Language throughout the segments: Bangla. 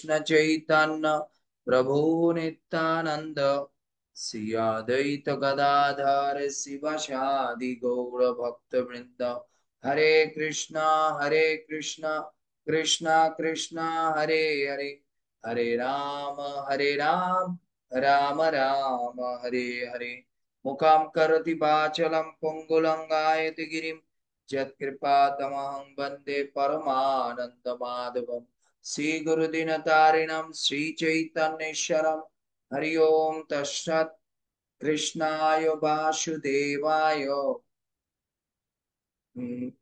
कृष्ण चैतन्य प्रभु नित्यानंद श्री अद्वैत गदाधर शिवासादि गौर भक्त वृंद। हरे कृष्णा कृष्णा कृष्णा हरे हरे, हरे राम राम राम हरे हरे। मुखं करोति वाचालं पंगुलंगायते गिरिं, यत्कृपातमहं वन्दे परमानन्दमाधवम्। श्रीगुरुदिनतारिणं श्रीचैतन्येश्वरं हरि ओम तत्सत्। कृष्णाय वासुदेवाय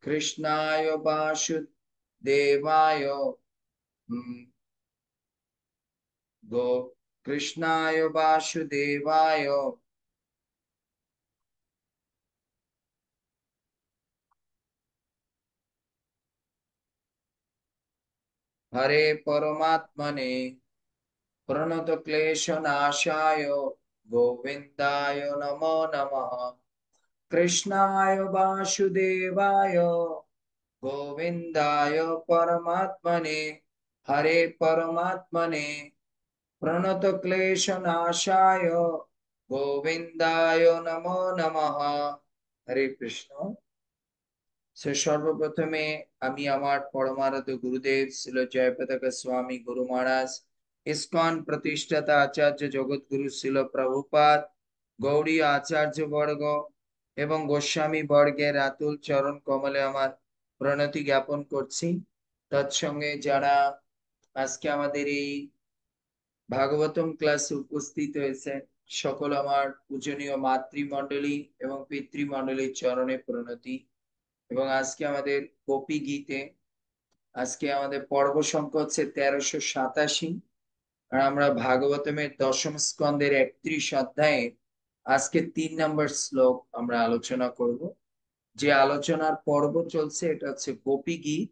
कृष्णाय वासुदेवाय गो कृष्णाय वासुदेवाय हरे परमात्मने प्रणतक्लेशनाशाय गोविन्दाय नमो नमः। कृष्णाय वासुदेवाय गोविन्दाय परमात्मने, हरे परमात्मने प्रणतक्लेशनाशाय गोविन्दाय नमो नमः। हरे कृष्ण। সর্বপ্রথমে আমি আমার পরমারাধ্য গুরুদেব শ্রীল জয়পতাকা স্বামী গুরু মহারাজ, ইসকন প্রতিষ্ঠাতা আচার্য জগৎগুরু শ্রীল প্রভুপাদ, গৌড়ী আচার্য বর্গ এবং গোস্বামী বর্গের আতুল চরণ কমলে আমার প্রণতি জ্ঞাপন করছি। তৎসঙ্গে যারা আজকে আমাদের এই ভাগবতম ক্লাসে উপস্থিত হয়েছে, সকল আমার পূজনীয় মাতৃমণ্ডলী এবং পিতৃমণ্ডলীর চরণে প্রণতি। এবং আজকে আমাদের গোপী গীতে আজকে আমাদের পর্ব সংখ্যা হচ্ছে 1387, আর আমরা ভাগবতমের দশম স্কন্ধের 31 অধ্যায়ে আজকে 3 নম্বর শ্লোক আমরা আলোচনা করব। যে আলোচনার পর্ব চলছে এটা হচ্ছে গোপী গীত।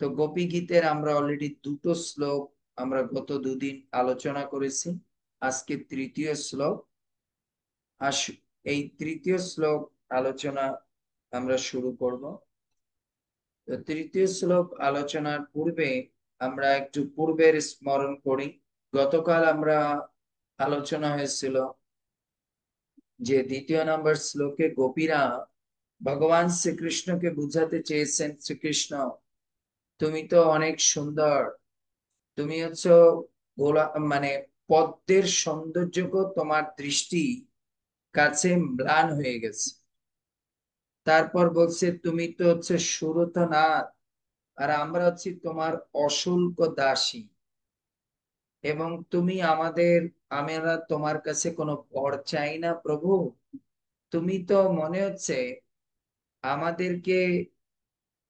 তো গোপী গীতের আমরা অলরেডি দুটো শ্লোক আমরা গত দুদিন আলোচনা করেছি। আজকে তৃতীয় শ্লোক। এই তৃতীয় শ্লোক আলোচনা আমরা শুরু করব। তো তৃতীয় শ্লোক আলোচনার পূর্বে আমরা একটু পূর্বের স্মরণ করি। গতকাল আমরা আলোচনা হয়েছিল যে দ্বিতীয় নম্বর শ্লোকে গোপীরা ভগবান শ্রীকৃষ্ণকে বুঝাতে চেয়েছেন, শ্রীকৃষ্ণ তুমি তো অনেক সুন্দর, তুমি হচ্ছে গোলা মানে পদ্মের সৌন্দর্যকে তোমার দৃষ্টি কাছে ম্লান হয়ে গেছে। তারপর বলছে তুমি তো হচ্ছে সুরতনাথ, আর আমরা হচ্ছি তোমার অশুল্ক দাসী, এবং তুমি আমরা তোমার কাছে কোনো বর চাই না প্রভু। তুমি তো মনে হচ্ছে আমাদেরকে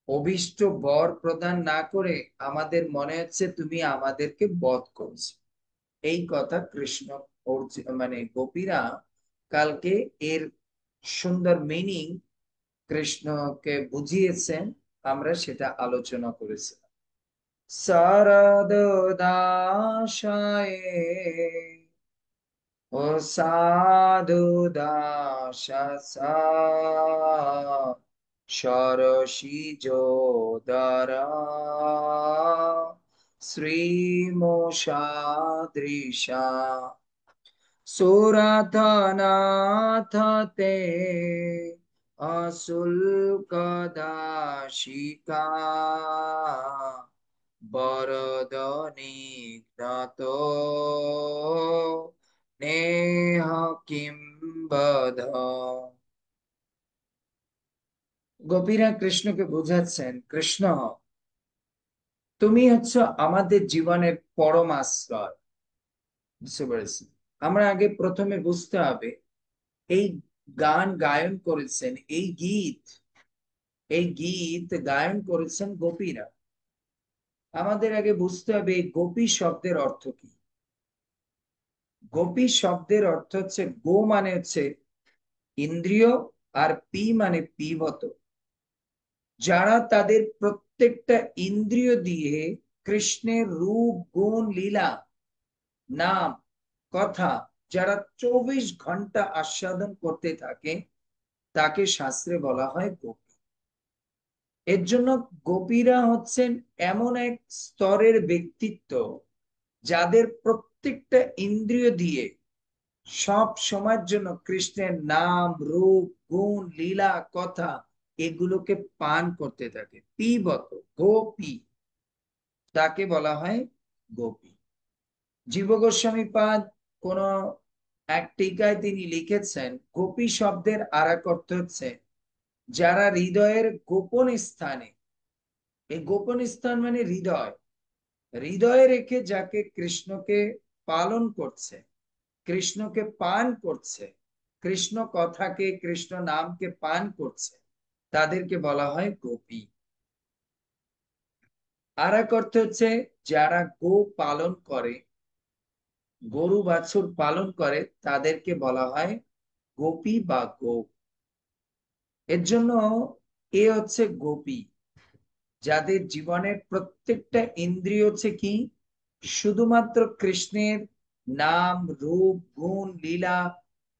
অভীষ্ট বর প্রদান না করে আমাদের মনে হচ্ছে তুমি আমাদেরকে বধ করছো। এই কথা কৃষ্ণ মানে গোপীরা কালকে এর সুন্দর মিনিং কৃষ্ণকে বুঝিয়েছেন, আমরা সেটা আলোচনা করেছিলাম। শরদ দাসায় ও সাধু দাসা সরসী যোদরা শ্রীমোষাদৃশা সুরথনাথ তে অশুল্ক দাসিকা বরদনিঘ্নত নেহ কিম বধ। গোপীরা কৃষ্ণকে বোঝাচ্ছেন, কৃষ্ণ তুমি হচ্ছে আমাদের জীবনের পরম আশ্রয়। বুঝতে পেরেছি? আমরা আগে প্রথমে বুঝতে হবে এই গান গায়ন করেছেন, এই গীত গায়ন করেছেন গোপীরা। আমাদের আগে বুঝতে হবে এই গোপী শব্দের অর্থ কি। গোপী শব্দের অর্থ হচ্ছে গো মানে হচ্ছে ইন্দ্রিয়, আর পি মানে পিবত, যারা তাদের প্রত্যেকটা ইন্দ্রিয় দিয়ে কৃষ্ণের রূপ গুণ লীলা নাম কথা যারা 24 ঘন্টা আস্বাদন করতে থাকে, তাকে শাস্ত্রে বলা হয় গোপী। এর জন্য গোপীরা হচ্ছেন এমন এক স্তরের ব্যক্তিত্ব যাদের প্রত্যেকটা ইন্দ্রিয় দিয়ে সব সময়ের জন্য কৃষ্ণের নাম, রূপ, গুণ, লীলা, কথা এগুলোকে পান করতে থাকে, পিবত, গোপী, তাকে বলা হয় গোপী। জীব গোস্বামী পাদ কোন এক টিকায় তিনি লিখেছেন, গোপী শব্দের আর এক অর্থ হচ্ছে যারা হৃদয়ের গোপন স্থানে, এই গোপন স্থান মানে হৃদয়, হৃদয়ে রেখে যাকে কৃষ্ণকে পালন করছে, কৃষ্ণকে পান করছে, কৃষ্ণ কথাকে, কৃষ্ণ নামকে পান করছে, তাদেরকে বলা হয় গোপী। আর এক অর্থ হচ্ছে যারা গো পালন করে, গরু বাছুর পালন করে, তাদেরকে বলা হয় গোপী বা গোপ। এর জন্য এ হচ্ছে গোপী, যাদের জীবনের প্রত্যেকটা ইন্দ্রিয় হচ্ছে কি শুধুমাত্র কৃষ্ণের নাম, রূপ, গুণ, লীলা,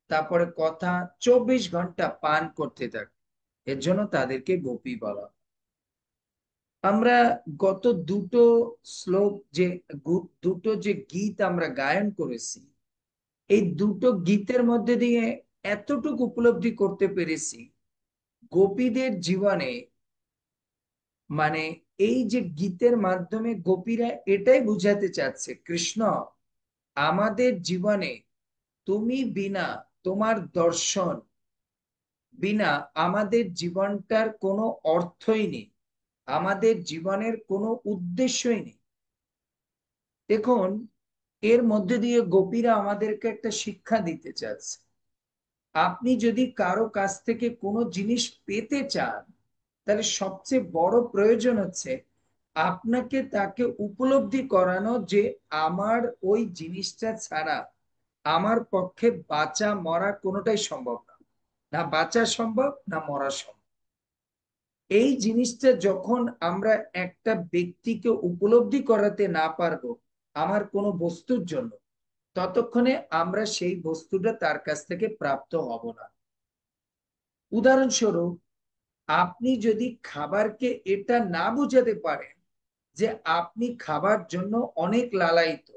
তারপরে কথা 24 ঘন্টা পান করতে থাকে, এর জন্য তাদেরকে গোপী বলা। আমরা গত দুটো শ্লোক যে দুটো যে গীত আমরা গায়ন করেছি, এই দুটো গীতের মধ্যে দিয়ে এতটুকু উপলব্ধি করতে পেরেছি, গোপীদের জীবনে মানে এই যে গীতের মাধ্যমে গোপীরা এটাই বুঝাতে চাচ্ছে, কৃষ্ণ আমাদের জীবনে তুমি বিনা, তোমার দর্শন বিনা আমাদের জীবনটার কোনো অর্থই নেই, আমাদের জীবনের কোনো উদ্দেশ্যই নেই। দেখুন, এর মধ্যে দিয়ে গোপীরা আমাদেরকে একটা শিক্ষা দিতে চাচ্ছে, আপনি যদি কারো কাছ থেকে কোনো জিনিস পেতে চান, তাহলে সবচেয়ে বড় প্রয়োজন হচ্ছে আপনাকে তাকে উপলব্ধি করানো যে আমার ওই জিনিসটা ছাড়া আমার পক্ষে বাঁচা মরা কোনোটাই সম্ভব না, না বাঁচা সম্ভব না মরা সম্ভব। এই জিনিসটা যখন আমরা একটা ব্যক্তিকে উপলব্ধি করাতে না পারবো আমার কোনো বস্তুর জন্য, ততক্ষণে আমরা সেই বস্তুটা তার কাছ থেকে প্রাপ্ত হব না। উদাহরণস্বরূপ, আপনি যদি খাবারকে এটা না বুঝাতে পারেন যে আপনি খাবার জন্য অনেক লালায়িত,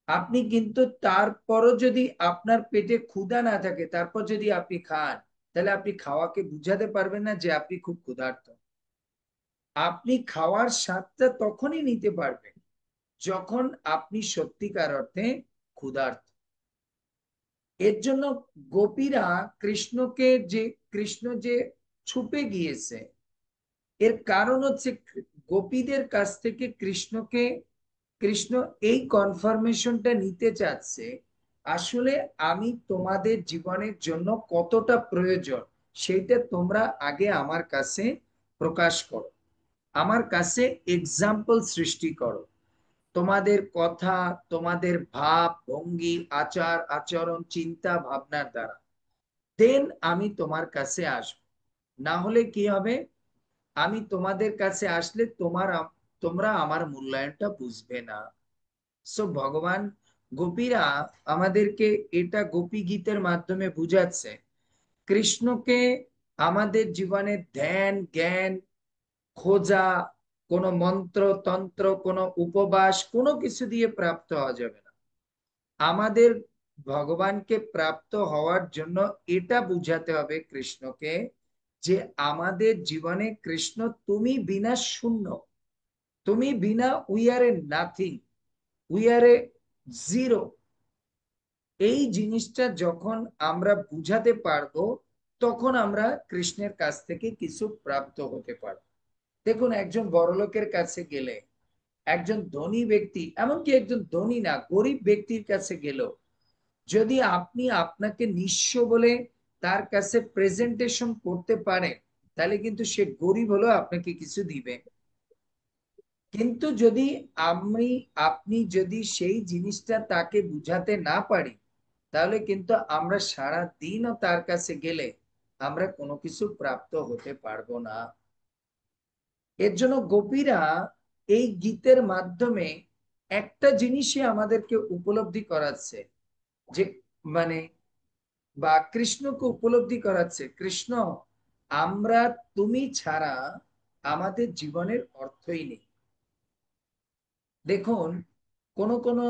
আপনি কিন্তু তারপরও যদি আপনার পেটে ক্ষুধা না থাকে, তারপর যদি আপনি খান, তাহলে আপনি খাওয়াকে বুঝাতে পারবেন না যে আপনি খুব ক্ষুধার্ত। আপনি খাওয়ার স্বাদটা তখনই নিতে পারবেন যখন আপনি সত্যিকার অর্থে ক্ষুধার্ত। এর জন্য গোপীরা কৃষ্ণকে, যে কৃষ্ণ যে ছুপে গিয়েছে, এর কারণ হচ্ছে গোপীদের কাছ থেকে কৃষ্ণকে, কৃষ্ণ এই কনফার্মেশনটা নিতে চাচ্ছে আসলে আমি তোমাদের জীবনের জন্য কতটা প্রয়োজন, সেইটা তোমরা আগে আমার কাছে প্রকাশ করো, আমার কাছে এক্সাম্পল সৃষ্টি করো, তোমাদের কথা, তোমাদের ভাব ভঙ্গি, আচার আচরণ, চিন্তা ভাবনার দ্বারা, দেন আমি তোমার কাছে আসবো। না হলে কি হবে, আমি তোমাদের কাছে আসলে তোমরা আমার মূল্যায়নটা বুঝবে না। সো ভগবান, গোপীরা আমাদেরকে এটা গোপী গীতের মাধ্যমে বুঝাচ্ছে, কৃষ্ণকে আমাদের জীবনে ধ্যান, জ্ঞান, খোঁজা, কোনো মন্ত্র তন্ত্র, কোনো উপবাস, কোনো কিছু দিয়ে প্রাপ্ত হওয়া যাবে না। আমাদের ভগবানকে প্রাপ্ত হওয়ার জন্য এটা বুঝাতে হবে কৃষ্ণকে যে আমাদের জীবনে কৃষ্ণ তুমি বিনা শূন্য, তুমি বিনা we are a nothing, we are a zero. এই জিনিসটা যখন আমরা বুঝাতে পারবো, তখন আমরা কৃষ্ণের কাছ থেকে কিছু প্রাপ্ত হতে পারবো। দেখুন, একজন বড়লোকের কাছে গেলে, একজন ধনী ব্যক্তি, এমনকি একজন ধনী না গরিব ব্যক্তির কাছে গেল, যদি আপনি আপনাকে নিঃস্ব বলে তার কাছে প্রেজেন্টেশন করতে পারেন, তাহলে কিন্তু সে গরিব হলেও আপনাকে কিছু দিবে। কিন্তু যদি আমি আপনি যদি সেই জিনিসটা তাকে বুঝাতে না পারি, তাহলে কিন্তু আমরা সারা দিনও তার কাছে গেলে আমরা কোনো কিছু প্রাপ্ত হতে পারবো না। এর জন্য গোপীরা এই গীতের মাধ্যমে একটা জিনিসই আমাদেরকে উপলব্ধি করাচ্ছে, যে মানে বা কৃষ্ণকে উপলব্ধি করাচ্ছে, কৃষ্ণ আমরা তুমি ছাড়া আমাদের জীবনের অর্থই নেই। দেখুন, কোন কোন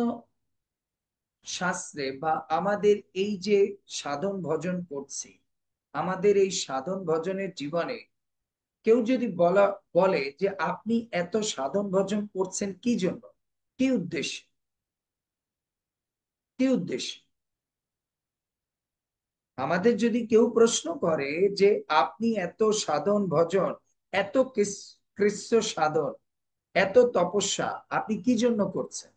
শাস্ত্রে বা আমাদের এই যে সাধন ভজন করছি, আমাদের এই সাধন ভজনের জীবনে কেউ যদি বলে যে আপনি এত সাধন ভজন করছেন কি জন্য, কি উদ্দেশ্য, কি উদ্দেশ্য, আমাদের যদি কেউ প্রশ্ন করে যে আপনি এত সাধন ভজন, এত কৃচ্ছ সাধন, এত তপস্যা আপনি কি জন্য করছেন,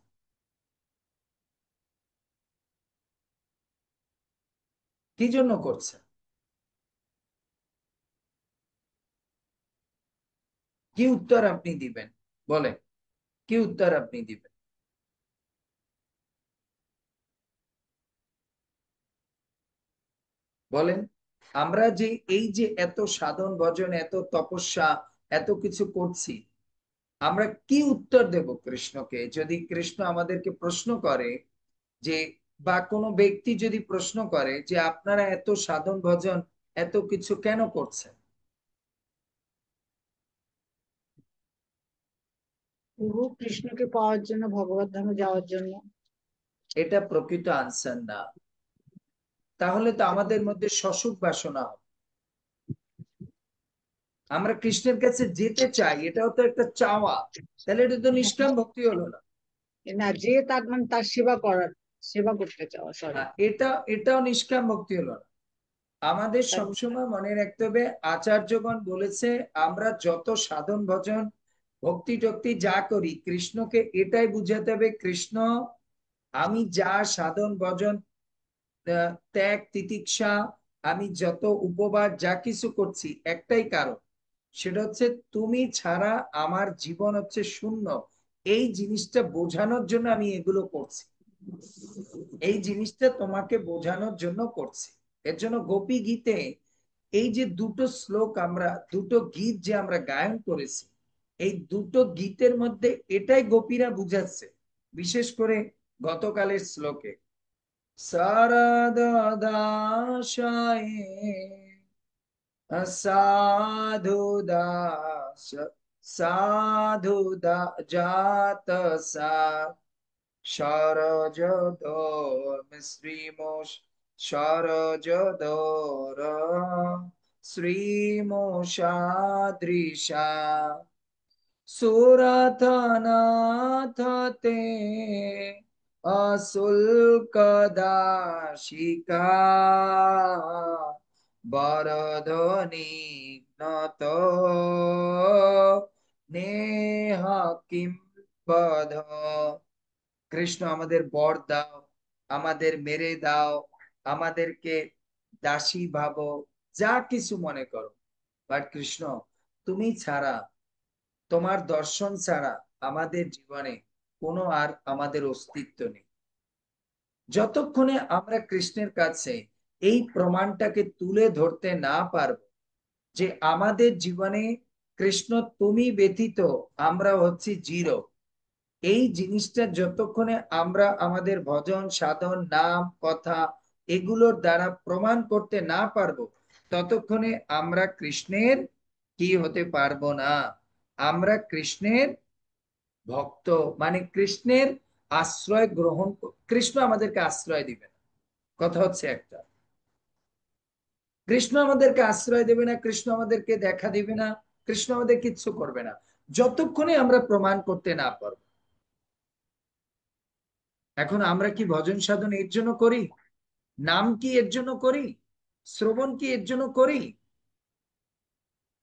কি জন্য করছেন, কি উত্তর আপনি দিবেন, বলেন, কি উত্তর আপনি দিবেন, বলেন। আমরা যে এই যে এত সাধন ভজন, এত তপস্যা, এত কিছু করছি, আমরা কি উত্তর দেব কৃষ্ণকে? যদি কৃষ্ণ আমাদেরকে প্রশ্ন করে যে, বা কোনো ব্যক্তি যদি প্রশ্ন করে যে আপনারা এত সাধন ভজন, এত কিছু কেন করছেন, প্রভু কৃষ্ণকে পাওয়ার জন্য, ভগবত ধামে যাওয়ার জন্য। এটা প্রকৃত আনসার না। তাহলে তো আমাদের মধ্যে সসুখ বাসনা হবে। আমরা কৃষ্ণের কাছে যেতে চাই, এটাও তো একটা চাওয়া, তাহলে এটা তো নিষ্কাম ভক্তি হলো না। না, যে তার মানে তার সেবা করার, সেবা করতে চাওয়া, সরি। এটাও নিষ্কাম ভক্তি হলো না। আমাদের তার সবসময় মনে রাখতে হবে, আচার্যগণ বলেছে আমরা যত সাধন ভজন, ভক্তি টক্তি যা করি, কৃষ্ণকে এটাই বুঝাতে হবে, কৃষ্ণ আমি যা সাধন ভজন, ত্যাগ তিতিক্ষা, আমি যত উপবাস যা কিছু করছি একটাই কারণ, সেটা হচ্ছে তুমি ছাড়া আমার জীবন হচ্ছে শূন্য। এই জিনিসটা বোঝানোর জন্য আমি এগুলো করছি, এই জিনিসটা তোমাকে বোঝানোর জন্য করছি। এর জন্য গোপী গীতে এই যে দুটো শ্লোক, আমরা দুটো গীত যে আমরা গায়ন করেছি, এই দুটো গীতের মধ্যে এটাই গোপীরা বুঝাচ্ছে। বিশেষ করে গতকালের শ্লোকে, শারদাদাসায় সাধু দাস, সাধু জাত সা সরজদোর শ্রীমোষ, সরজদোর শ্রীমোষাদৃশা সুরথনাথতে অশুল্কদাশিকা বরধ্বনি নত নেহ কিম বধ। কৃষ্ণ আমাদের বর দাও, আমাদের মেরে দাও, আমাদেরকে দাসী ভাবো, যা কিছু মনে করো, বাট কৃষ্ণ তুমি ছাড়া, তোমার দর্শন ছাড়া আমাদের জীবনে কোনো আর আমাদের অস্তিত্ব নেই। যতক্ষণে আমরা কৃষ্ণের কাছে এই প্রমাণটাকে তুলে ধরতে না পারবো যে আমাদের জীবনে কৃষ্ণ তুমি ব্যতীত আমরা হচ্ছি জিরো, এই জিনিসটা যতক্ষণে আমরা আমাদের ভজন সাধন নাম কথা এগুলোর দ্বারা প্রমাণ করতে না পারবো, ততক্ষণে আমরা কৃষ্ণের কি হতে পারবো না, আমরা কৃষ্ণের ভক্ত, মানে কৃষ্ণের আশ্রয় গ্রহণ, কৃষ্ণ আমাদেরকে আশ্রয় দিবে না। কথা হচ্ছে একটা, কৃষ্ণ আমাদেরকে আশ্রয় দেবে না, কৃষ্ণ আমাদেরকে দেখা দিবে না, কৃষ্ণ আমাদের কিচ্ছু করবে না যতক্ষণে আমরা প্রমাণ করতে না পারবো। এখন আমরা কি ভজন সাধন এর জন্য করি, নাম কি এর জন্য করি, শ্রবণ কি এর জন্য করি,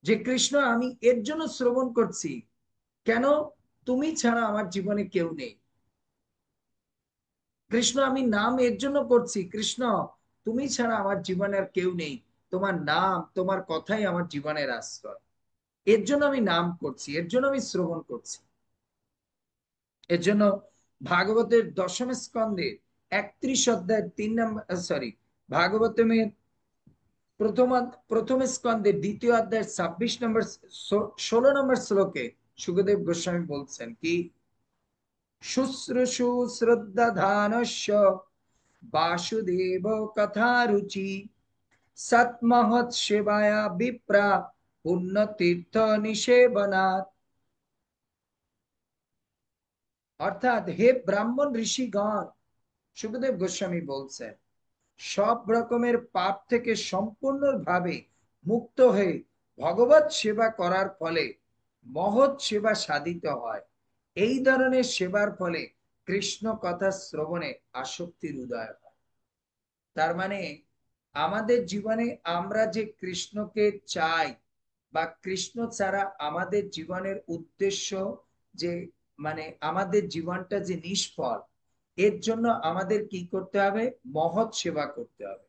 যে কৃষ্ণ আমি এর জন্য শ্রবণ করছি, কেন, তুমি ছাড়া আমার জীবনে কেউ নেই। কৃষ্ণ আমি নাম এর জন্য করছি, কৃষ্ণ তুমি ছাড়া আমার জীবনে আর কেউ নেই, তোমার নাম তোমার কথাই আমার জীবনের আশ্রয়, এর জন্য আমি নাম করছি, এর জন্য আমি শ্রবণ করছি। এর জন্য ভাগবতের দশম স্কন্ধে 31 অধ্যায় 3 নম্বর, সরি, ভাগবতের প্রথম প্রথম স্কন্ধের 2য় অধ্যায় 26 নম্বর, 16 নম্বর শ্লোকে সুখদেব গোস্বামী বলছেন কি, শুশ্রূষু শ্রদ্ধাধানস্য বাসুদেব কথা রুচি সৎমহৎ সেবায়া বিপ্রা পুণ্য তীর্থ নিষেবনাৎ। অর্থাৎ হে ব্রাহ্মণ ঋষিগণ, সুখদেব গোস্বামী বলছেন, সব রকমের পাপ থেকে সম্পূর্ণভাবে মুক্ত হয়ে ভগবত সেবা করার ফলে মহৎ সেবা সাধিত হয়। এই ধরনের সেবার ফলে কৃষ্ণ কথা শ্রবণে আসক্তির উদয় হয়। তার মানে আমাদের জীবনে আমরা যে কৃষ্ণকে চাই, বা কৃষ্ণ ছাড়া আমাদের জীবনের উদ্দেশ্য যে, মানে আমাদের জীবনটা যে নিষ্ফল, এর জন্য আমাদের কি করতে হবে? মহৎ সেবা করতে হবে।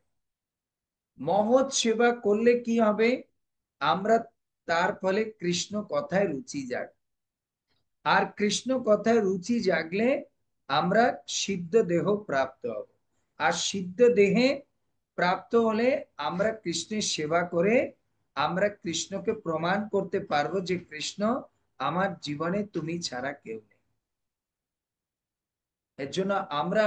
মহৎ সেবা করলে কি হবে? আমরা তার ফলে কৃষ্ণ কথায় রুচি জাগবে। আর কৃষ্ণ কথায় রুচি জাগলে আমরা সিদ্ধ দেহ প্রাপ্ত হব। আর সিদ্ধ দেহে প্রাপ্ত হলে আমরা কৃষ্ণের সেবা করে আমরা কৃষ্ণকে প্রমাণ করতে পারবো যে কৃষ্ণ, আমার জীবনে তুমি ছাড়া কেউ নেই। এর জন্য আমরা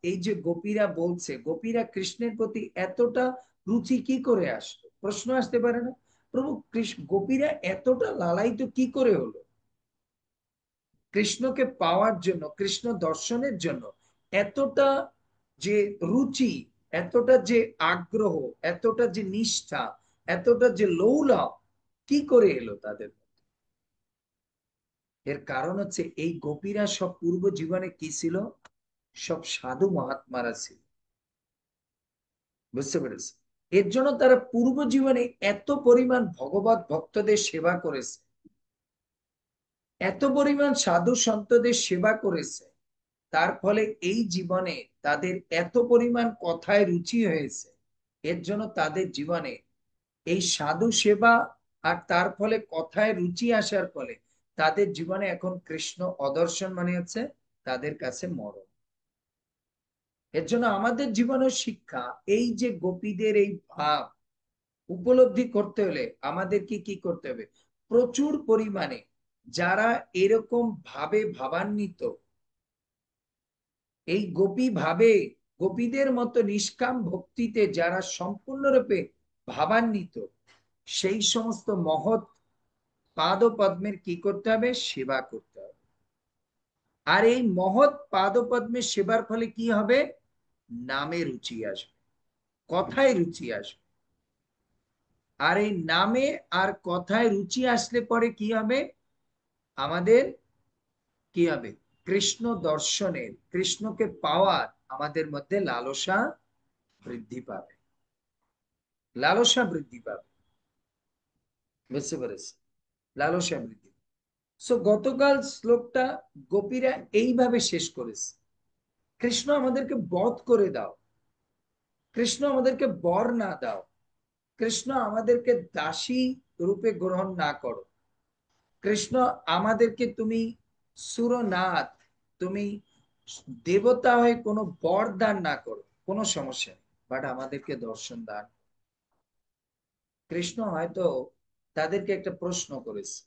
এই যে গোপীরা বলছে, গোপীরা কৃষ্ণের প্রতি এতটা রুচি কি করে আসলো? প্রশ্ন আসতে পারে না, প্রভু কৃষ্ণ গোপীরা এতটা লালায়িত কি করে হলো? কৃষ্ণকে পাওয়ার জন্য, কৃষ্ণ দর্শনের জন্য এতটা যে রুচি, এতটা যে আগ্রহ, এতটা যে নিষ্ঠা, এতটা যে লৌলভ কি করে এলো তাদের? এর কারণ হচ্ছে এই গোপীরা সব পূর্ব জীবনে কি ছিল? সব সাধু মহাত্মারা ছিল। বুঝতে পেরেছে? এর জন্য তারা পূর্ব জীবনে এত পরিমাণ ভগবত ভক্তদের সেবা করেছে, এত পরিমাণ সাধু সন্তদের সেবা করেছে, তার ফলে এই জীবনে তাদের এত পরিমাণ কথায় রুচি হয়েছে। এর জন্য তাদের জীবনে এই সাধু সেবা আর তার ফলে কথায় রুচি আসার ফলে তাদের জীবনে এখন কৃষ্ণ অদর্শন মানে হচ্ছে তাদের কাছে মরণ। এর জন্য আমাদের জীবনের শিক্ষা, এই যে গোপীদের এই ভাব উপলব্ধি করতে হলে আমাদেরকে কি করতে হবে? প্রচুর পরিমাণে যারা এরকম ভাবে ভাবান্বিত, এই গোপী ভাবে, গোপীদের মতো নিষ্কাম ভক্তিতে যারা সম্পূর্ণরূপে ভাবান্বিত, সেই সমস্ত মহৎ পাদ পদ্মের কি করতে হবে? সেবা করতে হবে। আর এই মহৎ পাদ পদ্মের সেবার ফলে কি হবে? নামে রুচি আসবে, কথায় রুচি আসবে। আর এই নামে আর কথায় রুচি আসলে পরে কি হবে? আমাদের কি হবে? কৃষ্ণ দর্শনের, কৃষ্ণকে পাওয়ার আমাদের মধ্যে লালসা বৃদ্ধি পাবে, লালসা বৃদ্ধি পাবে। বুঝতে পেরেছি? লালসা বৃদ্ধি। সো গতকাল শ্লোকটা গোপীরা এইভাবে শেষ করেছে, কৃষ্ণ আমাদেরকে বধ করে দাও, কৃষ্ণ আমাদেরকে বর না দাও, কৃষ্ণ আমাদেরকে দাসী রূপে গ্রহণ না করো, কৃষ্ণ আমাদেরকে তুমি সুরনাথ, তুমি দেবতা হয়ে কোনো বর দান না করো, কোনো সমস্যা নেই, বাট আমাদেরকে দর্শন দান। কৃষ্ণ হয়তো তাদেরকে একটা প্রশ্ন করেছে,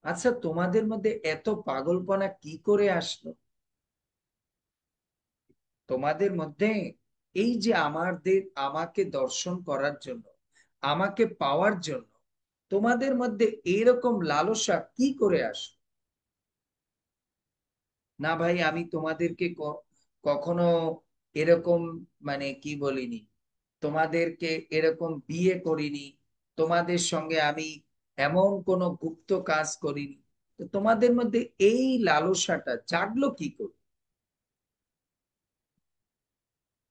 আচ্ছা তোমাদের মধ্যে এত পাগলপনা কি করে আসলো? তোমাদের মধ্যে এই যে আমাকে দর্শন করার জন্য, আমাকে পাওয়ার জন্য তোমাদের মধ্যে এরকম লালসা কি করে আসলো? না ভাই, আমি তোমাদেরকে কখনো এরকম, মানে কি বলিনি, তোমাদেরকে এরকম বিয়ে করিনি, তোমাদের সঙ্গে আমি এমন কোনো গুপ্ত কাজ করিনি, তো তোমাদের মধ্যে এই লালসাটা জাগলো কি করে?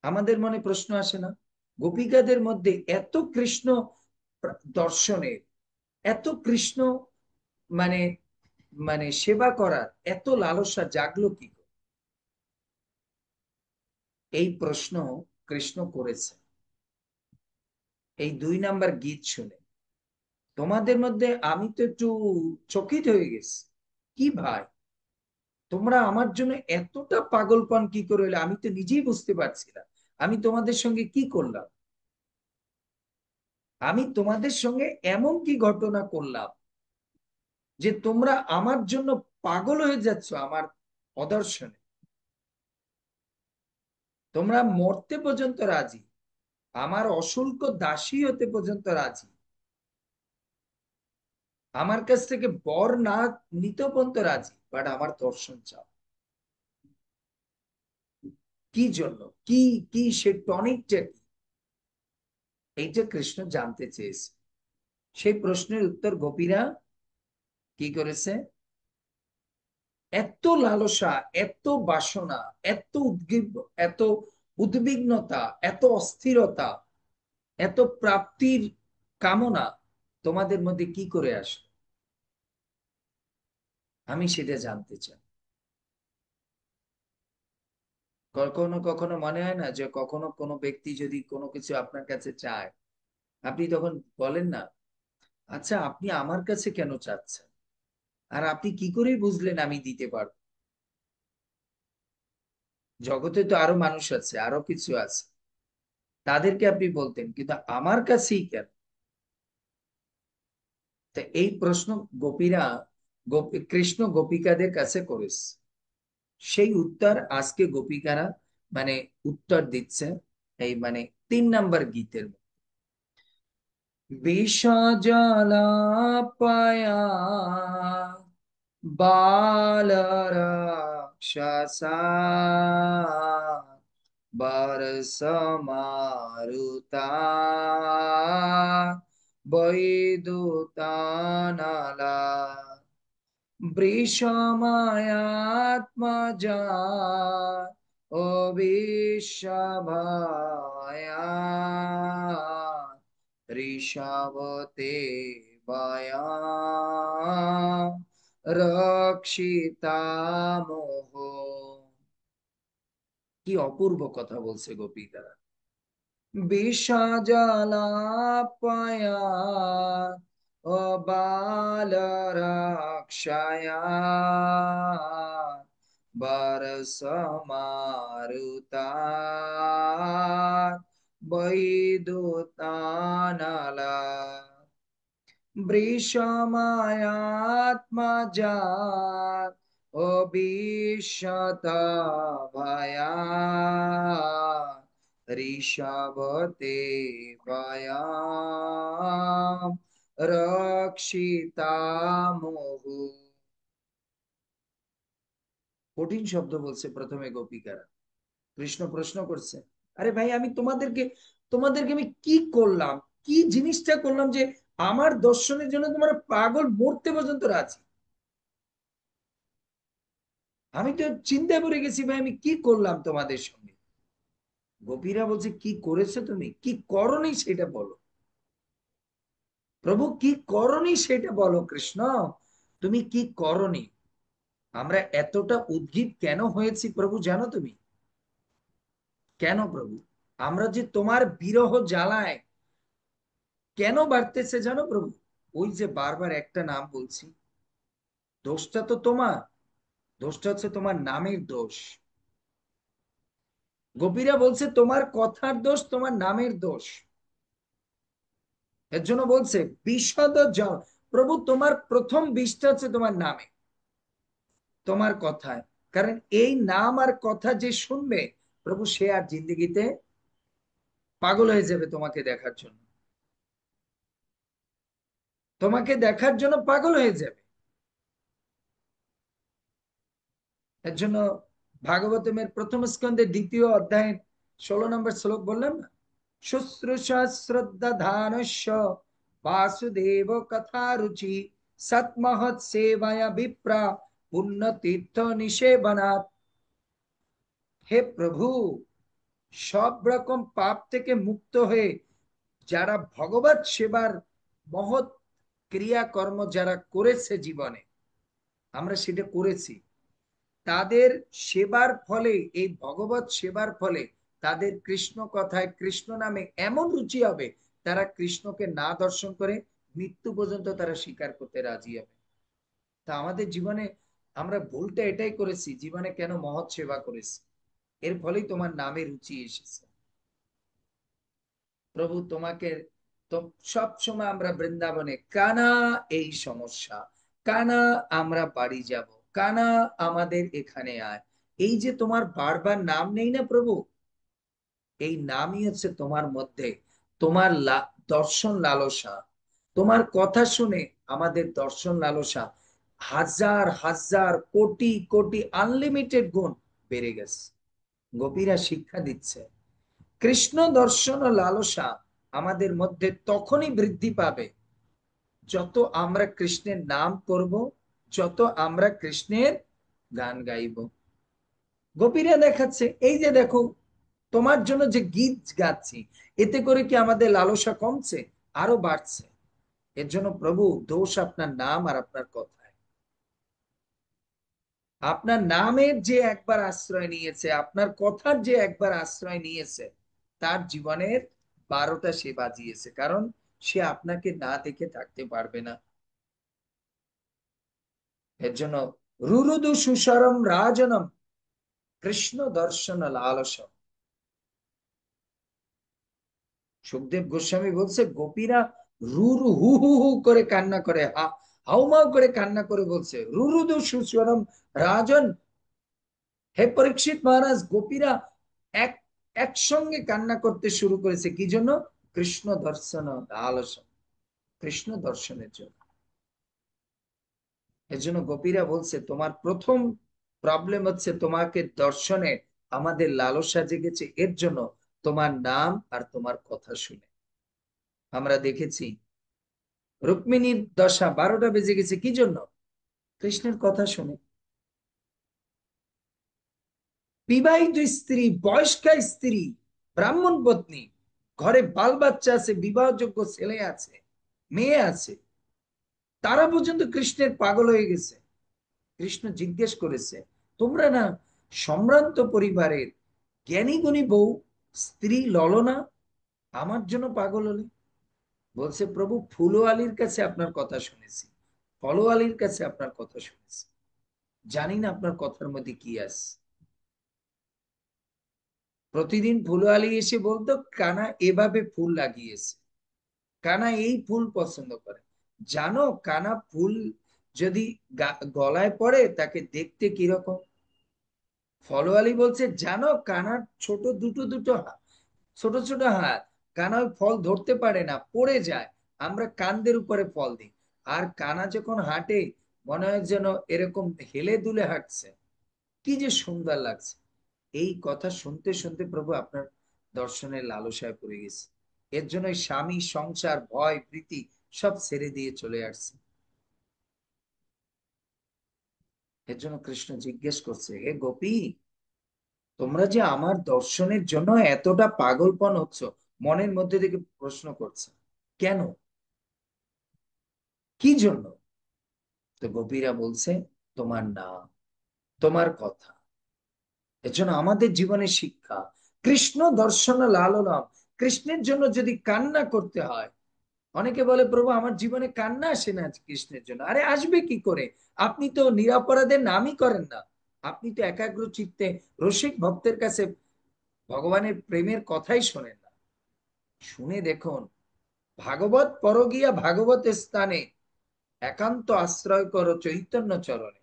আমাদের মনে প্রশ্ন আসে না? গোপিকাদের মধ্যে এত কৃষ্ণ দর্শনের, এত কৃষ্ণ মানে মানে সেবা করার এত লালসা জাগলো কি করে? এই প্রশ্ন কৃষ্ণ করেছে এই 2 নাম্বার গীত শুনে। তোমাদের মধ্যে আমি তো একটু চকিত হয়ে গেছি, কি ভাই তোমরা আমার জন্য এতটা পাগলপন কি করে হলে? আমি তো নিজেই বুঝতে পারছি না আমি তোমাদের সঙ্গে কি করলাম, আমি তোমাদের সঙ্গে এমন কি ঘটনা করলাম যে তোমরা আমার জন্য পাগল হয়ে যাচ্ছ আমার অদর্শনে? তোমরা মরতে পর্যন্ত রাজি, আমার অশুল্ক দাসী হতে পর্যন্ত রাজি, আমার কাছ থেকে বর না নিতে পর্যন্ত রাজি, বাট আমার দর্শন চাও। কি জন্য, কি কি সে টনিকটা কি, এইটা কৃষ্ণ জানতে চেয়েছে। সেই প্রশ্নের উত্তর গোপীরা কি করেছে, এত লালসা, এত বাসনা, এত উদ্গ্রীব, এত উদ্বিগ্নতা, এত অস্থিরতা, এত প্রাপ্তির কামনা তোমাদের মধ্যে কি করে আসলো, আমি সেটা জানতে চাই। কখনো কখনো মনে হয় না যে কখনো কোনো ব্যক্তি যদি কোনো কিছু আপনার কাছে চায়, আপনি তখন বলেন না, আচ্ছা আপনি আমার কাছে কেন চাচ্ছেন, আর আপনি কি করে বুঝলেন আমি দিতে পারবো? জগতে তো আরো মানুষ আছে, আরো কিছু আছে, তাদেরকে আপনি বলতেন, কিন্তু আমার কাছেই কেন? তা এই প্রশ্ন গোপীরা, কৃষ্ণ গোপিকাদের কাছে করেছে। সেই উত্তর আজকে গোপিকারা মানে উত্তর দিচ্ছে এই মানে 3 নম্বর গীতের বিষজলাপয়া বালরাক্ষসা বরসমারুতা বৈদুতানলা বৃষমায়াত্মজা অবিশ্বভয়া ঋষভতে বয়া রক্ষিতামোহ। কি অপূর্ব কথা বলছে গোপীরা। বিষজলাপয়া ও বালরাক্ষয়া বরসমারুতা বৈদুতানলা বৃষমায়াত্মজা অবিশত ভয়া ঋষভতে বয়া রক্ষিতামহু। কঠিন শব্দ বলছে প্রথমে গোপিকারা। কৃষ্ণ প্রশ্ন করছে, আরে ভাই আমি তোমাদেরকে তোমাদেরকে আমি কি করলাম, কি জিনিসটা করলাম যে আমার দর্শনের জন্য তোমরা পাগল মরতে পর্যন্ত রাজি? আমি তো চিন্তায় পড়ে গেছি ভাই, আমি কি করলাম তোমাদের সঙ্গে? গোপীরা বলছে, কি করেছো তুমি, কি করনি সেটা বলো। প্রভু কি করনি সেটা বলো কৃষ্ণ, তুমি কি করনি? আমরা এতটা উদ্গ্রীব কেন হয়েছি প্রভু জানো তুমি? কেন প্রভু? আমরা যে তোমার বিরহ জ্বালায় কেন বাড়তেছে জানো প্রভু? ওই যে বারবার একটা নাম বলছি, দোষটা তো তোমার, দোষটা হচ্ছে তোমার নামের দোষ। গোপীরা বলছে তোমার কথার দোষ, তোমার নামের দোষ। এর জন্য বলছে বিশদ জল। প্রভু তোমার প্রথম বিষটা হচ্ছে তোমার নামে, তোমার কথায়। কারণ এই নাম আর কথা যে শুনবে প্রভু, সে আর জিন্দগিতে পাগল হয়ে যাবে তোমাকে দেখার জন্য, তোমাকে দেখার জন্য পাগল হয়ে যাবে। এর জন্য ভাগবতমের প্রথম স্কন্ধের 2য় অধ্যায়ের 16 নম্বর শ্লোক বললাম না, শুশ্রূষা শ্রদ্ধা ধানস্য বাসুদেব কথা রুচি সৎমহৎ সেবায়া বিপ্রা পুণ্য তীর্থ নিষেবনাথ। হে প্রভু, সব রকম পাপ থেকে মুক্ত হয়ে যারা ভগবত সেবার মহৎ ক্রিয়াকর্ম যারা করেছে জীবনে, আমরা সেটা করেছি, তাদের সেবার ফলে, এই ভগবত সেবার ফলে তাদের কৃষ্ণ কথায় কৃষ্ণ নামে এমন রুচি হবে, তারা কৃষ্ণকে না দর্শন করে মৃত্যু পর্যন্ত তারা স্বীকার করতে রাজি হবে। তা আমাদের জীবনে আমরা ভুলটা এটাই করেছি, জীবনে কেন মহৎ সেবা করেছি, এর ফলেই তোমার নামে রুচি এসেছে। প্রভু তোমাকে তো সব সময় আমরা বৃন্দাবনে কানা, এই সমস্যা, কানা আমরা বাড়ি যাব, কানা আমাদের এখানে আয়, এই যে তোমার বারবার নাম নেই না প্রভু, এই নামই হচ্ছে তোমার মধ্যে তোমার দর্শন লালসা। তোমার কথা শুনে আমাদের দর্শন লালসা হাজার হাজার কোটি কোটি আনলিমিটেড গুণ বেড়ে গেছে। গোপীরা শিক্ষা দিচ্ছে কৃষ্ণ দর্শন ও লালসা আমাদের মধ্যে তখনই বৃদ্ধি পাবে যত আমরা কৃষ্ণের নাম করব, যত আমরা কৃষ্ণের গান গাইব। গোপীরা দেখাচ্ছে এই যে দেখো তোমার জন্য যে গীত গাচ্ছি, এতে করে কি আমাদের লালসা কমছে? আরো বাড়ছে। এর জন্য প্রভু দোষ আপনার নাম আর আপনার কথায়। আপনার নামের যে একবার আশ্রয় নিয়েছে, আপনার কথার যে একবার আশ্রয় নিয়েছে, তার জীবনের 12টা সে বাজিয়েছে, কারণ সে আপনাকে না দেখে থাকতে পারবে না। এর জন্য রুরুদু সুসরম রাজনম কৃষ্ণ দর্শন লালসম। সুখদেব গোস্বামী বলছে গোপীরা রুরু হু হু হু করে কান্না করে, হাউমাউ করে কান্না করে বলছে রুরুদু সুস্বরম রাজন। হে পরীক্ষিত মহারাজ, গোপীরা এক একসঙ্গে কান্না করতে শুরু করেছে কি জন্য? কৃষ্ণ দর্শন আলসন, কৃষ্ণ দর্শনের জন্য। এর জন্য গোপীরা বলছে তোমার প্রথম প্রবলেম হচ্ছে তোমাকে দর্শনে আমাদের লালসা জেগেছে, এর জন্য তোমার নাম আর তোমার কথা শুনে। আমরা দেখেছি রুক্মিণীর দশা 12টা বেজে গেছে কি জন্য? কৃষ্ণের কথা শুনে। বিবাহিত স্ত্রী, বয়স্কা স্ত্রী, ব্রাহ্মণ পত্নী, ঘরে বাল বাচ্চা আছে, বিবাহযোগ্য ছেলে আছে, মেয়ে আছে, তারা পর্যন্ত কৃষ্ণের পাগল হয়ে গেছে। কৃষ্ণ জিজ্ঞেস করেছে তোমরা না সম্ভ্রান্ত পরিবারের জ্ঞানী গুণী বউ স্ত্রী ললনা, আমার জন্য পাগল হলে? বলছে প্রভু ফুলওয়ালির কাছে আপনার কথা শুনেছি, ফলওয়ালির কাছে আপনার কথা শুনেছি, জানি না আপনার কথার মধ্যে কি আছে। প্রতিদিন ফুলওয়ালি এসে বলতো কানা এভাবে ফুল লাগিয়েছে, কানা এই ফুল পছন্দ করে। জানো কানা ফুল যদি গলায় পড়ে তাকে দেখতে কিরকম? ফলওয়ালি বলছে জানো কানার ছোট দুটো দুটো ছোট ছোট হাত, কানা ওই ফল ধরতে পারে না, পড়ে যায়, আমরা কান্দের উপরে ফল দিই। আর কানা যখন হাঁটে মনে হয় যেন এরকম হেলে দুলে হাঁটছে, কি যে সুন্দর লাগছে। এই কথা শুনতে শুনতে প্রভু আপনার দর্শনের লালসায় পড়ে গেছে। এর জন্য স্বামী, সংসার, ভয়, প্রীতি সব ছেড়ে দিয়ে চলে আসছে। এর জন্য কৃষ্ণ জিজ্ঞেস করছে হে গোপী, তোমরা যে আমার দর্শনের জন্য এতটা পাগলপন হচ্ছ, মনের মধ্যে থেকে প্রশ্ন করছে কেন, কি জন্য? তো গোপীরা বলছে তোমার নাম, তোমার কথা। এর জন্য আমাদের জীবনের শিক্ষা কৃষ্ণ দর্শন লালনম। কৃষ্ণের জন্য যদি কান্না করতে হয়, অনেকে বলে প্রভু আমার জীবনে কান্না আসে না কৃষ্ণের জন্য। আরে আসবে কি করে? আপনি তো নিরাপরাধের নামই করেন না, আপনি তো একাগ্র চিত্তে রসিক ভক্তের কাছে ভগবানের প্রেমের কথাই শোনেন না। শুনে দেখুন ভাগবত পরগিয়া ভাগবত স্থানে একান্ত আশ্রয় করো চৈতন্য চরণে।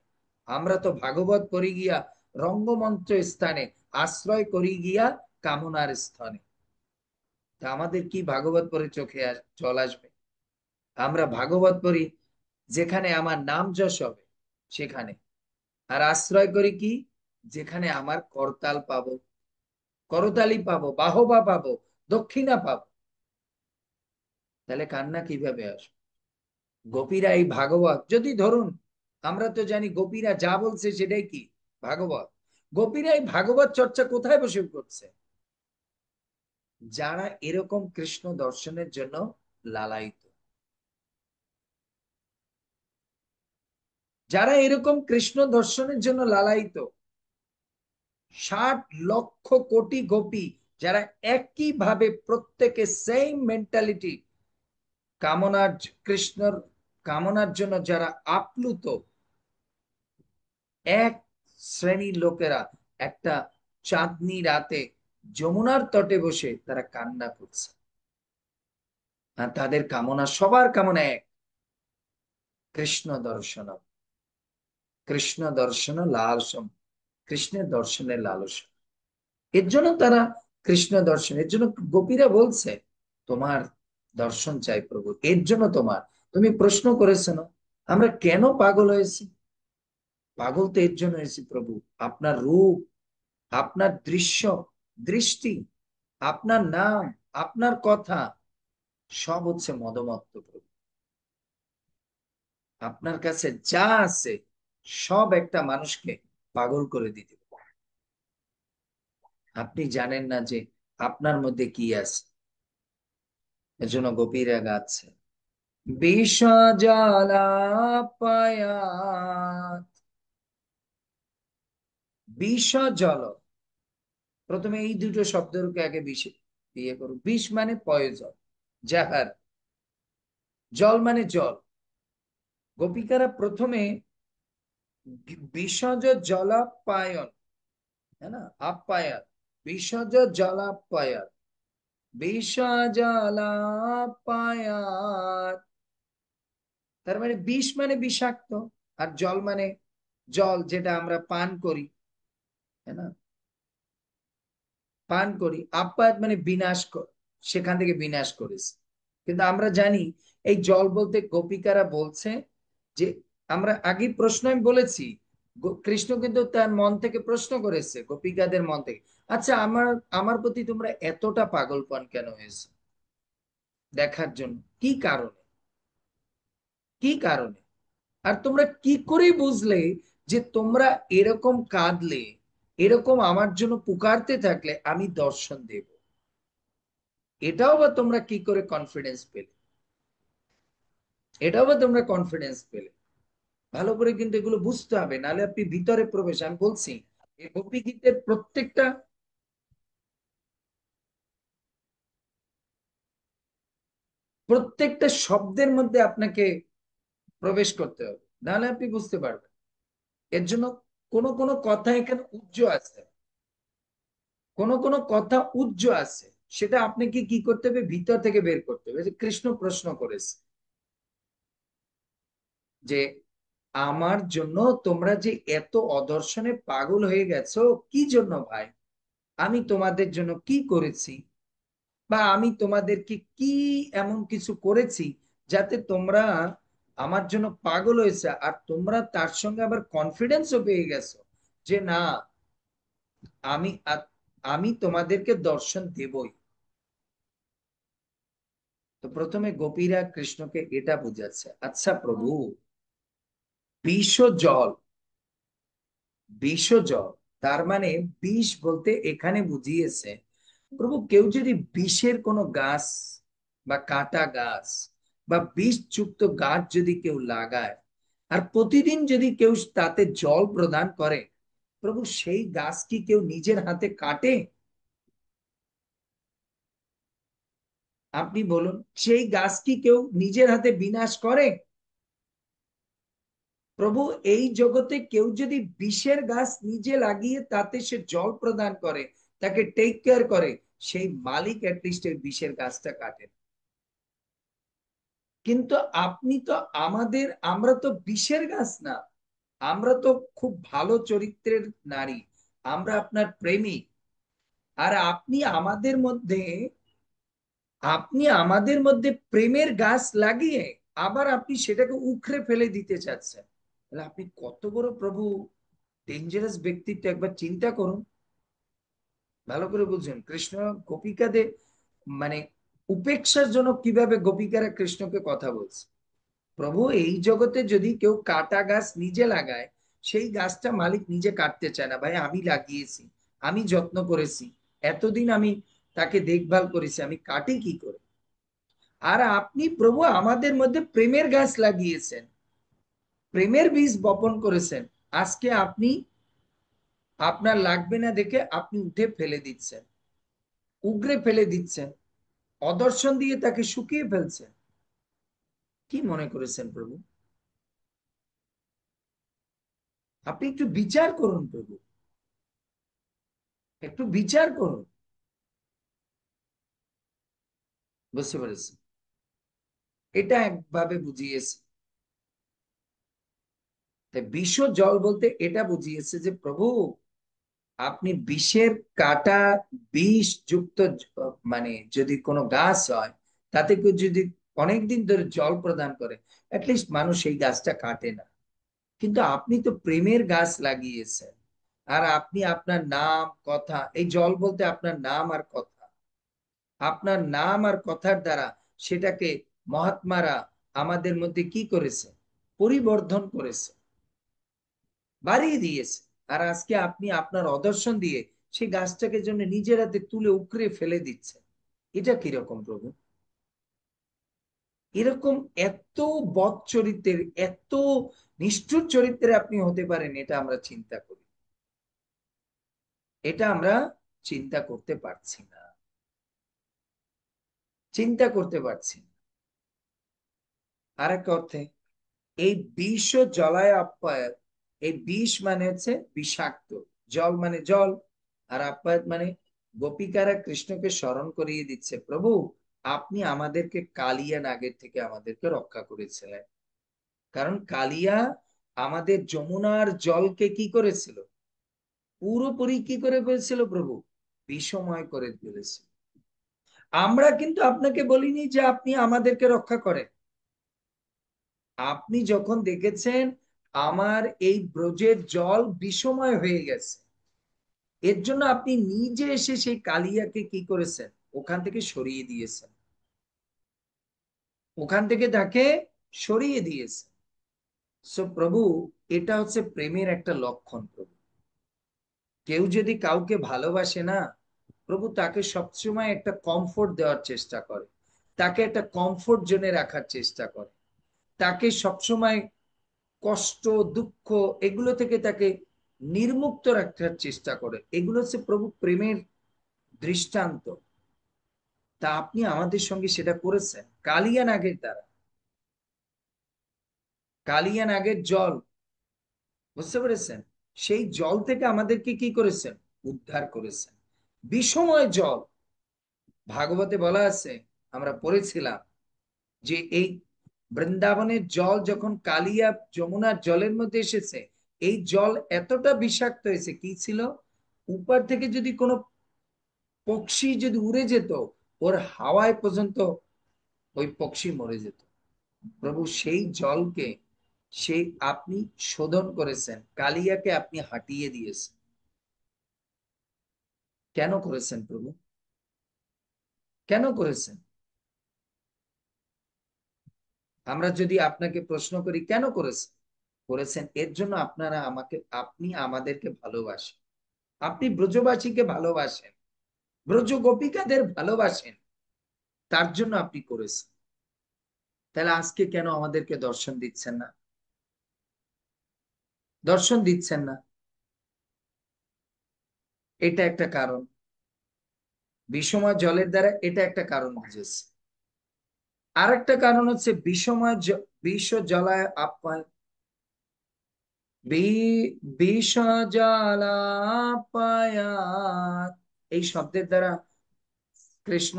আমরা তো ভাগবত পড়ি গিয়া রঙ্গমঞ্চ স্থানে আশ্রয় করি গিয়া কামনার স্থানে। তা আমাদের কি ভাগবত পড়ে চোখে জল আসবে? আমরা ভাগবত পড়ি যেখানে আমার নাম যশ হবে সেখানে, আর আশ্রয় করি কি যেখানে আমার করতাল পাবো, করতালি পাবো, বাহবা পাবো, দক্ষিণা পাবো। তাহলে কান্না কিভাবে আসবে? গোপীরা এই ভাগবত যদি ধরুন, আমরা তো জানি গোপীরা যা বলছে সেটাই কি ভাগবত। গোপীরা এই ভাগবত চর্চা কোথায় বসে করছে? যারা এরকম কৃষ্ণ দর্শনের জন্য লালায়িত, যারা এরকম কৃষ্ণ দর্শনের জন্য লালায়িত, 60 লক্ষ কোটি গোপী যারা একই ভাবে প্রত্যেকে সেম মেন্টালিটি, কামনার কৃষ্ণর কামনার জন্য যারা আপ্লুত, এক শ্রেণীর লোকেরা একটা চাঁদনি রাতে যমুনার তটে বসে তারা কান্না করছে। আর তাদের কামনা, সবার কামনা এক, কৃষ্ণ দর্শন, কৃষ্ণ দর্শন লালসম, কৃষ্ণের দর্শনের লালসা। এর জন্য তারা কৃষ্ণ দর্শন, এর জন্য গোপীরা বলছে তোমার দর্শন চাই প্রভু। এর জন্য তোমার, তুমি প্রশ্ন করেছো না আমরা কেন পাগল হয়েছি? পাগল তো এর জন্য হয়েছি প্রভু, আপনার রূপ, আপনার দৃষ্টি, আপনার নাম, আপনার কথা সব হচ্ছে মদমত্ত প্রভু। আপনার কাছে যা আছে সব একটা মানুষকে পাগল করে দিতে পারে। আপনি জানেন না যে আপনার মধ্যে কি আছে। এজন্য গোপীরা গাচ্ছে, বিষ জলাপায়াত, বিষ জল। প্রথমে এই দুটো শব্দকে আগে বিষ ইয়ে করুন। বিষ মানে পয়জন, জাহার। জল মানে জল। গোপিকারা প্রথমে বিষজ জলাপায়ন, হ্যাঁ না, আপ্যায়ন, বিষজ জলাপায়ন, বিষ জলাপায়াত। তার মানে বিষ মানে বিষাক্ত, আর জল মানে জল যেটা আমরা পান করি, তাই না, পান করি। আপ্যায়ন মানে বিনাশ সেখান থেকে বিনাশ করেছে। কিন্তু আমরা জানি এই জল বলতে গোপিকারা বলছে যে, আমরা আগে প্রশ্ন আমি বলেছি, কৃষ্ণ কিন্তু তার মন থেকে প্রশ্ন করেছে গোপিকাদের মন থেকে, আচ্ছা আমার আমার প্রতি তোমরা এতটা পাগলপন কেন হয়েছে দেখার জন্য, কি কারণে, কি কারণে? আর তোমরা কি করে বুঝলে যে তোমরা এরকম কাঁদলে, এরকম আমার জন্য পুকারতে থাকলে আমি দর্শন দেব? এটাও বা তোমরা কি করে কনফিডেন্স পেলে? এটাও বা তোমরা কনফিডেন্স পেলে? ভালো করে কিন্তু এগুলো বুঝতে হবে, নাহলে আপনি ভিতরে প্রবেশ, আমি বলছি এই গোপী গীতের প্রত্যেকটা প্রত্যেকটা শব্দের মধ্যে আপনাকে প্রবেশ করতে হবে, নাহলে আপনি বুঝতে পারবেন। এর জন্য কোন কোন কথা এখানে উজ্জ আছে, কোন কোন কথা উজ্জ আছে, সেটা আপনাকে কি করতে হবে, ভিতর থেকে বের করতে হবে। যে কৃষ্ণ প্রশ্ন করেছে যে আমার জন্য তোমরা যে এত অদর্শনে পাগল হয়ে গেছো, কি জন্য ভাই? আমি তোমাদের জন্য কি করেছি, বা আমি তোমাদেরকে কি এমন কিছু করেছি যাতে তোমরা আমার জন্য পাগল হয়েছে, আর তোমরা তার সঙ্গে আবার কনফিডেন্সও পেয়ে গেছো যে না, আমি আমি তোমাদেরকে দর্শন দেবই। তো প্রথমে গোপীরা কৃষ্ণকে এটা বুঝাচ্ছে, আচ্ছা প্রভু, বিষ জল, বিষ জল, তার মানে বিষ বলতে এখানে বুঝিয়েছে প্রভু কেউ যদি বিষের কোনো গাছ বা কাটা গাছ বা বিষ যুক্ত গাছ যদি কেউ লাগায়, আর প্রতিদিন যদি কেউ তাতে জল প্রদান করে, প্রভু সেই গাছ কি কেউ নিজের হাতে কাটে? আপনি বলুন, সেই গাছ কি কেউ নিজের হাতে বিনাশ করে? প্রভু এই জগতে কেউ যদি বিষের গাছ নিজে লাগিয়ে তাতে সে জল প্রদান করে, তাকে টেক কেয়ার করে, সেই মালিক অ্যাটলিস্ট এই বিষের গাছটা কাটেন। কিন্তু আপনি তো আমাদের, আমরা তো বিষের গাছ না, আমরা তো খুব ভালো চরিত্রের নারী, আমরা আপনার প্রেমিক। আর আপনি আমাদের মধ্যে প্রেমের গাছ লাগিয়ে আবার আপনি সেটাকে উখড়ে ফেলে দিতে চাচ্ছেন, তাহলে আপনি কত বড় প্রভু ডেঞ্জারাস ব্যক্তিত্ব, একবার চিন্তা করুন। ভালো করে বুঝুন কৃষ্ণ গোপিকাদের মানে উপেক্ষার জন্য কিভাবে গোপিকারা কৃষ্ণকে কথা বলছে। প্রভু এই জগতে যদি কেউ কাটা গাছ নিজে লাগায়, সেই গাছটা মালিক নিজে কাটতে চায় না। ভাই আমি লাগিয়েছি, আমি যত্ন করেছি, এতদিন আমি তাকে দেখভাল করেছি, আমি কাটি কি করে? আর আপনি প্রভু আমাদের মধ্যে প্রেমের গাছ লাগিয়েছেন, প্রেমের বীজ বপন করেছেন, আজকে আপনি আপনার লাগবে না দেখে আপনি উঠে ফেলে দিচ্ছেন, উগরে ফেলে দিচ্ছেন, অদর্শন দিয়ে তাকে শুকিয়ে ফেলছেন। কি মনে করেছেন প্রভু? আপনি একটু বিচার করুন প্রভু, একটু বিচার করুন। বুঝতে পেরেছি, এটা একভাবে বুঝিয়েছে। তাই বিষ জল বলতে এটা বুঝিয়েছে যে প্রভু আপনি বিষের কাটা, বিষ যুক্ত মানে যদি কোনো গাছ হয়, তাতে কেউ যদি অনেকদিন ধরে জল প্রদান করে, অ্যাটলিস্ট মানুষ এই গাছটা কাটে না। কিন্তু আপনি তো প্রেমের গাছ লাগিয়েছেন, আর আপনি আপনার নাম কথা, এই জল বলতে আপনার নাম আর কথা, আপনার নাম আর কথার দ্বারা সেটাকে মহাত্মারা আমাদের মধ্যে কি করেছে, পরিবর্ধন করেছে, বাড়িয়ে দিয়েছে। আর আজকে আপনি আপনার অদর্শন দিয়ে সেই গাছটাকে জন্য নিজের হাতে তুলে উকড়ে ফেলে দিচ্ছেন। এটা কিরকম প্রভু? এরকম এত বদ চরিত্রের, এত নিষ্ঠুর চরিত্রের আপনি হতে পারেন, এটা আমরা চিন্তা করি, এটা আমরা চিন্তা করতে পারছি না, চিন্তা করতে পারছি না। আর এক অর্থে এই বিষ ও জলায় আপ্যায়ন, এই বিষ মানে হচ্ছে বিষাক্ত, জল মানে জল, আর আপ্যায়ন মানে গোপিকারা কৃষ্ণকে স্মরণ করিয়ে দিচ্ছে, প্রভু আপনি আমাদেরকে কালিয়া নাগের থেকে আমাদেরকে রক্ষা করেছিলেন। কারণ কালিয়া আমাদের যমুনার জলকে কি করেছিল, পুরোপুরি কি করে ফেলছিল প্রভু, বিষময় করে ফেলেছিল। আমরা কিন্তু আপনাকে বলিনি যে আপনি আমাদেরকে রক্ষা করেন। আপনি যখন দেখেছেন আমার এই ব্রজের জল বিষময় হয়ে গেছে, এর জন্য আপনি নিজে এসে সেই কালিয়াকে কি করেছেন, ওখান থেকে সরিয়ে দিয়েছেন, ওখান থেকে তাকে সরিয়ে দিয়েছেন। সো প্রভু, এটা হচ্ছে প্রেমের একটা লক্ষণ প্রভু। কেউ যদি কাউকে ভালোবাসে না প্রভু, তাকে সবসময় একটা কমফোর্ট দেওয়ার চেষ্টা করে, তাকে একটা কমফোর্ট জোনে রাখার চেষ্টা করে, তাকে সবসময় কষ্ট দুঃখ এগুলো থেকে তাকে নির্মুক্ত রাখার চেষ্টা করে। এগুলো হচ্ছে প্রভু প্রেমের দৃষ্টান্ত। তা আপনি আমাদের সঙ্গে সেটা করেছেন কালিয়া নাগের দ্বারা। কালিয়া নাগের জল, বুঝতে পেরেছেন, সেই জল থেকে আমাদেরকে কি করেছেন, উদ্ধার করেছেন। বিষময় জল, ভাগবতে বলা আছে, আমরা পড়েছিলাম যে এই বৃন্দাবনের জল যখন কালিয়া যমুনার জলের মধ্যে এসেছে, এই জল এতটা বিষাক্ত হয়েছে, কি ছিল, উপর থেকে যদি কোনো পক্ষী যদি উড়ে যেত, ওর হাওয়ায় পর্যন্ত ওই পক্ষী মরে যেত। প্রভু সেই জলকে সেই আপনি শোধন করেছেন, কালিয়াকে আপনি হাঁটিয়ে দিয়েছেন। কেন করেছেন প্রভু, কেন করেছেন? আমরা যদি আপনাকে প্রশ্ন করি কেন করেছেন, করেছেন এর জন্য আপনারা আমাকে, আপনি আমাদেরকে ভালোবাসেন, আপনি ব্রজবাসীকে ভালোবাসেন, ব্রজ গোপিকাদের ভালোবাসেন, তার জন্য আপনি করেছেন। তাহলে আজকে কেন আমাদেরকে দর্শন দিচ্ছেন না, দর্শন দিচ্ছেন না? এটা একটা কারণ, বিষময় জলের দ্বারা এটা একটা কারণ বুঝেছে। আর একটা কারণ হচ্ছে বিষময় বিষ জলায় আপ্যায়ন, বিষ জলাপায়াত, এই শব্দের দ্বারা কৃষ্ণ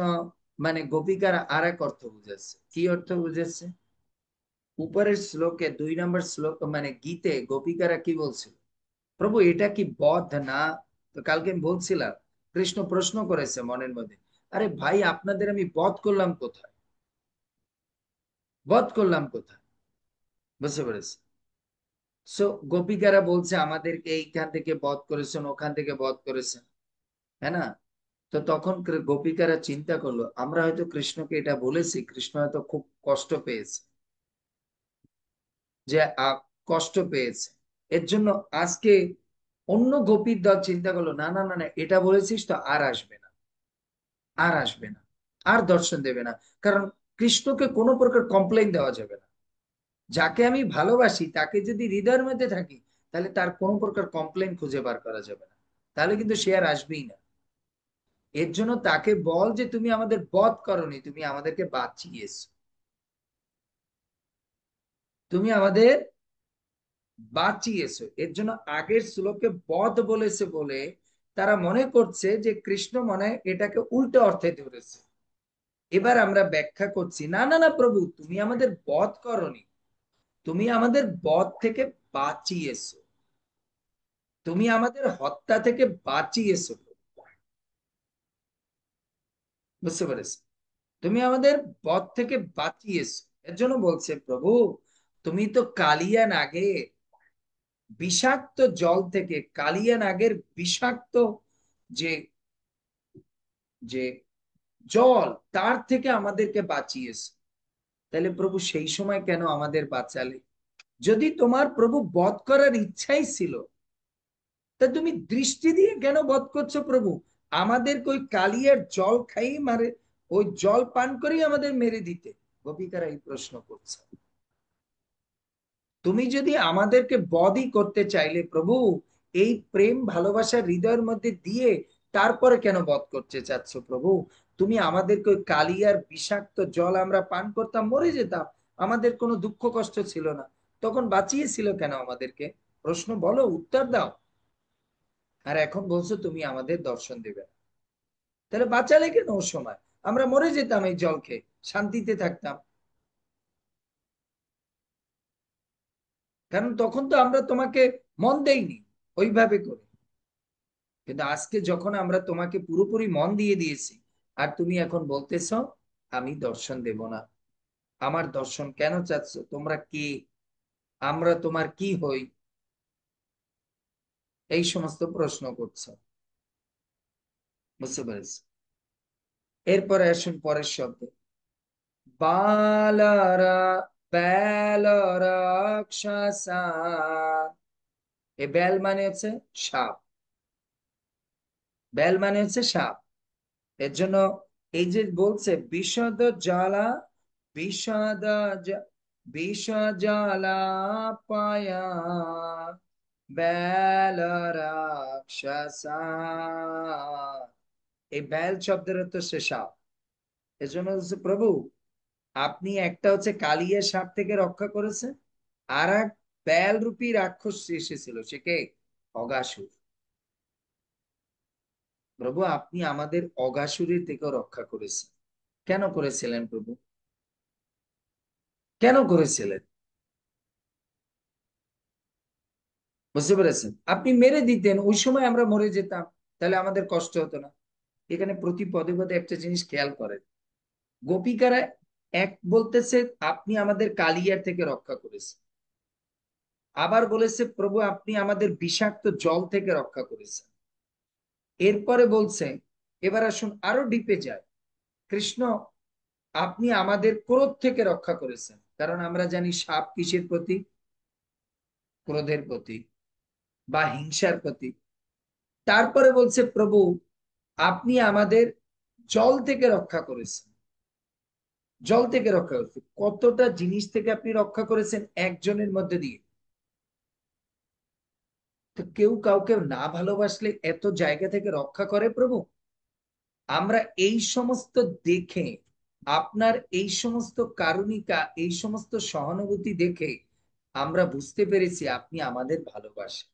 মানে গোপিকারা আর এক অর্থ বুঝেছে। কি অর্থ বুঝেছে? উপরের শ্লোকে 2 নম্বর শ্লোক মানে গীতে গোপিকারা কি বলছিল, প্রভু এটা কি বধ না? তো কালকে আমি বলছিলাম, কৃষ্ণ প্রশ্ন করেছে মনের মধ্যে, আরে ভাই আপনাদের আমি বধ করলাম কোথায়, বধ করলাম কোথায়? বুঝতে পেরেছে? সো গোপিকারা বলছে আমাদেরকে এইখান থেকে বধ করেছেন, ওখান থেকে বধ করেছেন, হ্যাঁ না? তো তখন গোপিকারা চিন্তা করলো আমরা হয়তো কৃষ্ণকে এটা বলেছি, কৃষ্ণ হয়তো খুব কষ্ট পেয়েছে, যে কষ্ট পেয়েছে, এর জন্য আজকে অন্য গোপীর দল চিন্তা করলো না না না না, এটা বলেছিস তো আর আসবে না, আর আসবে না, আর দর্শন দেবে না। কারণ কৃষ্ণকে কোনো প্রকার কমপ্লেন দেওয়া যাবে না। যাকে আমি ভালোবাসি তাকে যদি হৃদয়ের মধ্যে থাকি, তাহলে তার কোনো প্রকার কমপ্লেন খুঁজে বার করা যাবে না, তাহলে কিন্তু সে আর আসবেই না। এর জন্য তাকে বল যে তুমি আমাদের বধ করনি, তুমি আমাদেরকে বাঁচিয়েছো, তুমি আমাদের বাঁচিয়েছো। এর জন্য আগের শ্লোকে বধ বলেছে বলে তারা মনে করছে যে কৃষ্ণ মনে হয় এটাকে উল্টো অর্থে ধরেছে। এবার আমরা ব্যাখ্যা করছি, না না না প্রভু, তুমি আমাদের বধ করনি, তুমি আমাদের বধ থেকে বাঁচিয়েছো, তুমি আমাদের হত্যা থেকে বাঁচিয়েছো, বুঝতে পেরেছ? তুমি আমাদের বধ থেকে বাঁচিয়েছো। এর জন্য বলছে প্রভু তুমি তো কালিয়া নাগে, বিষাক্ত জল থেকে, কালিয়া নাগের বিষাক্ত যে যে জল, তার থেকে আমাদেরকে বাঁচিয়েছে। তাহলে প্রভু সেই সময় কেন আমাদের বাঁচালে? যদি তোমার প্রভু বধ করার ইচ্ছাই ছিল, তা তুমি দৃষ্টি দিয়ে কেন বধ করছো প্রভু? আমাদেরকে ওই কালিয়ার জল খাইয়ে মারে, ওই জল পান করেই আমাদের মেরে দিতে। গোপিকারা এই প্রশ্ন করছে। তুমি যদি আমাদেরকে বধই করতে চাইলে প্রভু, এই প্রেম ভালোবাসা হৃদয়ের মধ্যে দিয়ে তারপরে কেন বধ করতে চাচ্ছ প্রভু? তুমি আমাদেরকে ওই কালিয়ার বিষাক্ত জল আমরা পান করতাম, মরে যেতাম, আমাদের কোনো দুঃখ কষ্ট ছিল না, তখন বাঁচিয়েছিল কেন আমাদেরকে? প্রশ্ন বলো, উত্তর দাও। আর এখন বলছো তুমি আমাদের দর্শন দেবে না। তাহলে বাঁচালে কেন ও সময়? আমরা মরে যেতাম এই জল খেয়ে, শান্তিতে থাকতাম। কারণ তখন তো আমরা তোমাকে মন দেইনি ওইভাবে করে। কিন্তু আজকে যখন আমরা তোমাকে পুরোপুরি মন দিয়ে দিয়েছি, আর তুমি এখন বলতেছ আমি দর্শন দেব না। আমার দর্শন কেন চাচ্ছ? তোমরা কে? আমরা তোমার কি হই? এই সমস্ত প্রশ্ন করছো। বুঝতে পেরেছি। এরপরে আসুন পরের শব্দে। বালারা বেলরাক্ষসা। এ বেল মানে হচ্ছে সাপ। বেল মানে হচ্ছে সাপ। এর জন্য এই যে বলছে বিশদ জ্বালা, বিষাদ বিষ জ্বালাপায়া বেল রাক্ষসা। এই বেল শব্দের অর্থ সে সাপ। এজন্য হচ্ছে প্রভু, আপনি একটা হচ্ছে কালিয়া সাপ থেকে রক্ষা করেছেন, আর এক বেল রূপী রাক্ষস এসেছিল, সে কে? অগাসুর। প্রভু আপনি আমাদের অগাসুরের থেকেও রক্ষা করেছেন। কেন করেছিলেন প্রভু? কেন করেছিলেন? বুঝতে পেরেছেন? আপনি মেরে দিতেন, ওই সময় আমরা মরে যেতাম, তাহলে আমাদের কষ্ট হতো না। এখানে প্রতি পদে পদে একটা জিনিস খেয়াল করেন। গোপিকারা এক বলতেছে আপনি আমাদের কালিয়ার থেকে রক্ষা করেছেন, আবার বলেছে প্রভু আপনি আমাদের বিষাক্ত জল থেকে রক্ষা করেছেন। এরপরে বলছে, এবার আসুন আরো ডিপে যায়, কৃষ্ণ আপনি আমাদের ক্রোধ থেকে রক্ষা করেছেন। কারণ আমরা জানি সাপ কিসের প্রতীক? ক্রোধের প্রতীক বা হিংসার প্রতীক। তারপরে বলছে প্রভু আপনি আমাদের জল থেকে রক্ষা করেছেন। জল থেকে রক্ষা করেছেন, কতটা জিনিস থেকে আপনি রক্ষা করেছেন একজনের মধ্যে দিয়ে। তো কেউ কাউকে না ভালোবাসলে এত জায়গা থেকে রক্ষা করে প্রভু? আমরা এই সমস্ত দেখে, আপনার এই সমস্ত কারুণিকা, এই সমস্ত সহানুভূতি দেখে আমরা বুঝতে পেরেছি আপনি আমাদের ভালোবাসেন,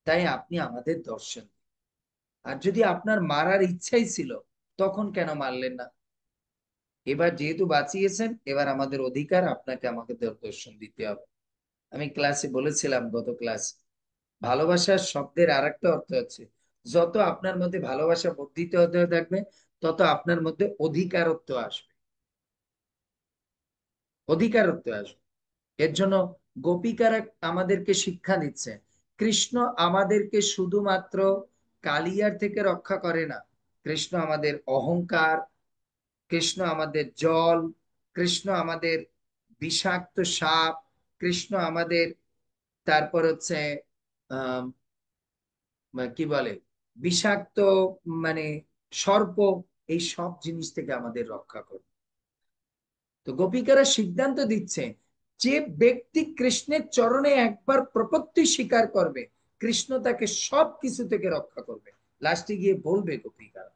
তাই আপনি আমাদের দর্শন দিন। আর যদি আপনার মারার ইচ্ছাই ছিল, তখন কেন মারলেন না? এবার যেহেতু বাঁচিয়েছেন, এবার আমাদের অধিকার আপনাকে আমাকে দর্শন দিতে হবে। আমি ক্লাসে বলেছিলাম, গত ক্লাস, ভালোবাসার শব্দের আর একটা অর্থ হচ্ছে, যত আপনার মধ্যে ভালোবাসা বর্ধিত হতে থাকবে, তত আপনার মধ্যে অধিকারত্ব আসবে। অধিকারত্ব আসবে। এর জন্য গোপিকারা আমাদেরকে শিক্ষা দিচ্ছে, কৃষ্ণ আমাদেরকে শুধুমাত্র কালিয়ার থেকে রক্ষা করে না, কৃষ্ণ আমাদের অহংকার, কৃষ্ণ আমাদের জল, কৃষ্ণ আমাদের বিষাক্ত সাপ, কৃষ্ণ আমাদের তারপর হচ্ছে আহ কি বলে বিষাক্ত মানে সর্প, এই সব জিনিস থেকে আমাদের রক্ষা করে। তো গোপিকারা সিদ্ধান্ত দিচ্ছে, যে ব্যক্তি কৃষ্ণের চরণে একবার প্রপত্তি স্বীকার করবে, কৃষ্ণ তাকে সব কিছু থেকে রক্ষা করবে। লাস্টে গিয়ে বলবে গোপিকারা,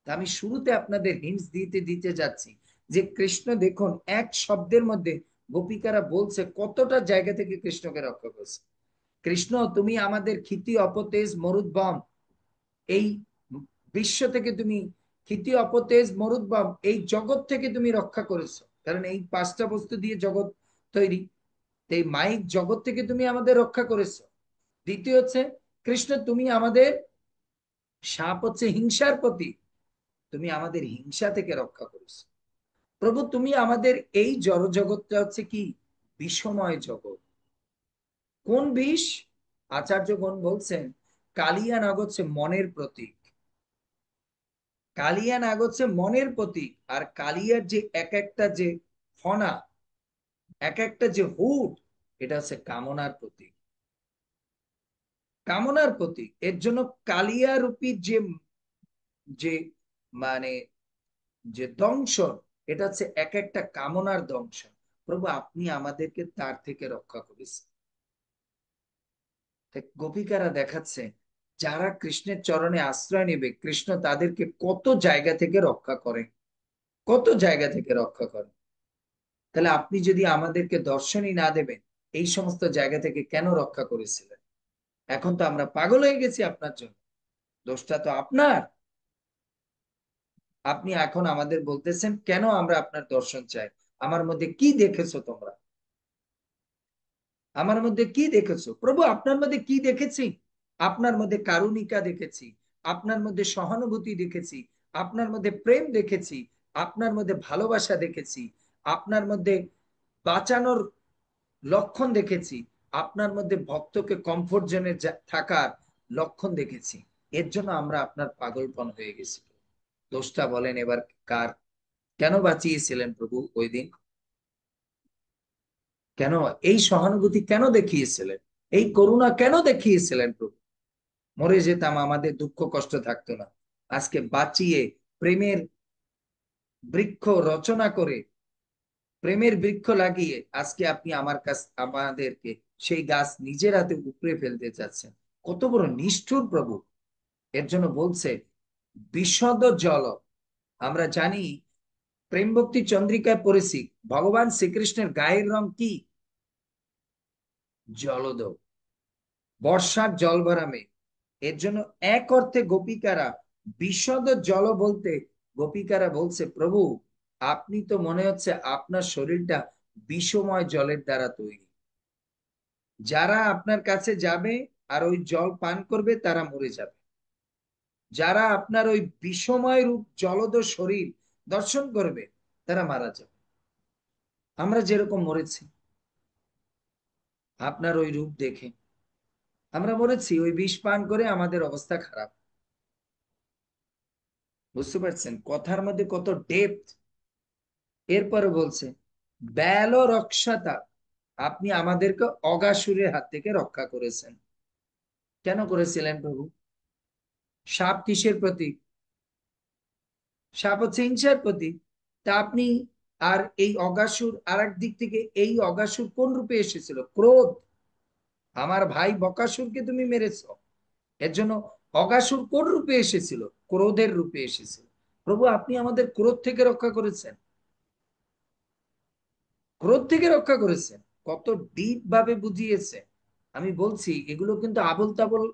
আমি শুরুতে আপনাদের হিন্টস দিতে দিতে যাচ্ছি যে কৃষ্ণ দেখুন এক শব্দের মধ্যে গোপিকারা বলছে কতটা জায়গা থেকে কৃষ্ণকে রক্ষা করছে। কৃষ্ণ তুমি আমাদের ক্ষিতি অপতেজ মরুদ্ভম, এই বিশ্ব থেকে তুমি, ক্ষিতি অপতেজ মরুদ্ভম, এই জগৎ থেকে তুমি রক্ষা করেছো, কারণ এই পাঁচটা বস্তু দিয়ে জগৎ তৈরি, এই মাইক জগৎ থেকে তুমি আমাদের রক্ষা করেছো। দ্বিতীয় হচ্ছে কৃষ্ণ তুমি আমাদের, সাপ হচ্ছে হিংসার প্রতি, তুমি আমাদের হিংসা থেকে রক্ষা করেছো। প্রভু তুমি আমাদের এই জড় জগৎটা হচ্ছে কি বিষময় জগৎ, কোন বিষ? আচার্যগণ বলছেন কালিয়া নাগ হচ্ছে মনের প্রতীক। কালিয়া নাগ হচ্ছে মনের প্রতীক। আর কালিয়ার যে এক একটা যে ফনা, এক একটা যে হুড, এটা হচ্ছে কামনার প্রতীক। কামনার প্রতীক। এর জন্য কালিয়া রূপী যে যে মানে যে দংশন, এটা হচ্ছে এক একটা কামনার দংশন। প্রভু আপনি আমাদেরকে তার থেকে রক্ষা করেছেন। গোপিকারা দেখাচ্ছে যারা কৃষ্ণের চরণে আশ্রয় নেবে, কৃষ্ণ তাদেরকে কত জায়গা থেকে রক্ষা করে, কত জায়গা থেকে রক্ষা করে। তাহলে আপনি যদি আমাদেরকে দর্শনই না দেবেন, এই সমস্ত জায়গা থেকে কেন রক্ষা করেছিলেন? এখন তো আমরা পাগল হয়ে গেছি আপনার জন্য। দোষটা তো আপনার। আপনি এখন আমাদের বলতেছেন কেন আমরা আপনার দর্শন চাই? আমার মধ্যে কি দেখেছো তোমরা? আমার মধ্যে কি দেখেছো? প্রভু আপনার মধ্যে কি দেখেছি? আপনার মধ্যে কারুণিকা দেখেছি, আপনার মধ্যে সহানুভূতি দেখেছি, আপনার মধ্যে প্রেম দেখেছি, আপনার মধ্যে ভালোবাসা দেখেছি, আপনার মধ্যে বাঁচানোর লক্ষণ দেখেছি, আপনার মধ্যে ভক্তকে কমফোর্ট জোনে থাকার লক্ষণ দেখেছি। এর জন্য আমরা আপনার পাগলপন হয়ে গেছি। দোষটা বলেন এবার কার? কেন বাঁচিয়েছিলেন প্রভু ওই দিন? কেন এই সহানুভূতি কেন দেখিয়েছিলেন? এই করুণা কেন দেখিয়েছিলেন প্রভু? মরে যেতাম, আমাদের দুঃখ কষ্ট থাকতো না। আজকে বাঁচিয়ে প্রেমের বৃক্ষ রচনা করে, প্রেমের বৃক্ষ লাগিয়ে আজকে আপনি আমাদেরকে সেই গাছ নিজের হাতে উপড়ে ফেলতে চাচ্ছেন। কত বড় নিষ্ঠুর প্রভু! এর জন্য বলছে বিশদ জল। আমরা জানি, প্রেম ভক্তি চন্দ্রিকায় পড়েছি, ভগবান শ্রীকৃষ্ণের গায়ের রং কি? জলদ। বর্ষার জল ভরা মেঘ। এর জন্য এক অর্থে গোপিকারা বিশদ জল বলতে, গোপিকারা বলছে প্রভু আপনি তো মনে হচ্ছে আপনার শরীরটা বিষময় জলের দ্বারা তৈরি। যারা আপনার কাছে যাবে আর ওই জল পান করবে তারা মরে যাবে। যারা আপনার ওই বিষময় রূপ জলদ শরীর দর্শন করবে তারা মারা যাবে। আমরা যেরকম মরেছি আপনার ওই রূপ দেখে, আমরা মরেছি ওই বিষ পান করে, আমাদের অবস্থা খারাপ। বুঝতে পারছেন কথার মধ্যে কত ডেপথ? এরপরে বলছে ব্যাল রক্ষাতা, আপনি আমাদেরকে অগাসুরের হাত থেকে রক্ষা করেছেন। কেন করেছিলেন প্রভু? সাপ কিসের প্রতীক? সাপ হচ্ছে হিংসার প্রতীক। তা আপনি, আর এই অগাসুর আর এক দিক থেকে, এই অগাসুর কোন রূপে এসেছিল? ক্রোধ। আমার ভাই বকাসুরকে তুমি মেরেছ। এর জন্য অগাসুর কোন রূপে এসেছিল? ক্রোধের রূপে এসেছিল। প্রভু আপনি আমাদের ক্রোধ থেকে রক্ষা করেছেন, ক্রোধ থেকে রক্ষা করেছেন। কত ডিপ ভাবে বুঝিয়েছে। আমি বলছি এগুলো কিন্তু আবোল তাবোল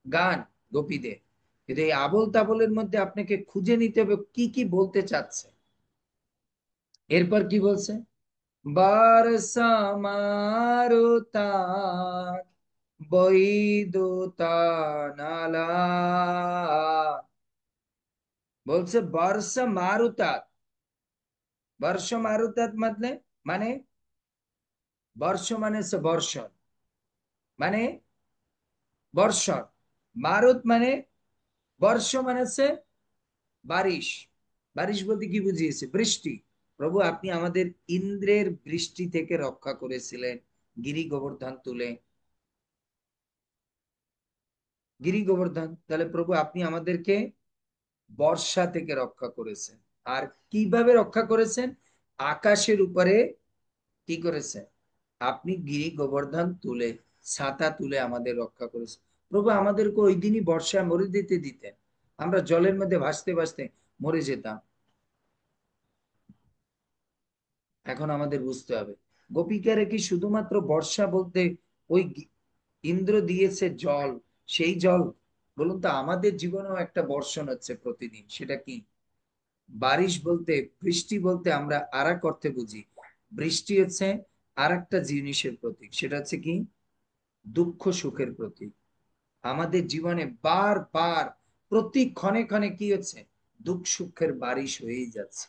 গান গোপীদের, কিন্তু এই আবোল তাবোলের মধ্যে আপনাকে খুঁজে নিতে হবে কি কি বলতে চাচ্ছে। এরপর কি বলছে? বর্ষা মারুতা বৈদুতানালা, বলছে বর্ষ মারুতাত। বর্ষ মারুতাত মানে, মানে বর্ষ মানে হচ্ছে বর্ষণ, মানে বর্ষণ। মারুত মানে, বর্ষ মানে হচ্ছে বারিশ। বারিশ বলতে কি বুঝিয়েছে? বৃষ্টি। প্রভু আপনি আমাদের ইন্দ্রের বৃষ্টি থেকে রক্ষা করেছিলেন গিরি গোবর্ধন তুলে। গিরি গোবর্ধন, তাহলে প্রভু আপনি আমাদেরকে বর্ষা থেকে রক্ষা করেছেন। আর কিভাবে রক্ষা করেছেন? আকাশের উপরে কি করেছেন? আপনি গিরি গোবর্ধন তুলে, ছাতা তুলে আমাদের রক্ষা করেছেন। প্রভু আমাদেরকে ওই দিনই বর্ষায় মরে দিতে দিতেন, আমরা জলের মধ্যে ভাসতে ভাসতে মরে যেতাম। এখন আমাদের বুঝতে হবে গোপিকারে কি শুধুমাত্র বর্ষা বলতে ওই ইন্দ্র দিয়েছে জল, সেই জল? বলুন তো আমাদের জীবনেও একটা বর্ষণ হচ্ছে প্রতিদিন, সেটা কি? বারিশ বলতে, বৃষ্টি বলতে আমরা আর এক অর্থে বুঝি। বৃষ্টি হচ্ছে আর একটা জিনিসের প্রতীক, সেটা হচ্ছে কি? দুঃখ সুখের প্রতীক। আমাদের জীবনে বারবার প্রতি ক্ষণে ক্ষণে কি হচ্ছে? দুঃখ সুখের বারিশ হয়েই যাচ্ছে।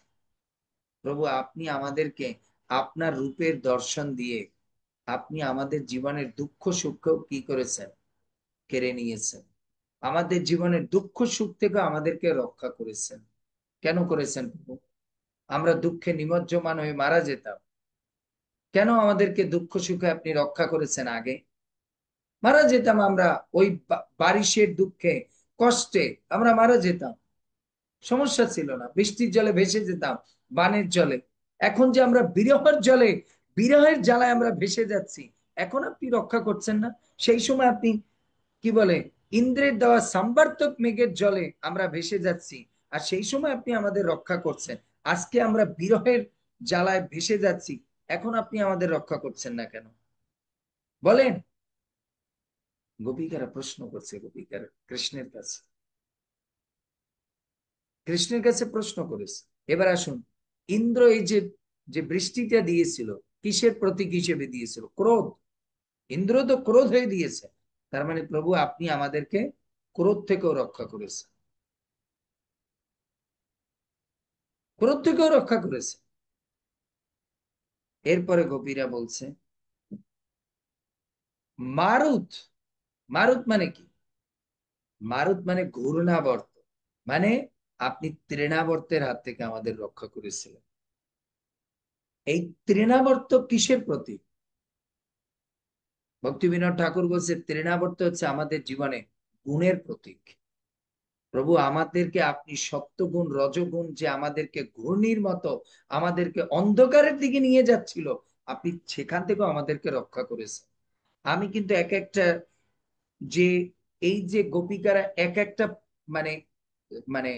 প্রভু আপনি আমাদেরকে আপনার রূপের দর্শন দিয়ে আপনি আমাদের জীবনের দুঃখ সুখকেও কি করেছেন, কেড়ে নিয়েছেন। আমাদের জীবনের দুঃখ সুখ থেকে আমাদেরকে রক্ষা করেছেন। কেন করেছেন প্রভু? আমরা দুঃখে নিমজ্জমান হয়ে মারা যেতাম, কেন আমাদেরকে দুঃখ সুখে আপনি রক্ষা করেছেন? আগে মারা যেতাম আমরা, ওই বারিশের দুঃখে কষ্টে আমরা মারা যেতাম, সমস্যা ছিল না, বৃষ্টির জলে ভেসে যেতাম, বানের জলে। এখন যে আমরা বিরহের জলে, বিরহের জ্বালায় আমরা ভেসে যাচ্ছি, এখন আপনি রক্ষা করছেন না। সেই সময় আপনি কি বলে, ইন্দ্রের দেওয়া সাম্বার্তক মেঘের জলে আমরা ভেসে যাচ্ছি, আর সেই সময় আপনি আমাদের রক্ষা করছেন। আজকে আমরা বিরহের জ্বালায় ভেসে যাচ্ছি, এখন আপনি আমাদের রক্ষা করছেন না কেন বলেন? গোপিকারা প্রশ্ন করছে, গোপিকারা কৃষ্ণের কাছে, কৃষ্ণের কাছে প্রশ্ন করেছে। এবার আসুন, ইন্দ্র এই যে যে বৃষ্টিটা দিয়েছিল, কিসের প্রতীক হিসেবে দিয়েছিল? ক্রোধ। ইন্দ্র তো ক্রোধ হয়ে দিয়েছে, তার মানে প্রভু আপনি আমাদেরকে ক্রোধ থেকেও রক্ষা করেছেন, ক্রোধ থেকেও রক্ষা করেছে। এরপরে গোপীরা বলছে মারুত। মারুত মানে কি? মারুত মানে ঘূর্ণাবর্ত, মানে আপনি তৃণাবর্তের হাত থেকে আমাদের রক্ষা করেছিলেন। এই তৃণাবর্ত কিসের প্রতীক? ভক্তিবিনোদ ঠাকুর বলছে তৃণাবর্ত হচ্ছে আমাদের জীবনে গুণের প্রতীক। প্রভু আমাদেরকে আপনি সত্যগুণ রজগুণ যে আমাদেরকে ঘূর্ণির মতো আমাদেরকে অন্ধকারের দিকে নিয়ে যাচ্ছিল, আপনি সেখান থেকেও আমাদেরকে রক্ষা করেছেন। আমি কিন্তু এক একটা যে এই যে গোপিকারা এক একটা মানে মানে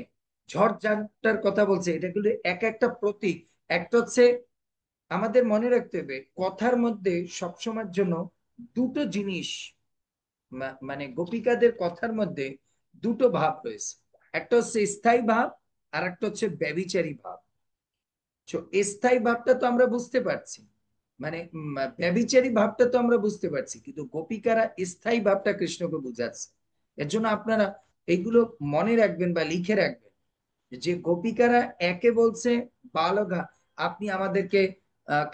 ঝড়ঝাপটার কথা বলছে, এটা কিন্তু এক একটা প্রতীক। একটা হচ্ছে আমাদের মনে রাখতে হবে কথার মধ্যে সবসময়ের জন্য দুটো জিনিস, মানে গোপিকাদের কথার মধ্যে দুটো ভাব রয়েছে। একটা হচ্ছে স্থায়ী ভাব, আর একটা হচ্ছে ব্যভিচারী ভাব। তো স্থায়ী ভাবটা তো আমরা বুঝতে পারছি, মানে ব্যভিচারী ভাবটা তো আমরা বুঝতে পারছি, কিন্তু গোপিকারা স্থায়ী ভাবটা কৃষ্ণকে বুঝাচ্ছে। এর জন্য আপনারা এইগুলো মনে রাখবেন বা লিখে রাখবেন, যে গোপিকারা একে বলছে বালগা, আপনি আমাদেরকে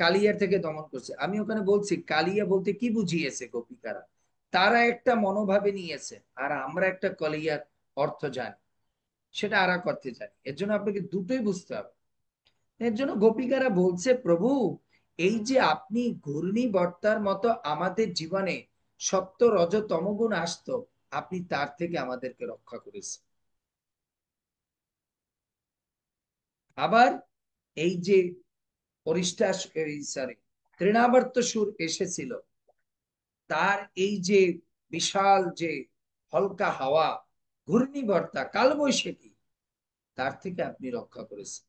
কালিয়ার থেকে দমন করছে। আমি ওখানে বলছি কালিয়া বলতে কি বুঝিয়েছে গোপিকারা, তারা একটা মনোভাবে নিয়েছে, আর আমরা একটা কলিয়ার অর্থ জানি, সেটা আর এক অর্থে জানি। এর জন্য আপনাকে দুটোই বুঝতে হবে। এর জন্য গোপিকারা বলছে প্রভু এই যে আপনি ঘূর্ণিবর্তার মতো আমাদের জীবনে সত্য রজ তমগুণ আসতো, আপনি তার থেকে আমাদেরকে রক্ষা করেছেন। আবার এই যে সরি তৃণাবর্ত সুর এসেছিল, তার এই যে বিশাল যে হলকা হাওয়া, ঘূর্ণিবর্তা কালবৈশাখী, তার থেকে আপনি রক্ষা করেছেন।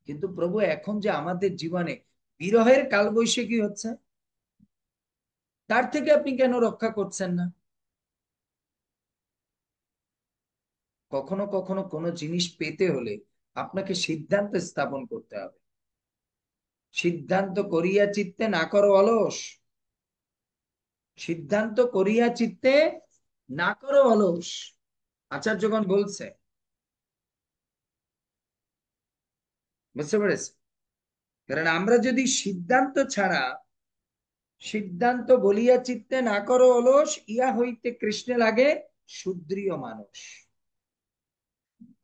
কিন্তু প্রভু এখন যে আমাদের জীবনে বিরহের কালবৈশাখী হচ্ছে, তার থেকে আপনি কেন রক্ষা করছেন না? কখনো কখনো কোনো জিনিস পেতে হলে আপনাকে সিদ্ধান্ত স্থাপন করতে হবে। সিদ্ধান্ত করিয়া চিত্তে না করো অলস, সিদ্ধান্ত করিয়া চিত্তে না করো অলস, আচার্যগণ বলছে। বুঝতে পেরেছে? কারণ আমরা যদি সিদ্ধান্ত ছাড়া, সিদ্ধান্ত বলিয়া চিত্তে না করো অলস, ইয়া হইতে কৃষ্ণে লাগে সুদৃঢ় মানুষ।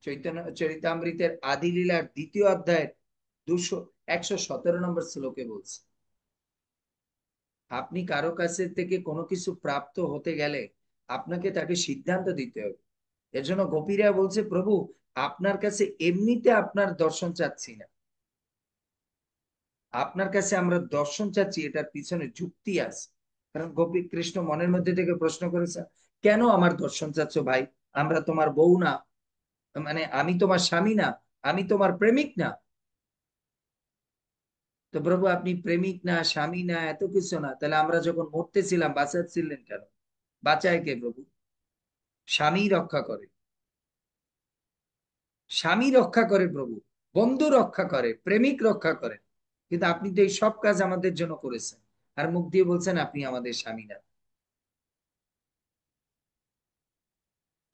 চৈতন্য চরিতামৃতের আদি লীলার দ্বিতীয় অধ্যায়ের 117 নম্বর শ্লোকে বলছে, আপনি কারো কাছে থেকে কোনো কিছু প্রাপ্ত হতে গেলে আপনাকে তাকে সিদ্ধান্ত দিতে হবে। এর জন্য গোপীরা বলছে প্রভু আপনার কাছে এমনিতে আপনার দর্শন চাচ্ছি না, আপনার কাছে আমরা দর্শন চাচ্ছি, এটার পিছনে যুক্তি আছে। কারণ গোপী কৃষ্ণ মনের মধ্যে থেকে প্রশ্ন করেছে, কেন আমার দর্শন চাচ্ছ ভাই? আমরা তোমার বউ না, মানে আমি তোমার স্বামী না, আমি তোমার প্রেমিক না। তো প্রভু আপনি প্রেমিক না, স্বামী না, এত কিছু না, তাহলে আমরা যখন মরতেছিলাম বাঁচাচ্ছিলেন কেন? বাঁচায় কে প্রভু? স্বামী রক্ষা করে, স্বামী রক্ষা করে প্রভু, বন্ধু রক্ষা করে, প্রেমিক রক্ষা করে। কিন্তু আপনি তো এই সব কাজ আমাদের জন্য করেছেন, আর মুখ দিয়ে বলছেন আপনি আমাদের স্বামী না।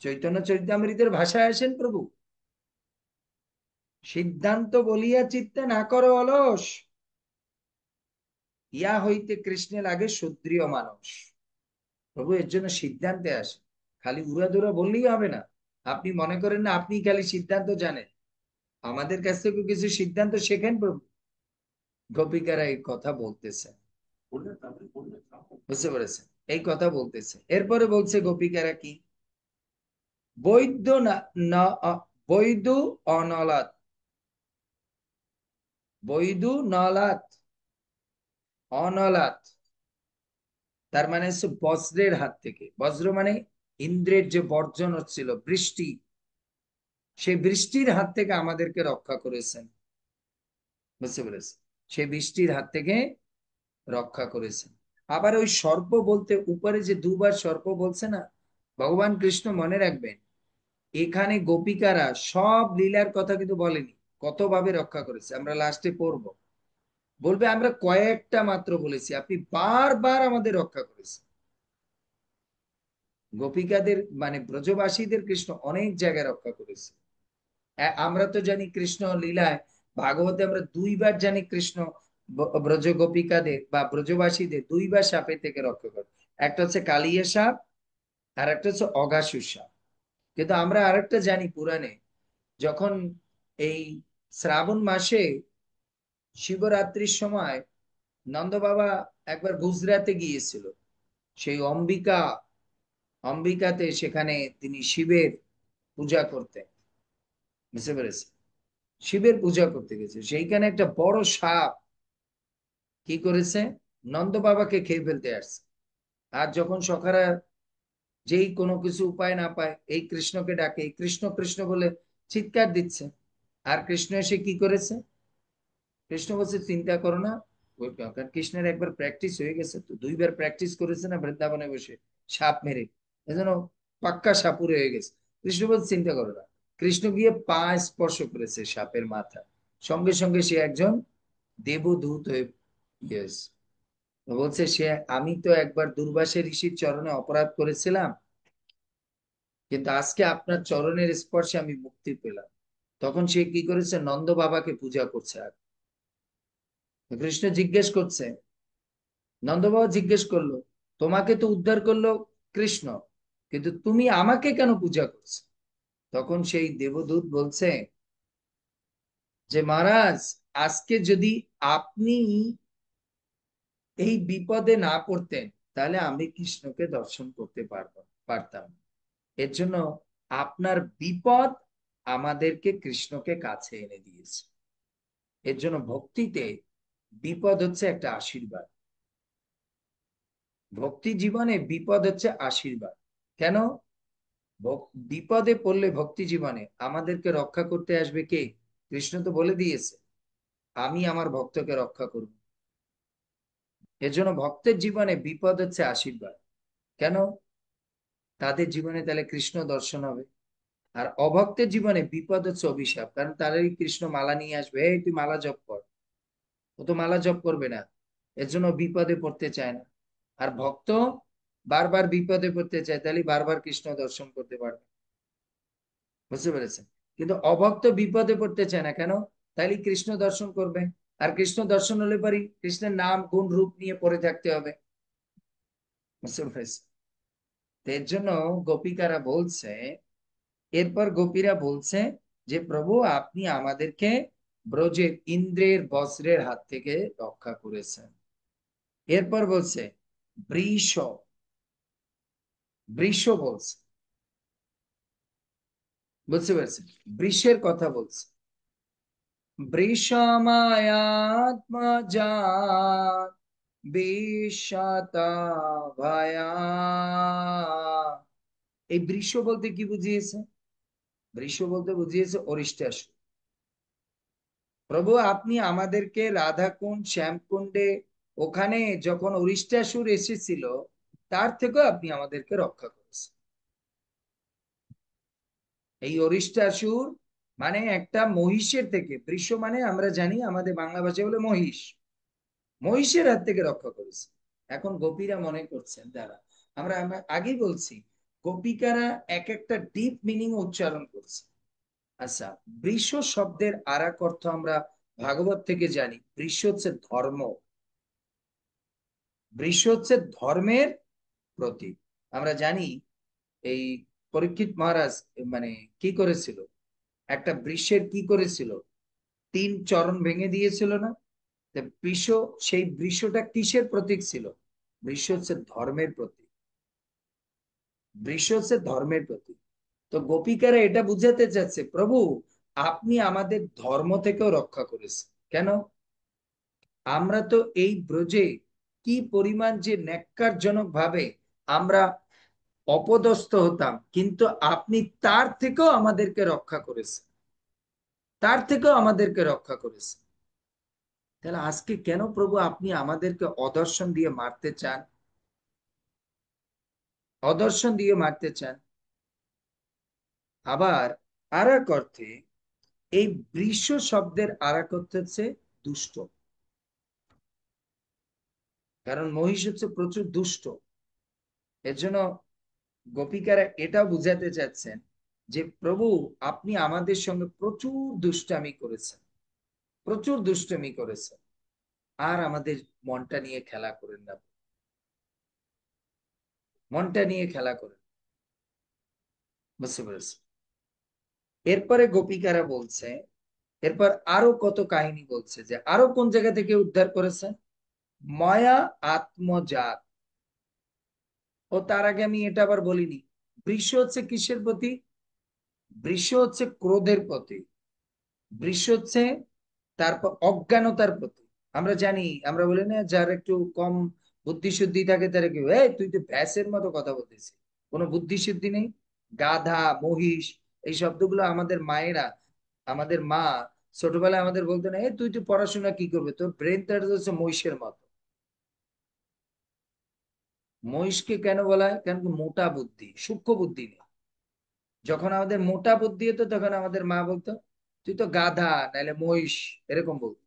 চৈতন্য চরিতামৃতের ভাষায় আসেন প্রভু, সিদ্ধান্ত বলিয়া চিত্তে না করো অলস, ইয়া হইতে কৃষ্ণের আগে সুদৃঢ় মানুষ। প্রভু এর জন্য সিদ্ধান্তে আসে, খালি উড়াদুরা বললেই হবে না। আপনি মনে করেন না আপনি খালি সিদ্ধান্ত জানেন, আমাদের কাছ থেকে কিছু সিদ্ধান্ত শেখেন প্রভু। গোপিকারা এই কথা বলতেছে, বুঝতে পেরেছেন? এই কথা বলতেছে, এরপরে বলছে গোপিকারা কি, বৈদ্য না, না বৈদু অনলাত, বৈদু নলাত, অনলাত, তার মানে হচ্ছে বজ্রের হাত থেকে। বজ্র মানে ইন্দ্রের যে বর্জন হচ্ছিল, বৃষ্টি, সেই বৃষ্টির হাত থেকে আমাদেরকে রক্ষা করেছেন। বুঝতে পেরেছেন? সেই বৃষ্টির হাত থেকে রক্ষা করেছেন। আবার ওই সর্প বলতে উপরে যে দুবার সর্প বলছে না, ভগবান কৃষ্ণ মনে রাখবেন, এখানে গোপিকারা সব লীলার কথা কিন্তু বলেনি, কতভাবে রক্ষা করেছে আমরা লাস্টে পড়বো। বলবে আমরা কয়েকটা মাত্র বলেছি, আপনি বারবার আমাদের রক্ষা করেছেন। গোপিকাদের মানে ব্রজবাসীদের কৃষ্ণ অনেক জায়গায় রক্ষা করেছে। আমরা তো জানি কৃষ্ণ লীলায়, ভাগবতে আমরা দুইবার জানি কৃষ্ণ ব্রজ গোপিকাদের বা ব্রজবাসীদের দুইবার সাপের থেকে রক্ষা করে। একটা হচ্ছে কালিয়া সাপ, আর একটা হচ্ছে অঘাসুর সাপ। কিন্তু আমরা আরেকটা জানি পুরাণে, যখন এই শ্রাবণ মাসে শিবরাত্রির সময় নন্দ বাবা একবার গুজরাতে গিয়েছিল, সেই অম্বিকাতে সেখানে তিনি শিবের পূজা করতেন। বুঝতে পেরেছে? শিবের পূজা করতে গেছে, সেইখানে একটা বড় সাপ কি করেছে, নন্দ বাবাকে খেয়ে ফেলতে আসছে। আর যখন সখারা যেই কোনো কিছু উপায় না পায়, এই কৃষ্ণকে ডাকে, কৃষ্ণ কৃষ্ণ বলে চিৎকার দিচ্ছে। আর কৃষ্ণ এসে কি করেছে, কৃষ্ণ বলছে চিন্তা করো না, কারণ কৃষ্ণের একবার প্র্যাকটিস হয়ে গেছে, তো দুইবার প্র্যাকটিস করেছে না বৃন্দাবনে বসে সাপ মেরে, এজন্য পাক্কা সাপুরে হয়ে গেছে। কৃষ্ণ বলছে চিন্তা করো না। কৃষ্ণ গিয়ে পা স্পর্শ করেছে সাপের মাথা, সঙ্গে সঙ্গে সে একজন দেবদূত হয়ে গিয়েছে। বলছে সে, আমি তো একবার দুর্বাসা ঋষির চরণে অপরাধ করেছিলাম, কিন্তু আজকে আপনার চরণের স্পর্শে আমি মুক্তি পেলাম। তখন সে কি করেছে, নন্দ বাবাকে পূজা করছে। আর কৃষ্ণ জিজ্ঞেস করছে, নন্দ বাবা জিজ্ঞেস করলো, তোমাকে তো উদ্ধার করলো কৃষ্ণ, কিন্তু তুমি আমাকে কেন পূজা করছো? তখন সেই দেবদূত বলছে যে মহারাজ, আজকে যদি আপনি এই বিপদে না পড়তেন, তাহলে আমি কৃষ্ণকে দর্শন করতে পারতাম। এর জন্য আপনার বিপদ আমাদেরকে কৃষ্ণকে কাছে এনে দিয়েছে। এর জন্য ভক্তিতে বিপদ হচ্ছে একটা আশীর্বাদ। ভক্তি জীবনে বিপদ হচ্ছে আশীর্বাদ। কেন? বিপদে পড়লে ভক্তি জীবনে আমাদেরকে রক্ষা করতে আসবে কে? কৃষ্ণ তো বলে দিয়েছে, আমি আমার ভক্তকে রক্ষা করব। এর জন্য ভক্তের জীবনে বিপদ হচ্ছে আশীর্বাদ। কেন? তাদের জীবনে তাহলে কৃষ্ণ দর্শন হবে। আর অভক্তের জীবনে বিপদ হচ্ছে অভিশাপ, কারণ তারাই কৃষ্ণ মালা নিয়ে আসবে, এই তুই মালা জপ কর, ও তো মালা জপ করবে না, এর জন্য বিপদে পড়তে চায় না। আর ভক্ত বারবার বিপদে পড়তে চায়, তাহলে বারবার কৃষ্ণ দর্শন করতে পারবে। বুঝতে পেরেছেন? কিন্তু অভক্ত বিপদে পড়তে চায় না, কেন? তাইলে কৃষ্ণ দর্শন করবে। আর কৃষ্ণ দর্শন হলে পারি কৃষ্ণের নাম গুণ রূপ নিয়ে পড়ে থাকতে হবে। বুঝতে পেরেছেন? এর জন্য গোপিকারা বলছে, এরপর গোপীরা বলছে যে প্রভু আপনি আমাদেরকে ব্রজের ইন্দ্রের বজ্রের হাত থেকে রক্ষা করেছেন। এরপর বলছে বৃষ, বৃষ বলছে, বুঝতে পারছেন? বৃষের কথা বলছে, বৃষমায়াত্মজা বিষাতা ভয়া। এই বৃষ বলতে কি বুঝিয়েছে? বৃষ বলতে বুঝিয়েছে অরিষ্টাসুর। প্রভু আপনি আমাদেরকে রাধাকুণ্ড শ্যামকুণ্ডে ওখানে যখন অরিষ্টাসুর এসেছিল, তার থেকেও আপনি আমাদেরকে রক্ষা করেছেন। এই অরিষ্টাসুর মানে একটা মহিষের থেকে, বৃষ মানে আমরা জানি আমাদের বাংলা ভাষায় বলে মহিষ, মহিষের হাত থেকে রক্ষা করেছে। এখন গোপীরা মনে করছেন, দ্বারা আমরা আমরা আগেই বলছি, গোপিকারা এক একটা ডিপ মিনিং উচ্চারণ করছে। আচ্ছা, বৃষ শব্দের আর এক অর্থ আমরা ভাগবত থেকে জানি, বৃষ হচ্ছে ধর্ম। বৃষ হচ্ছে ধর্মের প্রতীক। আমরা জানি এই পরীক্ষিত মহারাজ মানে কি করেছিল, একটা বৃষের কি করেছিল, তিন চরণ ভেঙে দিয়েছিল না? তা বৃষ, সেই বৃষটা কিসের প্রতীক ছিল? বৃষ হচ্ছে ধর্মের প্রতীক। বৃষ হচ্ছে ধর্মের প্রতীক। তো গোপিকারা এটা বুঝাতে চাচ্ছে, প্রভু আপনি আমাদের ধর্ম থেকেও রক্ষা করেছেন। কেন? আমরা তো এই ব্রজে কি পরিমাণ যে ন্যাক্কারজনক ভাবে আমরা অপদস্থ হতাম, কিন্তু আপনি তার থেকেও আমাদেরকে রক্ষা করেছেন, তার থেকেও আমাদেরকে রক্ষা করেছেন। তাহলে আজকে কেন প্রভু আপনি আমাদেরকে অদর্শন দিয়ে মারতে চান? অদর্শন দিয়ে মারতে চান। আবার আর এক অর্থে এই বৃষ শব্দের আর এক অর্থ হচ্ছে দুষ্ট। কারণ মহিষ হচ্ছে প্রচুর দুষ্ট। এর জন্য গোপিকারা এটাও বুঝাতে চাচ্ছেন যে প্রভু আপনি আমাদের সঙ্গে প্রচুর দুষ্টামি করেছেন, প্রচুর দুষ্টামি করেছেন, আর আমাদের মনটা নিয়ে খেলা করেন না, মনটা নিয়ে খেলা করেন। বুঝতে পেরেছি? এরপরে গোপিকারা বলছে, এরপর আরো কত কাহিনী বলছে যে আরো কোন জায়গা থেকে উদ্ধার করেছেন। মায়া আত্মজাত। ও তার আগে আমি এটা আবার বলিনি, বৃষ হচ্ছে কিসের প্রতি? বৃষ হচ্ছে ক্রোধের প্রতি। বৃষ হচ্ছে তারপর অজ্ঞানতার প্রতি। আমরা জানি, আমরা বলি না যার একটু কম বুদ্ধি শুদ্ধি থাকে তারা কি, এই তুই তো ভ্যাসের মতো কথা বলতেছিস, কোনো বুদ্ধি শুদ্ধি নেই। গাধা, মহিষ, এই শব্দগুলো আমাদের মায়েরা, আমাদের মা ছোটবেলায় আমাদের বলতেন, এই তুই তো পড়াশোনা কি করবে, তোর ব্রেনটা হচ্ছে মহিষের মতো। মহিষকে কেন বলা হয়? কারণ কি মোটা বুদ্ধি, সূক্ষ্ম বুদ্ধি নেই। যখন আমাদের মোটা বুদ্ধি হতো তখন আমাদের মা বলতো তুই তো গাধা নাহলে মহিষ, এরকম বলতো।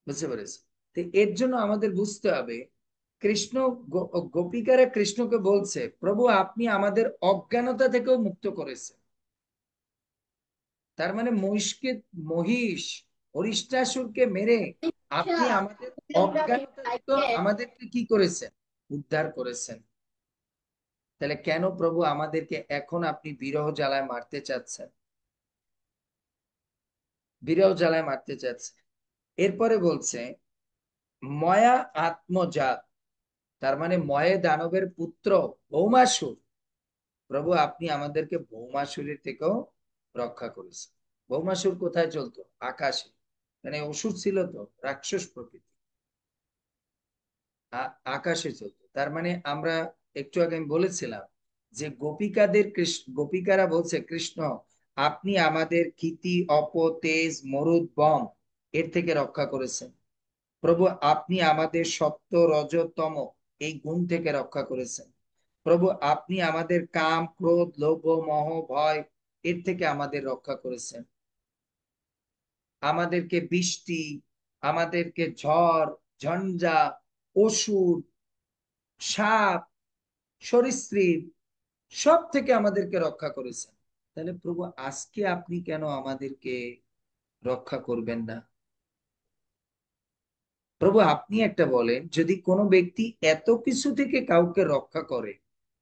বুঝতে পেরেছি? তো এর জন্য আমাদের বুঝতে হবে, কৃষ্ণ গোপিকারা কৃষ্ণকে বলছে প্রভু আপনি আমাদের অজ্ঞানতা থেকেও মুক্ত করেছেন। তার মানে মহিষকে, মহিষ অরিষ্টাসুরকে মেরে আপনি আমাদের অজ্ঞানতা থেকেও আমাদেরকে কি করেছেন? উদ্ধার করেছেন। তাহলে কেন প্রভু আমাদেরকে এখন আপনি বিরহ জ্বালায় মারতে চাচ্ছেন? বিরহ জ্বালায় মারতে চাচ্ছেন। এরপরে বলছে ময়া আত্মজাত। তার মানে ময়ে দানবের পুত্র ভৌমাসুর, প্রভু আপনি আমাদেরকে ভৌমাসুরের থেকেও রক্ষা করেছেন। ভৌমাসুর কোথায় চলতো? আকাশে। মানে অসুর ছিল তো, রাক্ষস প্রকৃতি, আকাশে চলতো। তার মানে আমরা একটু আগে আমি বলেছিলাম যে গোপিকাদের গোপিকারা বলছে কৃষ্ণ আপনি আমাদের ক্ষিতি, অপ, তেজ, মরুদ, বম এর থেকে রক্ষা করেছেন। প্রভু আপনি আমাদের সত্য, রজ, তম এই গুণ থেকে রক্ষা করেছেন। প্রভু আপনি আমাদের কাম, ক্রোধ, লোভ, মোহ, ভয় এর থেকে আমাদের রক্ষা করেছেন। আমাদেরকে বৃষ্টি, আমাদেরকে ঝড়, ঝঞ্ঝা, অসুর, সাপ, সরীসৃপ সব থেকে আমাদেরকে রক্ষা করেছেন। তাহলে প্রভু আজকে আপনি কেন আমাদেরকে রক্ষা করবেন না? প্রভু আপনি একটা বলেন, যদি কোনো ব্যক্তি এত কিছু থেকে কাউকে রক্ষা করে,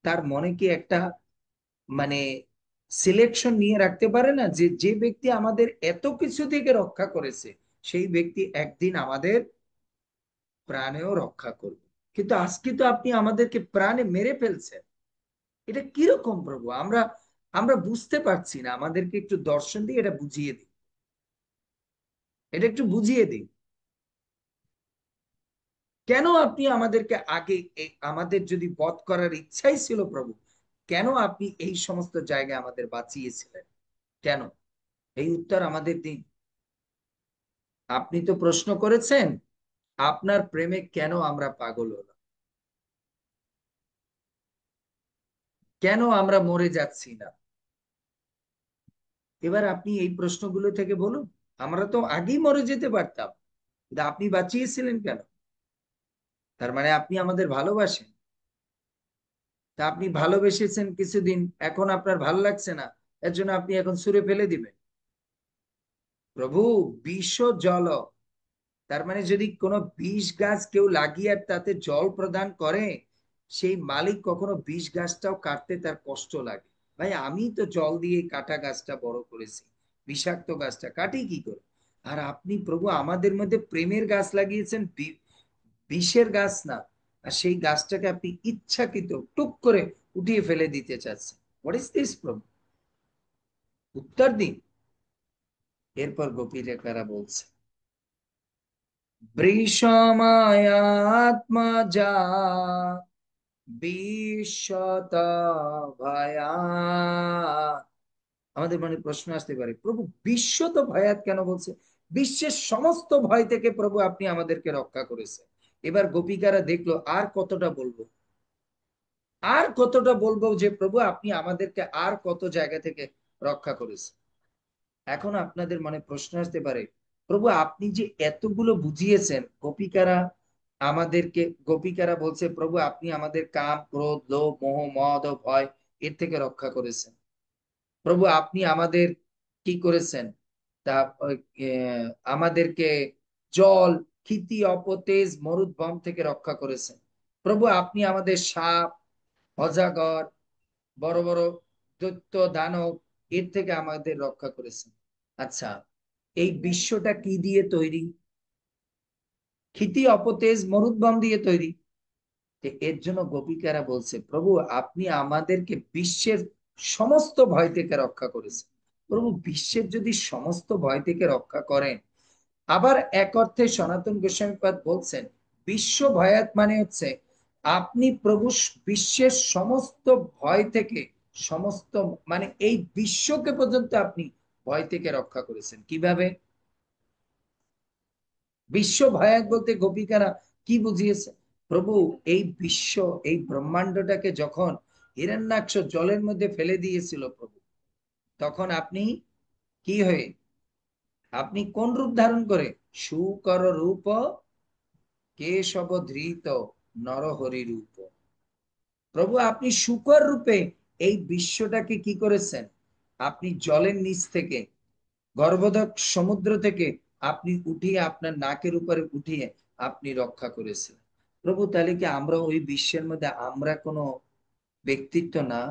তার মনে কি একটা মানে সিলেকশন নিয়ে রাখতে পারে না যে যে ব্যক্তি আমাদের এত কিছু থেকে রক্ষা করেছে সেই ব্যক্তি একদিন আমাদের প্রাণেও রক্ষা করবে? কিন্তু আজকে তো আপনি আমাদেরকে প্রাণে মেরে ফেলছেন। এটা কিরকম প্রভু? আমরা আমরা বুঝতে পারছি না, আমাদেরকে একটু দর্শন দিয়ে এটা বুঝিয়ে দিন, এটা একটু বুঝিয়ে দিন। কেন আপনি আমাদেরকে আগে আমাদের যদি বধ করার ইচ্ছাই ছিল প্রভু, কেন আপনি এই সমস্ত জায়গায় আমাদের বাঁচিয়েছিলেন? কেন? এই উত্তর আমাদের দিন। আপনি তো প্রশ্ন করেছেন আপনার প্রেমে কেন আমরা পাগল হলাম, কেন আমরা মরে যাচ্ছি না? এবার আপনি এই প্রশ্নগুলো থেকে বলুন। আমরা তো আগেই মরে যেতে পারতাম, কিন্তু আপনি বাঁচিয়েছিলেন কেন? তার মানে আপনি আমাদের ভালোবাসেন। তা আপনি ভালোবেসেছেন কিছুদিন, এখন আপনার ভালো লাগছে না, এর জন্য আপনি এখন ছুঁড়ে ফেলে দিবেন? প্রভু বিষ জল, তার মানে যদি কোনো বিষ গাছ কেউ লাগিয়ে আর তাতে জল প্রদান করে, সেই মালিক কখনো বিষ গাছটাও কাটতে তার কষ্ট লাগে। ভাই আমি তো জল দিয়ে কাটা গাছটা বড় করেছি, বিষাক্ত গাছটা কাটি কি করে? আর আপনি প্রভু আমাদের মধ্যে প্রেমের গাছ লাগিয়েছেন, বিষের গাছ না। আর সেই গাছটাকে আপনি ইচ্ছাকৃত টুক করে উঠিয়ে ফেলে দিতে চাচ্ছেন। হোয়াট ইজ দিস প্রভু? উত্তর দিন। এরপর গোপীরেখারা বলছে, বৃষমায়াত্মজা বিশ্বত ভয়াৎ। আমাদের মনে প্রশ্ন আসতে পারে, প্রভু বিশ্বত ভয়াৎ কেন বলছে? বিশ্বের সমস্ত ভয় থেকে প্রভু আপনি আমাদেরকে রক্ষা করেছেন। এবার গোপিকারা দেখলো আর কতটা বলবো, আর কতটা বলবো যে প্রভু আপনি আমাদেরকে আর কত জায়গা থেকে রক্ষা করেছেন। এখন আপনাদের মনে প্রশ্ন আসতে পারে, প্রভু আপনি যে এতগুলো বুঝিয়েছেন, গোপিকারা বলছে প্রভু আপনি আমাদের কাম ক্রোধ লোভ মোহ মদ ও ভয় এর থেকে রক্ষা করেছেন। প্রভু আপনি আমাদের কি করেছেন? তা আমাদেরকে জল ক্ষিতি অপতেজ মরুদ্ভম থেকে রক্ষা করেছেন। প্রভু আপনি আমাদের সাপ অজাগর বড় বড় দৈত্য দানব এর থেকে আমাদের রক্ষা করেছেন। আচ্ছা, এই বিশ্বটা কি দিয়ে তৈরি? ক্ষিতি অপতেজ মরুদ্ভম দিয়ে তৈরি। এর জন্য গোপিকারা বলছে প্রভু আপনি আমাদেরকে বিশ্বের সমস্ত ভয় থেকে রক্ষা করেছেন। প্রভু বিশ্বের যদি সমস্ত ভয় থেকে রক্ষা করেন, আবার এক অর্থে সনাতন গোস্বামীপাদ বলছেন বিশ্ব ভয়াত মানে হচ্ছে আপনি প্রভু বিশ্বের সমস্ত ভয় থেকে, সমস্ত মানে এই বিশ্বকে পর্যন্ত আপনি ভয় থেকে রক্ষা করেছেন। কিভাবে? বিশ্ব ভয়াত বলতে গোপিকারা কি বুঝিয়েছে? প্রভু এই বিশ্ব, এই ব্রহ্মাণ্ডটাকে যখন হিরণ্যাক্ষ জলের মধ্যে ফেলে দিয়েছিল প্রভু, তখন আপনি কি হয়ে, আপনি কোন রূপ ধারণ করে? শুকর রূপ কেশব ধৃত নরহরি রূপ। প্রভু আপনি শুকর রূপে এই বিশ্বটাকে কি করেছেন? আপনি জলের নিচ থেকে, গর্ভোদক সমুদ্র থেকে আপনি উঠিয়ে আপনার নাকের উপরে উঠিয়ে আপনি রক্ষা করেছেন। প্রভু তাহলে কি আমরা ওই বিশ্বের মধ্যে আমরা কোনো ব্যক্তিত্ব না?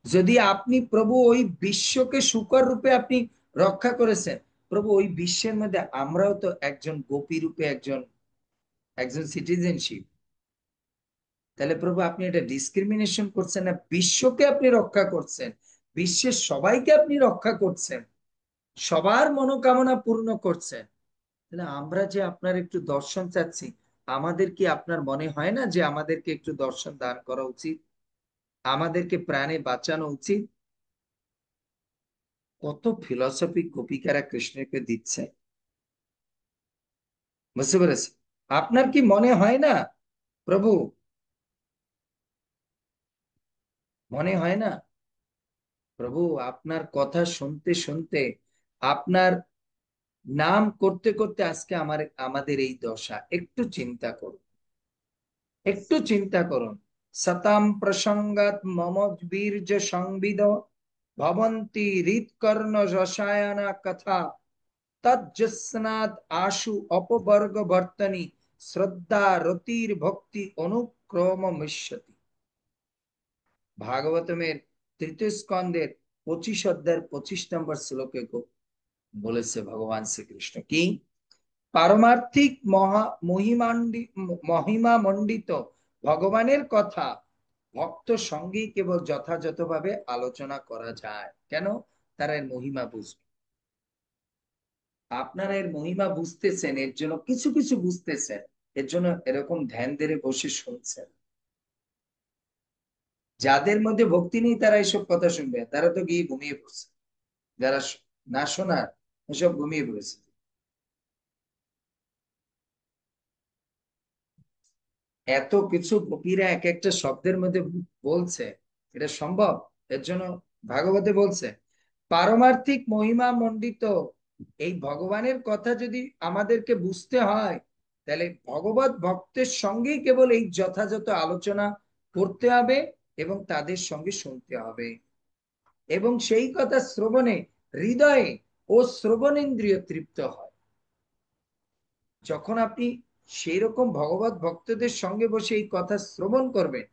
যদি আপনি প্রভু ওই বিশ্বকে শুকর রূপে আপনি রক্ষা করেছেন, প্রভু ওই বিশ্বের মধ্যে আমরাও তো একজন গোপী রূপে একজন একজন সিটিজেনশিপ। তাহলে প্রভু আপনি এটা ডিসক্রিমিনেশন করছেন না, বিশ্বকে আপনি রক্ষা করছেন, বিশ্বের সবাইকে আপনি রক্ষা করছেন, সবার মনোকামনা পূর্ণ করছেন। তাহলে আমরা যে আপনার একটু দর্শন চাচ্ছি, আমাদের কি আপনার মনে হয় না যে আমাদেরকে একটু দর্শন দান করা উচিত, আমাদেরকে প্রাণে বাঁচানো উচিত? কত ফিলসফি গোপিকারা কৃষ্ণকে দিচ্ছে, বুঝতে পেরেছি? আপনার কি মনে হয় না প্রভু, মনে হয় না প্রভু আপনার কথা শুনতে শুনতে, আপনার নাম করতে করতে আজকে আমাদের এই দশা? একটু চিন্তা করুন, একটু চিন্তা করুন। সতাম প্রসঙ্গাত মম বীর্য সংবিদ ভবন্তি হৃৎকর্ণ রসায়না কথা তজ্জস্নাত আশু অপবর্গ বর্তনি শ্রদ্ধা রতির ভক্তি অনুক্রম মিষ্যতি। ভাগবতমের তৃতীয় স্কন্ধের 25 অধ্যায়ের 25 নম্বর শ্লোকে বলেছে ভগবান শ্রীকৃষ্ণ কি, পারমার্থিক মহিমা মণ্ডিত ভগবানের কথা ভক্ত সঙ্গেই কেবল যথাযথভাবে আলোচনা করা যায়। কেন? তারা এর মহিমা বুঝবে। আপনারা এর মহিমা বুঝতেছেন, এর জন্য কিছু কিছু বুঝতেছেন, এর জন্য এরকম ধ্যান ধরে বসে শুনছেন। যাদের মধ্যে ভক্তি নেই তারা এসব কথা শুনবে, তারা তো গিয়ে ঘুমিয়ে পড়ছে। যারা না শোনার, এসব ঘুমিয়ে পড়েছে। এত কিছু গোপীরা এক একটা শব্দের মধ্যে বলছে, এটা সম্ভব? এর জন্য ভাগবতে বলছে পারমার্থিক মহিমা মণ্ডিত এই ভগবানের কথা যদি আমাদেরকে বুঝতে হয়, তাহলে ভগবত ভক্তের সঙ্গেই কেবল এই যথাযথ আলোচনা করতে হবে এবং তাদের সঙ্গে শুনতে হবে, এবং সেই কথা শ্রবণে হৃদয়ে ও শ্রবণেন্দ্রিয় তৃপ্ত হয়। যখন আপনি সেই রকম ভগবত ভক্তদের সঙ্গে বসে এই কথা শ্রবণ করবেন,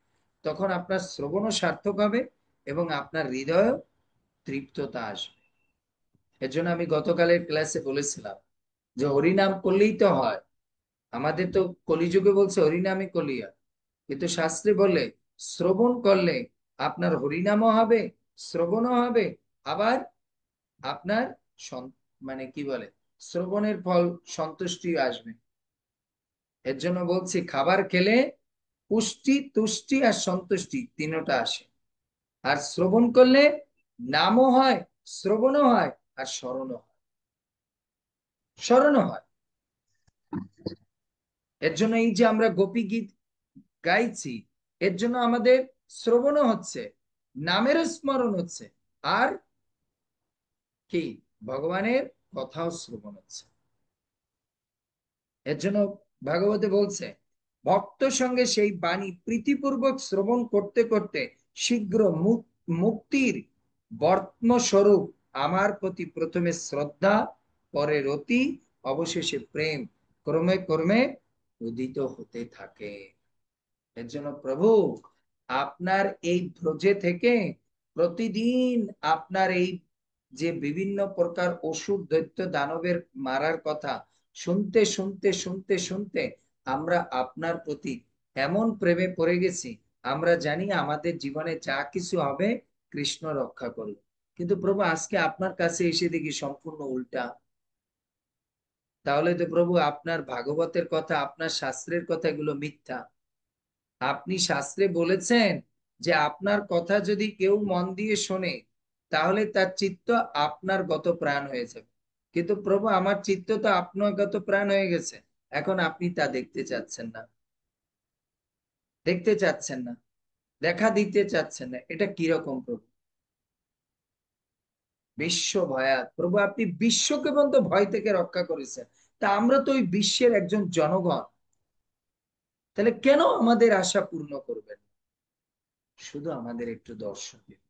তখন আপনার শ্রবণও সার্থক হবে এবং আপনার হৃদয় তৃপ্ততা আসবে। এর জন্য আমি গতকালের ক্লাসে বলেছিলাম যে হরিনাম করলেই তো হয়। আমাদের তো কলিযুগে বলছে হরিনামই কলিয়া, কিন্তু শাস্ত্রে বলে শ্রবণ করলে আপনার হরিনামও হবে, শ্রবণও হবে, আবার আপনার মানে কি বলে, শ্রবণের ফল সন্তুষ্টি আসবে। এর জন্য বলছি খাবার খেলে পুষ্টি, তুষ্টি আর সন্তুষ্টি তিনটা আসে। আর শ্রবণ করলে নামও হয়, শ্রবণও হয়, আর স্মরণও হয়, স্মরণও হয়। এর জন্য এই যে আমরা গোপী গীত গাইছি, এর জন্য আমাদের শ্রবণও হচ্ছে, নামেরও স্মরণ হচ্ছে, আর কি ভগবানের কথাও শ্রবণ হচ্ছে। এর জন্য ভাগবতে বলছে ভক্ত সঙ্গে সেই বাণী প্রীতিপূর্বক শ্রবণ করতে করতে শীঘ্র মুক্তির বর্ত্ম স্বরূপ আমার প্রতি প্রথমে শ্রদ্ধা, পরে রতি, অবশেষে প্রেম ক্রমে ক্রমে উদিত হতে থাকে। এর জন্য প্রভু আপনার এই ব্রজে থেকে প্রতিদিন আপনার এই যে বিভিন্ন প্রকার অসুর দৈত্য দানবের মারার কথা শুনতে শুনতে শুনতে শুনতে আমরা আপনার প্রতি এমন প্রেমে পড়ে গেছি, আমরা জানি আমাদের জীবনে যা কিছু হবে কৃষ্ণ রক্ষা করবে। কিন্তু প্রভু আজকে আপনার কাছে এসে দেখি সম্পূর্ণ উল্টা। তাহলে তো প্রভু আপনার ভাগবতের কথা, আপনার শাস্ত্রের কথা এগুলো মিথ্যা। আপনি শাস্ত্রে বলেছেন যে আপনার কথা যদি কেউ মন দিয়ে শোনে তাহলে তার চিত্ত আপনার গত প্রাণ হয়ে যাবে। কিন্তু প্রভু আমার চিত্ত তো আপনার গত প্রাণ হয়ে গেছে, এখন আপনি তা দেখতে চাচ্ছেন না, দেখতে চাচ্ছেন না, দেখা দিতে চাচ্ছেন না। এটা কিরকম প্রভু? বিশ্ব ভয়াত প্রভু, আপনি বিশ্বকে পর্যন্ত ভয় থেকে রক্ষা করেছেন, তা আমরা তো ওই বিশ্বের একজন জনগণ, তাহলে কেন আমাদের আশা পূর্ণ করবেন? শুধু আমাদের একটু দর্শন দিন,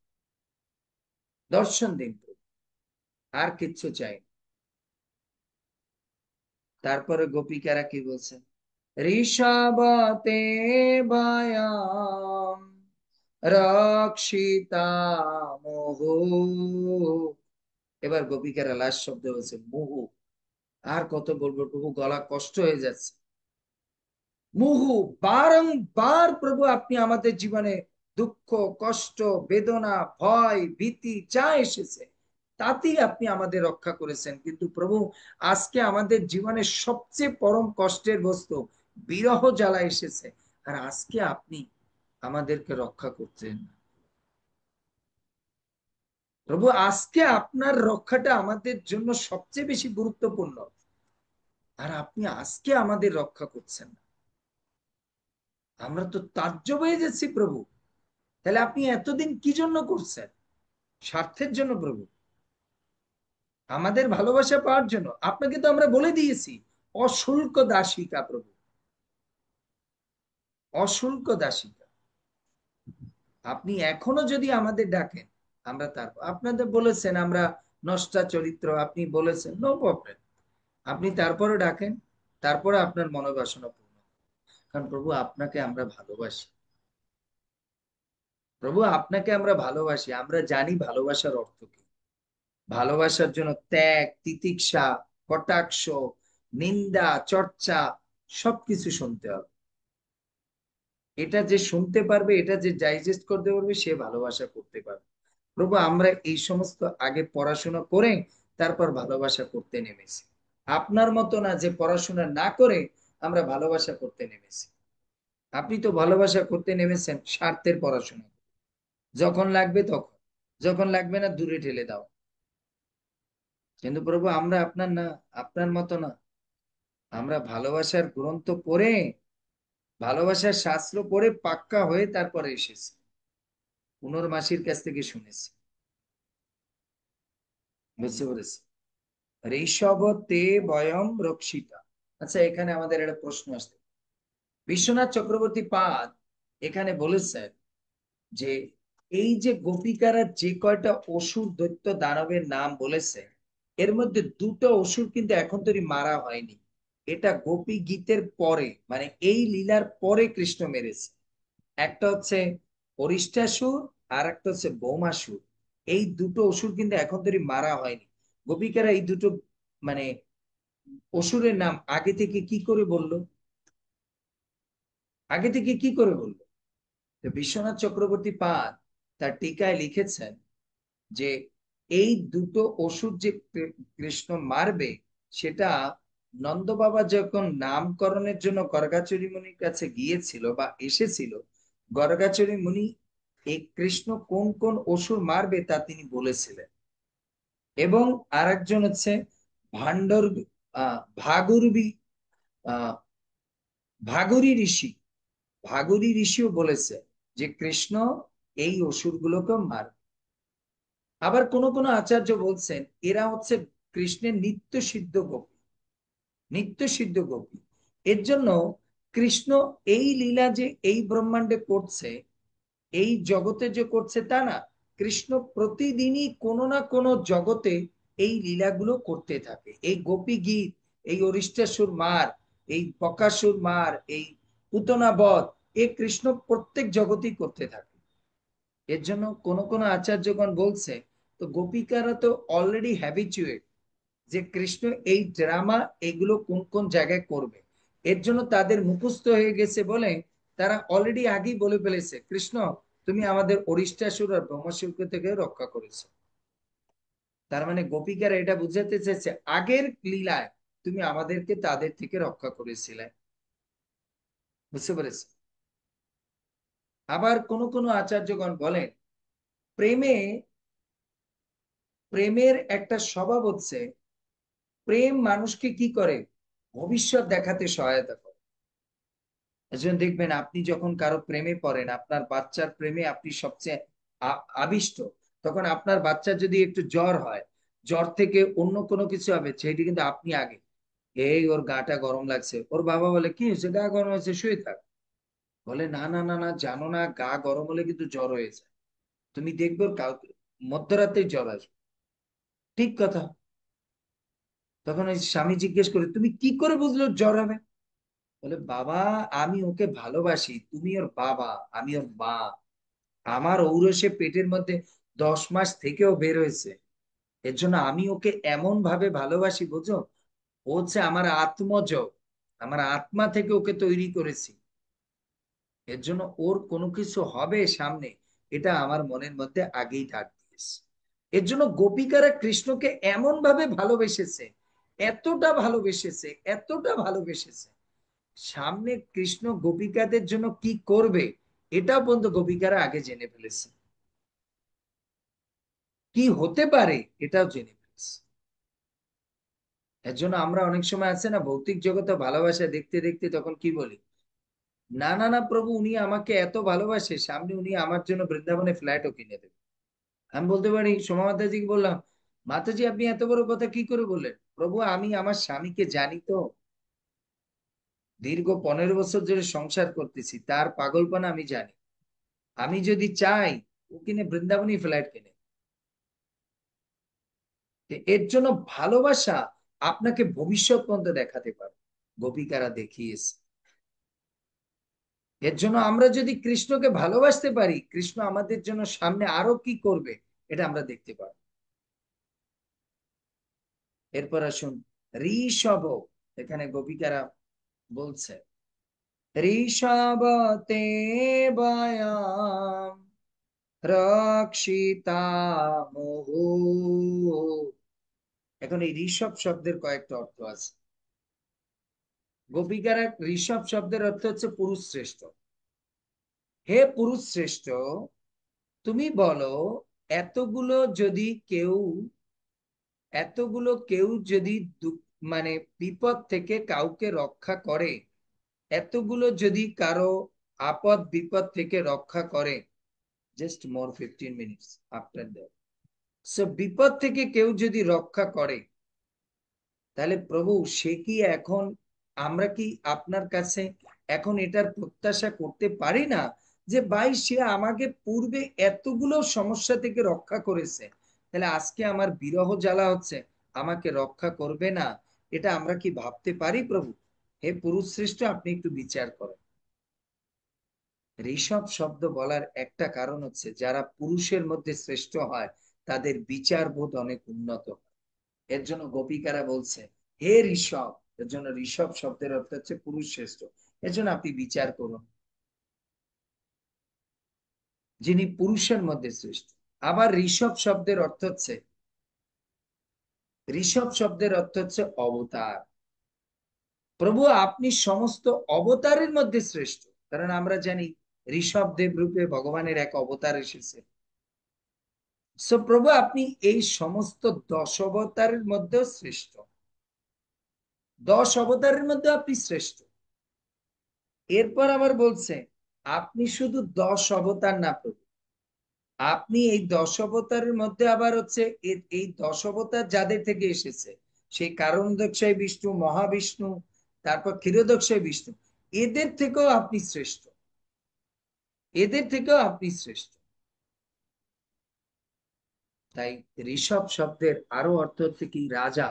দর্শন দিন প্রভু, আর কিচ্ছু চাই না। তারপরে গোপিকারা কি বলছে, ঋষভতে ভয়াম রক্ষিতা মোহু। এবার গোপিকারা লাস্ট শব্দ বলছে মুহু। আর কত বলবো প্রভু, গলা কষ্ট হয়ে যাচ্ছে। মুহু, বারংবার প্রভু আপনি আমাদের জীবনে দুঃখ, কষ্ট, বেদনা, ভয়, ভীতি যা এসেছে তাতেই আপনি আমাদের রক্ষা করেছেন। কিন্তু প্রভু আজকে আমাদের জীবনের সবচেয়ে পরম কষ্টের বস্তু বিরহ জ্বালা এসেছে, আর আজকে আপনি আমাদেরকে রক্ষা করছেন। প্রভু আজকে আপনার রক্ষাটা আমাদের জন্য সবচেয়ে বেশি গুরুত্বপূর্ণ, আর আপনি আজকে আমাদের রক্ষা করছেন না। আমরা তো তাজ্জব হয়ে যাচ্ছি প্রভু, তাহলে আপনি এতদিন কি জন্য করছেন? স্বার্থের জন্য প্রভু, আমাদের ভালোবাসা পাওয়ার জন্য? আপনাকে তো আমরা বলে দিয়েছি অশুল্ক দাসিকা প্রভু, অশুল্ক দাসিকা। আপনি এখনো যদি আমাদের ডাকেন, আমরা তারপর আপনাদের বলেছেন আমরা নষ্টা চরিত্র, আপনি বলেছেন নো প্রবলেম, আপনি তারপরে ডাকেন, তারপরে আপনার মনোবাসনা পূর্ণ। কারণ প্রভু আপনাকে আমরা ভালোবাসি, প্রভু আপনাকে আমরা ভালোবাসি, আমরা জানি ভালোবাসার অর্থ কি। ভালোবাসার জন্য ত্যাগ, তিতিক্ষা, কটাক্ষ, নিন্দা, চর্চা সবকিছু শুনতে হবে। এটা যে শুনতে পারবে, এটা যে ডাইজেস্ট করতে পারবে, সে ভালোবাসা করতে পারবে। প্রভু আমরা এই সমস্ত আগে পড়াশোনা করে তারপর ভালোবাসা করতে নেমেছি। আপনার মতো না যে পড়াশোনা না করে আমরা ভালোবাসা করতে নেমেছি। আপনি তো ভালোবাসা করতে নেমেছেন স্বার্থের পড়াশোনা, যখন লাগবে তখন, যখন লাগবে না দূরে ঠেলে দাও। কিন্তু প্রভু আমরা আপনার না, আপনার মতো না। আমরা ভালোবাসার গ্রন্থ পড়ে, ভালোবাসার শাস্ত্র পড়ে পাক্কা হয়ে তারপরে এসেছি, পুনর্মাসির কাছ থেকে শুনেছি। বুঝতে পেরেছি? ঋষভ তে বয়ম রক্ষিতা। আচ্ছা এখানে আমাদের একটা প্রশ্ন আসছে, বিশ্বনাথ চক্রবর্তী পাদ এখানে বলেছেন যে এই যে গোপিকারা যে কয়টা অসুর দৈত্য দানবের নাম বলেছে, এর মধ্যে দুটো অসুর কিন্তু এখন তৈরি মারা হয়নি। এটা গোপী গীতের পরে, মানে এই লীলার পরে কৃষ্ণ মেরেছে। একটা হচ্ছে অরিষ্টাসুর, আর একটা হচ্ছে বোমাসুর। এই দুটো অসুর কিন্তু এখন তৈরি মারা হয়নি। গোপিকারা এই দুটো মানে অসুরের নাম আগে থেকে কি করে বললো, আগে থেকে কি করে বললো? তো বিশ্বনাথ চক্রবর্তী পাদ তার টিকায় লিখেছেন যে এই দুটো অসুর যে কৃষ্ণ মারবে, সেটা নন্দ বাবা যখন নামকরণের জন্য গর্গাচরী মুনির কাছে গিয়েছিল বা এসেছিল, গর্গাচরী মুনি এই কৃষ্ণ কোন কোন অসুর মারবে তা তিনি বলেছিলেন। এবং আরেকজন হচ্ছে ভান্ডর ভাগুরবি আহ ভাগুরি ঋষি, ভাগুরি ঋষিও বলেছে যে কৃষ্ণ এই অসুরগুলোকে মারবে। আবার কোন কোন আচার্য বলছেন এরা হচ্ছে কৃষ্ণের নিত্য সিদ্ধ গোপী, নিত্য সিদ্ধ গোপী। এর জন্য কৃষ্ণ এই লীলা যে এই ব্রহ্মাণ্ডে করছে, এই জগতে যে করছে তা না, কৃষ্ণ প্রতিদিনই কোনো না কোনো জগতে এই লীলাগুলো করতে থাকে। এই গোপী গীত, এই অরিষ্টাসুর মার, এই বকাসুর মার, এই পুতনা বধ, এ কৃষ্ণ প্রত্যেক জগতেই করতে থাকে। এর জন্য কোন কোন আচার্যগণ বলছে তো গোপিকারা তো অলরেডি হ্যাবিচুয়েট যে কৃষ্ণ এই ড্রামা এগুলো কোন কোন জায়গায় করবে। এর জন্য তাদের মুখস্থ হয়ে গেছে বলে তারা অলরেডি আগেই বলে ফেলেছে কৃষ্ণ তুমি আমাদের অরিষ্টাসুর আর ব্রহ্মাসুরকে থেকে রক্ষা করেছো। তার মানে গোপিকারা এটা বুঝাতে চেয়েছে আগের লীলায় তুমি আমাদেরকে তাদের থেকে রক্ষা করেছিলে। বুঝতে পেরেছে? আবার কোন কোন আচার্যগণ বলেন প্রেমে, প্রেমের একটা স্বভাব হচ্ছে প্রেম মানুষকে কি করে, ভবিষ্যৎ দেখাতে সহায়তা করে। এজন্য দেখবেন আপনি যখন কারো প্রেমে পড়েন, আপনার বাচ্চার প্রেমে আপনি সবচেয়ে আবিষ্ট, তখন আপনার বাচ্চার যদি একটু জ্বর হয়, জ্বর থেকে অন্য কোনো কিছু হবে সেটি কিন্তু আপনি আগে, এই ওর গাটা গরম লাগছে, ওর বাবা বলে কি হয়েছে, গা গরম হয়েছে শুয়ে থাক। বলে না না না না, জানো না গা গরম হলে কিন্তু জ্বর হয়ে যায়, তুমি দেখবে ওর কাউকে মধ্যরাতে জ্বর আসবে। ঠিক কথা। তখন ওই স্বামী জিজ্ঞেস করে তুমি কি করে বুঝলো ওর জ্বর হবে? বলে বাবা আমি ওকে ভালোবাসি, তুমি ওর বাবা, আমি ওর মা, আমার ঔরসে পেটের মধ্যে 10 মাস থেকেও বের হয়েছে। এর জন্য আমি ওকে এমন ভাবে ভালোবাসি বুঝো, ও হচ্ছে আমার আত্মজ, আমার আত্মা থেকে ওকে তৈরি করেছি। এর জন্য ওর কোনো কিছু হবে সামনে, এটা আমার মনের মধ্যে আগেই ডাক দিয়েছে। এর জন্য গোপিকারা কৃষ্ণকে এমন ভাবে ভালোবেসেছে, এতটা ভালোবেসেছে, এতটা ভালোবেসেছে, সামনে কৃষ্ণ গোপিকাদের জন্য কি করবে এটাও পর্যন্ত গোপিকারা আগে জেনে ফেলেছে, কি হতে পারে এটাও জেনে ফেলেছে। এর জন্য আমরা অনেক সময় আছে না ভৌতিক জগতে ভালোবাসা দেখতে দেখতে তখন কি বলি, না না না প্রভু উনি আমাকে এত ভালোবাসে, সামনে উনি আমার জন্য বৃন্দাবনে ফ্ল্যাটও কিনে দেবে। আমি বলতে পারি সোমা মাতাজিকে বললাম, মাতাজি আপনি এত বড় কথা কি করে বললেন? প্রভু আমি আমার স্বামীকে জানি তো, দীর্ঘ 15 বছর ধরে সংসার করতেছি, তার পাগলপনা আমি জানি। আমি যদি চাই ও কিনে বৃন্দাবনী ফ্ল্যাট কিনে। এর জন্য ভালোবাসা আপনাকে ভবিষ্যৎ পর্যন্ত দেখাতে পারে, গোপিকারা দেখিয়েছে। এর জন্য আমরা যদি কৃষ্ণকে ভালোবাসতে পারি, কৃষ্ণ আমাদের জন্য সামনে আরো কি করবে এটা আমরা দেখতে পাবো। এরপর আসুন ঋষভ, এখানে গোপিকারা বলছে ঋষভ তে বয়াম রক্ষিতা মোহো। এখন এই ঋষভ শব্দের কয়েকটা অর্থ আছে। গোপিকারা ঋষভ শব্দের অর্থ হচ্ছে পুরুষ শ্রেষ্ঠ। হে পুরুষ শ্রেষ্ঠ, তুমি বলো এতগুলো যদি কেউ, এতগুলো কেউ যদি মানে বিপদ থেকে কাউকে রক্ষা করে, এতগুলো যদি কারো আপদ বিপদ থেকে রক্ষা করে, just more 15 minutes after that, so বিপদ থেকে কেউ যদি রক্ষা করে, তাহলে প্রভু সে কি এখন, আমরা কি আপনার কাছে এখন এটার প্রত্যাশা করতে পারি না যে ভাই সে আমাকে পূর্বে এতগুলো সমস্যা থেকে রক্ষা করেছে, তাহলে আজকে আমার বিরহ জ্বালা হচ্ছে আমাকে রক্ষা করবে না? এটা আমরা কি ভাবতে পারি প্রভু? হে পুরুষ শ্রেষ্ঠ, আপনি একটু বিচার করেন। ঋষভ শব্দ বলার একটা কারণ হচ্ছে যারা পুরুষের মধ্যে শ্রেষ্ঠ হয় তাদের বিচার বোধ অনেক উন্নত হয়। এর জন্য গোপিকারা বলছে হে ঋষভ। এর জন্য ঋষভ শব্দের অর্থ হচ্ছে পুরুষ শ্রেষ্ঠ। এর জন্য আপনি বিচার করুন, যিনি পুরুষের মধ্যে শ্রেষ্ঠ। আবার ঋষভ শব্দের অর্থ হচ্ছে অবতার। প্রভু আপনি সমস্ত অবতারের মধ্যে শ্রেষ্ঠ, কারণ আমরা জানি ঋষভ দেব রূপে ভগবানের এক অবতার এসেছে। সো প্রভু আপনি এই সমস্ত 10 অবতারের মধ্যেও শ্রেষ্ঠ, 10 অবতারের মধ্যে আপনি শ্রেষ্ঠ। এরপর আবার বলছে আপনি শুধু 10 অবতার না প্রভু, আপনি এই 10 অবতারের মধ্যে আবার হচ্ছে এই 10 অবতার যাদের থেকে এসেছে, সেই কারণদক্ষায় বিষ্ণু, মহাবিষ্ণু, তারপর ক্ষীরোদক্ষায় বিষ্ণু, এদের থেকেও আপনি শ্রেষ্ঠ, এদের থেকেও আপনি শ্রেষ্ঠ। তাই ঋষভ শব্দের আরো অর্থ হচ্ছে কি রাজা।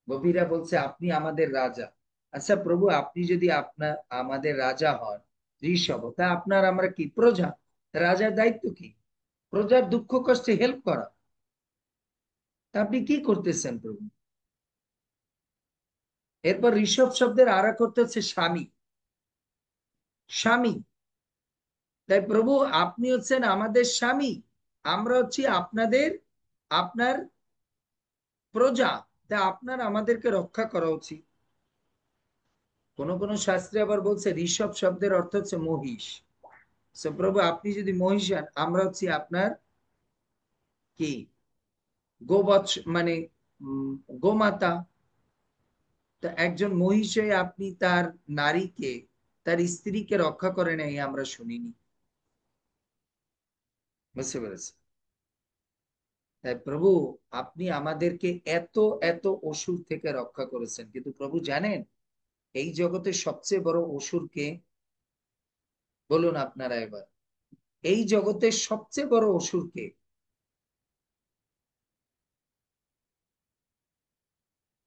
গোপীরা বলছে আপনি আমাদের রাজা। আচ্ছা প্রভু আপনি যদি আপনার আমাদের রাজা হন ঋষভ, তা আপনার আমরা কি প্রজা? রাজার দায়িত্ব কি? প্রজার দুঃখ কষ্টে হেল্প করা। তা আপনি কি করতেছেন প্রভু? এরপর ঋষভ শব্দের আর এক অর্থ হচ্ছে স্বামী, স্বামী। তাই প্রভু আপনি হচ্ছেন আমাদের স্বামী, আমরা হচ্ছি আপনাদের, আপনার প্রজা। তা আপনার আমাদেরকে রক্ষা করা উচিত। কোন কোন শাস্ত্রে আবার বলছে ঋষভ শব্দের অর্থ হচ্ছে মহিষ। সো প্রভু আপনি যদি মহিষ হন, আমরা হচ্ছি আপনার কি গোবৎস, মানে গোমাতা। তা একজন মহিষ হয়ে আপনি তার নারীকে, তার স্ত্রীকে রক্ষা করে নাই আমরা শুনিনি। বুঝতে পেরেছি? তাই প্রভু আপনি আমাদেরকে এত এত অসুর থেকে রক্ষা করেছেন, কিন্তু প্রভু জানেন এই জগতের সবচেয়ে বড় অসুর কে? বলুন আপনারা এবার, এই জগতের সবচেয়ে বড় অসুর কে?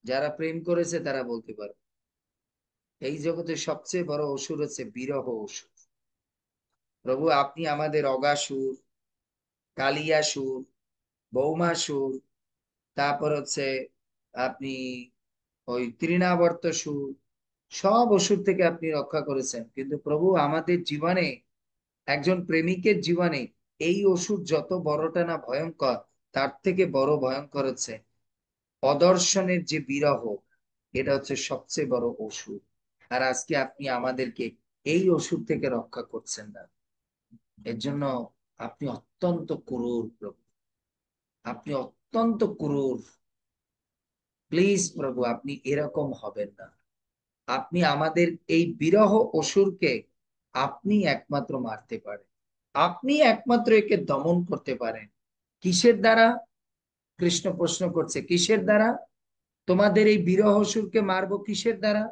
যারা প্রেম করেছে তারা বলতে পারে। এই জগতের সবচেয়ে বড় অসুর হচ্ছে বিরহ অসুর। প্রভু আপনি আমাদের অগাসুর, কালিয়াসুর, বৌমাসুর, তারপর হচ্ছে আপনি ওই তৃণাবর্তসুর, সব অসুর থেকে আপনি রক্ষা করেছেন। কিন্তু প্রভু আমাদের জীবনে, একজন প্রেমিকের জীবনে এই অসুর যত বড়টা না ভয়ঙ্কর, তার থেকে বড় ভয়ঙ্কর হচ্ছে অদর্শনের যে বিরহ। এটা হচ্ছে সবচেয়ে বড় অসুর। আর আজকে আপনি আমাদেরকে এই অসুর থেকে রক্ষা করছেন না। এর জন্য আপনি অত্যন্ত ক্রূর প্রভু, আপনি অত্যন্ত ক্রূর। প্লিজ প্রভু আপনি এরকম হবেন না। আপনি আমাদের এই বিরহ অসুরকে আপনি একমাত্র মারতে পারেন, আপনি একমাত্র একে দমন করতে পারেন। কিসের দ্বারা? কৃষ্ণ প্রশ্ন করছে কিসের দ্বারা তোমাদের এই বিরহ অসুরকে মারবো? কিসের দ্বারা?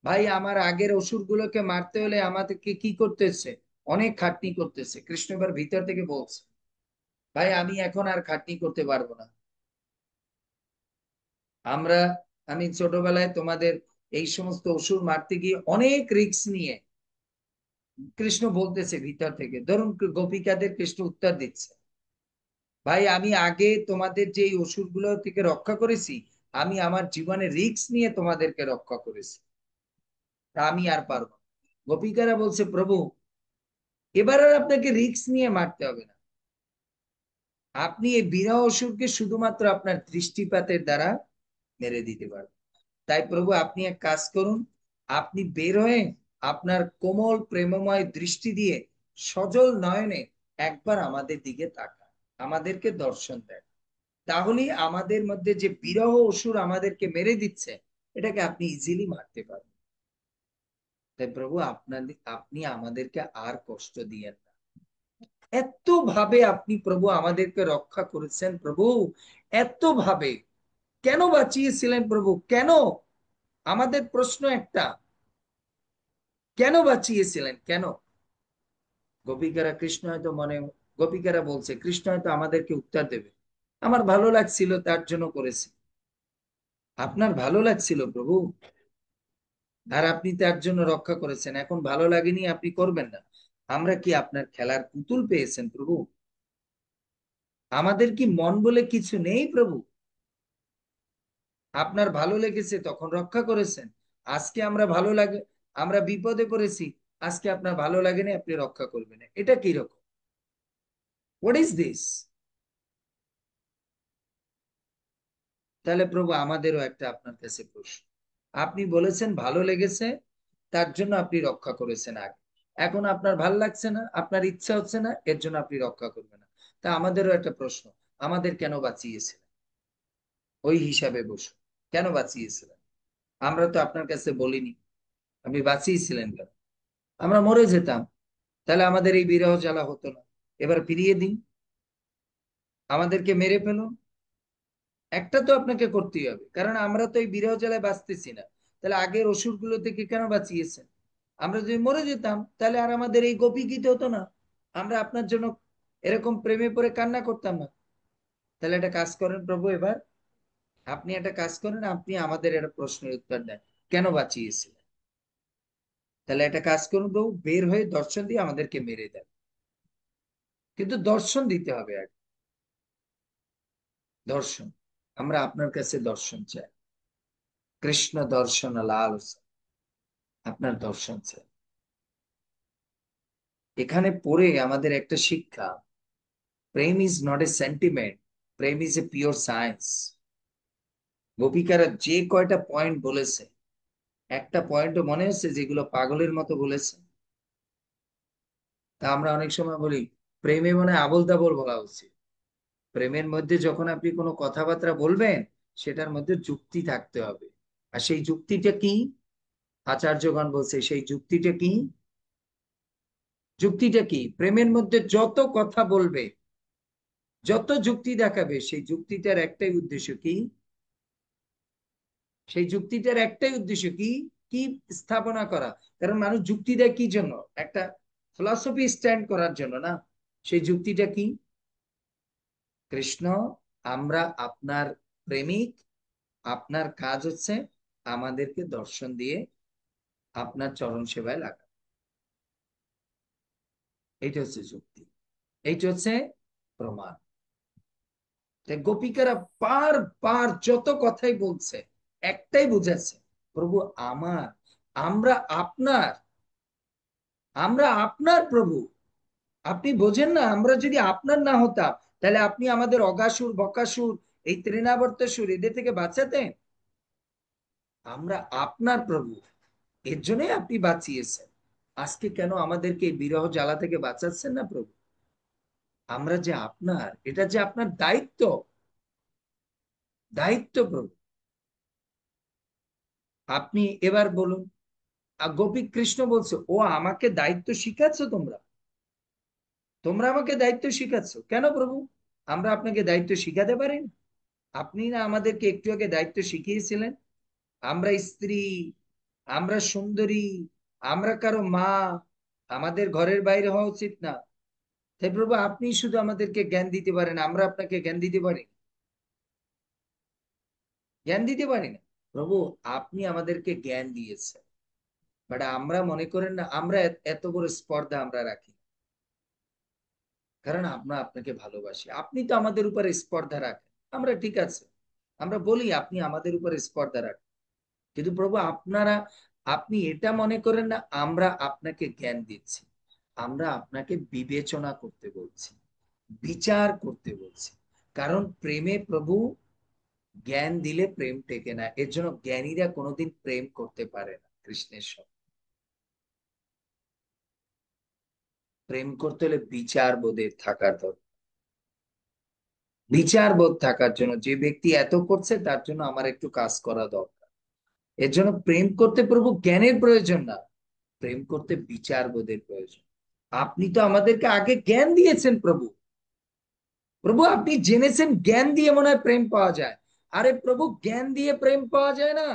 ভাই আমার আগের অসুরগুলোকে মারতে হলে আমাদেরকে কি করতেছে? অনেক খাটনি করতেছে। কৃষ্ণ এবার ভিতর থেকে বলছে ভাই আমি এখন আর খাটনি করতে পারবো না। আমরা, আমি ছোটবেলায় তোমাদের এই সমস্ত অসুর মারতে গিয়ে অনেক রিস্ক নিয়ে, কৃষ্ণ বলতেছে ভিতর থেকে, ধরুন গোপিকাদের কৃষ্ণ উত্তর দিচ্ছে, ভাই আমি আগে তোমাদের যে অসুরগুলো থেকে রক্ষা করেছি, আমি আমার জীবনে রিস্ক নিয়ে তোমাদেরকে রক্ষা করেছি, তা আমি আর পারবো না। গোপিকারা বলছে প্রভু এবার আর আপনাকে রিস্ক নিয়ে মারতে হবে না, আপনি এই বিরহ অসুরকে শুধুমাত্র আপনার দৃষ্টিপাতের দ্বারা মেরে দিতে পারবেন। তাই প্রভু আপনি এক কাজ করুন, আপনি বের হয়ে আপনার কোমল প্রেমময় দৃষ্টি দিয়ে সজল নয়নে একবার আমাদের দিকে তাকান, আমাদেরকে দর্শন দেন। তাহলেই আমাদের মধ্যে যে বিরহ অসুর আমাদেরকে মেরে দিচ্ছে, এটাকে আপনি ইজিলি মারতে পারবেন। তাই প্রভু আপনি আমাদেরকে আর কষ্ট দিয়েন না। এত ভাবে আপনি প্রভু আমাদেরকে রক্ষা করেছেন প্রভু, এত ভাবে কেন বাঁচিয়েছিলেন প্রভু? কেন? আমাদের প্রশ্ন একটা, কেন বাঁচিয়েছিলেন? কেন? গোপিকারা কৃষ্ণ হয়তো মনে, গোপিকারা বলছে কৃষ্ণ হয়তো আমাদেরকে উত্তর দেবে, আমার ভালো লাগছিল তার জন্য করেছি। আপনার ভালো লাগছিল প্রভু, আর আপনি তার জন্য রক্ষা করেছেন। এখন ভালো লাগেনি, আপনি করবেন না। আমরা কি আপনার খেলার পুতুল পেয়েছেন প্রভু? আমাদের কি মন বলে কিছু নেই প্রভু? আপনার ভালো লেগেছে তখন রক্ষা করেছেন। আজকে আমরা ভালো লাগে, আমরা বিপদে পড়েছি, আজকে আপনার ভালো লাগেনি, আপনি রক্ষা করবেন না। এটা কি রকম? What is this? তাহলে প্রভু আমাদেরও একটা আপনার কাছে প্রশ্ন। আপনি বলেছেন ভালো লেগেছে, তার জন্য আপনি রক্ষা করেছেন আগে। এখন আপনার ভালো লাগছে না, আপনার ইচ্ছা হচ্ছে না, এর জন্য আপনি রক্ষা করবেন না। তা আমাদেরও একটা প্রশ্ন, আমাদের কেন বাঁচিয়েছিলেন? ওই হিসাবে বসুন, কেন বাঁচিয়েছিলেন? আমরা তো আপনার কাছে বলিনি, আপনি বাঁচিয়েছিলেন কেন? আমরা মরে যেতাম, তাহলে আমাদের এই বিরহ জ্বালা হতো না। এবার ফিরিয়ে দিন, আমাদেরকে মেরে ফেলুন। একটা তো আপনাকে করতেই হবে, কারণ আমরা তো এই বিরহ জ্বালায় বাঁচতেছি না। তাহলে আগের অসুরগুলো থেকে কেন বাঁচিয়েছেন? আমরা যদি মরে যেতাম, তাহলে আর আমাদের এই গোপী গীত হতো না, আমরা আপনার জন্য এরকম প্রেমে পড়ে কান্না করতাম না। তাহলে একটা কাজ করেন প্রভু, এবার আপনি একটা কাজ করেন, আপনি আমাদের একটা প্রশ্নের উত্তর দেন, কেন বাঁচিয়েছিলেন? তাহলে একটা কাজ করুন প্রভু, বের হয়ে দর্শন দিয়ে আমাদেরকে মেরে দেন। কিন্তু দর্শন দিতে হবে আগে, দর্শন। আমরা আপনার কাছে দর্শন চাই, কৃষ্ণ দর্শন লাল, আপনার দর্শন চাই। এখানে পড়ে আমাদের একটা শিক্ষা, প্রেম ইজ নট এ সেন্টিমেন্ট, প্রেম ইজ এ পিওর সায়েন্স। গোপিকারা যে কয়টা পয়েন্ট বলেছে, একটা পয়েন্টও মনে হচ্ছে যেগুলো পাগলের মতো বলেছে? তা আমরা অনেক সময় বলি প্রেমে মনে হয় আবোল তাবোল বলা উচিত। প্রেমের মধ্যে যখন আপনি কোনো কথাবার্তা বলবেন, সেটার মধ্যে যুক্তি থাকতে হবে। আর সেই যুক্তিটা কি? আচার্যগণ বলছে সেই যুক্তিটা কি? যুক্তিটা কি? প্রেমের মধ্যে যত কথা বলবে, যত যুক্তি দেখাবে, সেই যুক্তিটার একটাই উদ্দেশ্য কি? সেই যুক্তিটার একটাই উদ্দেশ্য কি? কি স্থাপনা করা। কারণ মানুষ যুক্তি দেয় কি জন্য? একটা ফিলসফি স্ট্যান্ড করার জন্য না। সেই যুক্তিটা কি? কৃষ্ণ, আমরা আপনার প্রেমিক, আপনার কাজ হচ্ছে আমাদেরকে দর্শন দিয়ে আপনার চরণ সেবায় লাগা। এইটা হচ্ছে যুক্তি, এইটা হচ্ছে প্রমাণ। তাই গোপিকারা বার বার যত কথাই বলছে, একটাই বুঝাচ্ছে, প্রভু আমার, আমরা আপনার, আমরা আপনার প্রভু। আপনি বোঝেন না, আমরা যদি আপনার না হতাম, তাহলে আপনি আমাদের অগাসুর বকাসুর এই তৃণাবর্তাসুর এদের থেকে বাঁচাতেন? আমরা আপনার প্রভু, এর জন্যই আপনি বাঁচিয়েছেন। আজকে কেন আমাদেরকে এই বিরহ জ্বালা থেকে বাঁচাচ্ছেন না প্রভু? আমরা যে আপনার, এটা যে আপনার দায়িত্ব, দায়িত্ব প্রভু। আপনি এবার বলুন, গোপী কৃষ্ণ বলছে, ও আমাকে দায়িত্ব শিখাচ্ছ তোমরা, তোমরা আমাকে দায়িত্ব শিখাচ্ছ কেন প্রভু? আমরা আপনাকে দায়িত্ব শিখাতে পারি না? আপনি না আমাদেরকে একটু আগে দায়িত্ব শিখিয়েছিলেন? আমরা স্ত্রী, আমরা সুন্দরী, আমরা কারো মা, আমাদের ঘরের বাইরে হওয়া উচিত না। তাই প্রভু আপনি শুধু আমাদেরকে জ্ঞান দিতে পারেন, আমরা আপনাকে জ্ঞান দিতে পারি না, জ্ঞান দিতে পারি না। প্রভু আপনি আমাদেরকে জ্ঞান দিয়েছেন, বাট আমরা মনে করেন না, আমরা এত বড় স্পর্ধা আমরা রাখি না। কারণ আমরা আপনাকে ভালোবাসি, আপনি তো আমাদের উপরে স্পর্ধা রাখেন। আমরা ঠিক আছে, আমরা বলি আপনি আমাদের উপরে স্পর্ধা রাখেন, কিন্তু প্রভু আপনারা, আপনি এটা মনে করেন না আমরা আপনাকে জ্ঞান দিচ্ছি। আমরা আপনাকে বিবেচনা করতে বলছি, বিচার করতে বলছি। কারণ প্রেমে প্রভু, জ্ঞান দিলে প্রেম টেকে না, এর জন্য জ্ঞানীরা কোনোদিন প্রেম করতে পারে না কৃষ্ণের সঙ্গে। প্রেম করতে হলে বিচার বোধের থাকার দরকার। বিচার বোধ থাকার জন্য, যে ব্যক্তি এত করছে তার জন্য আমার একটু কাজ করা দরকার। এর জন্য প্রেম করতে প্রভু জ্ঞানের প্রয়োজন না, প্রেম করতে বিচার বোধের প্রয়োজন। আপনি তো আমাদেরকে আগে জ্ঞান দিয়েছেন প্রভু। প্রভু আপনি জেনেছেন জ্ঞান দিয়ে মনে হয় প্রেম পাওয়া যায়। আরে প্রভু জ্ঞান দিয়ে প্রেম পাওয়া যায় না,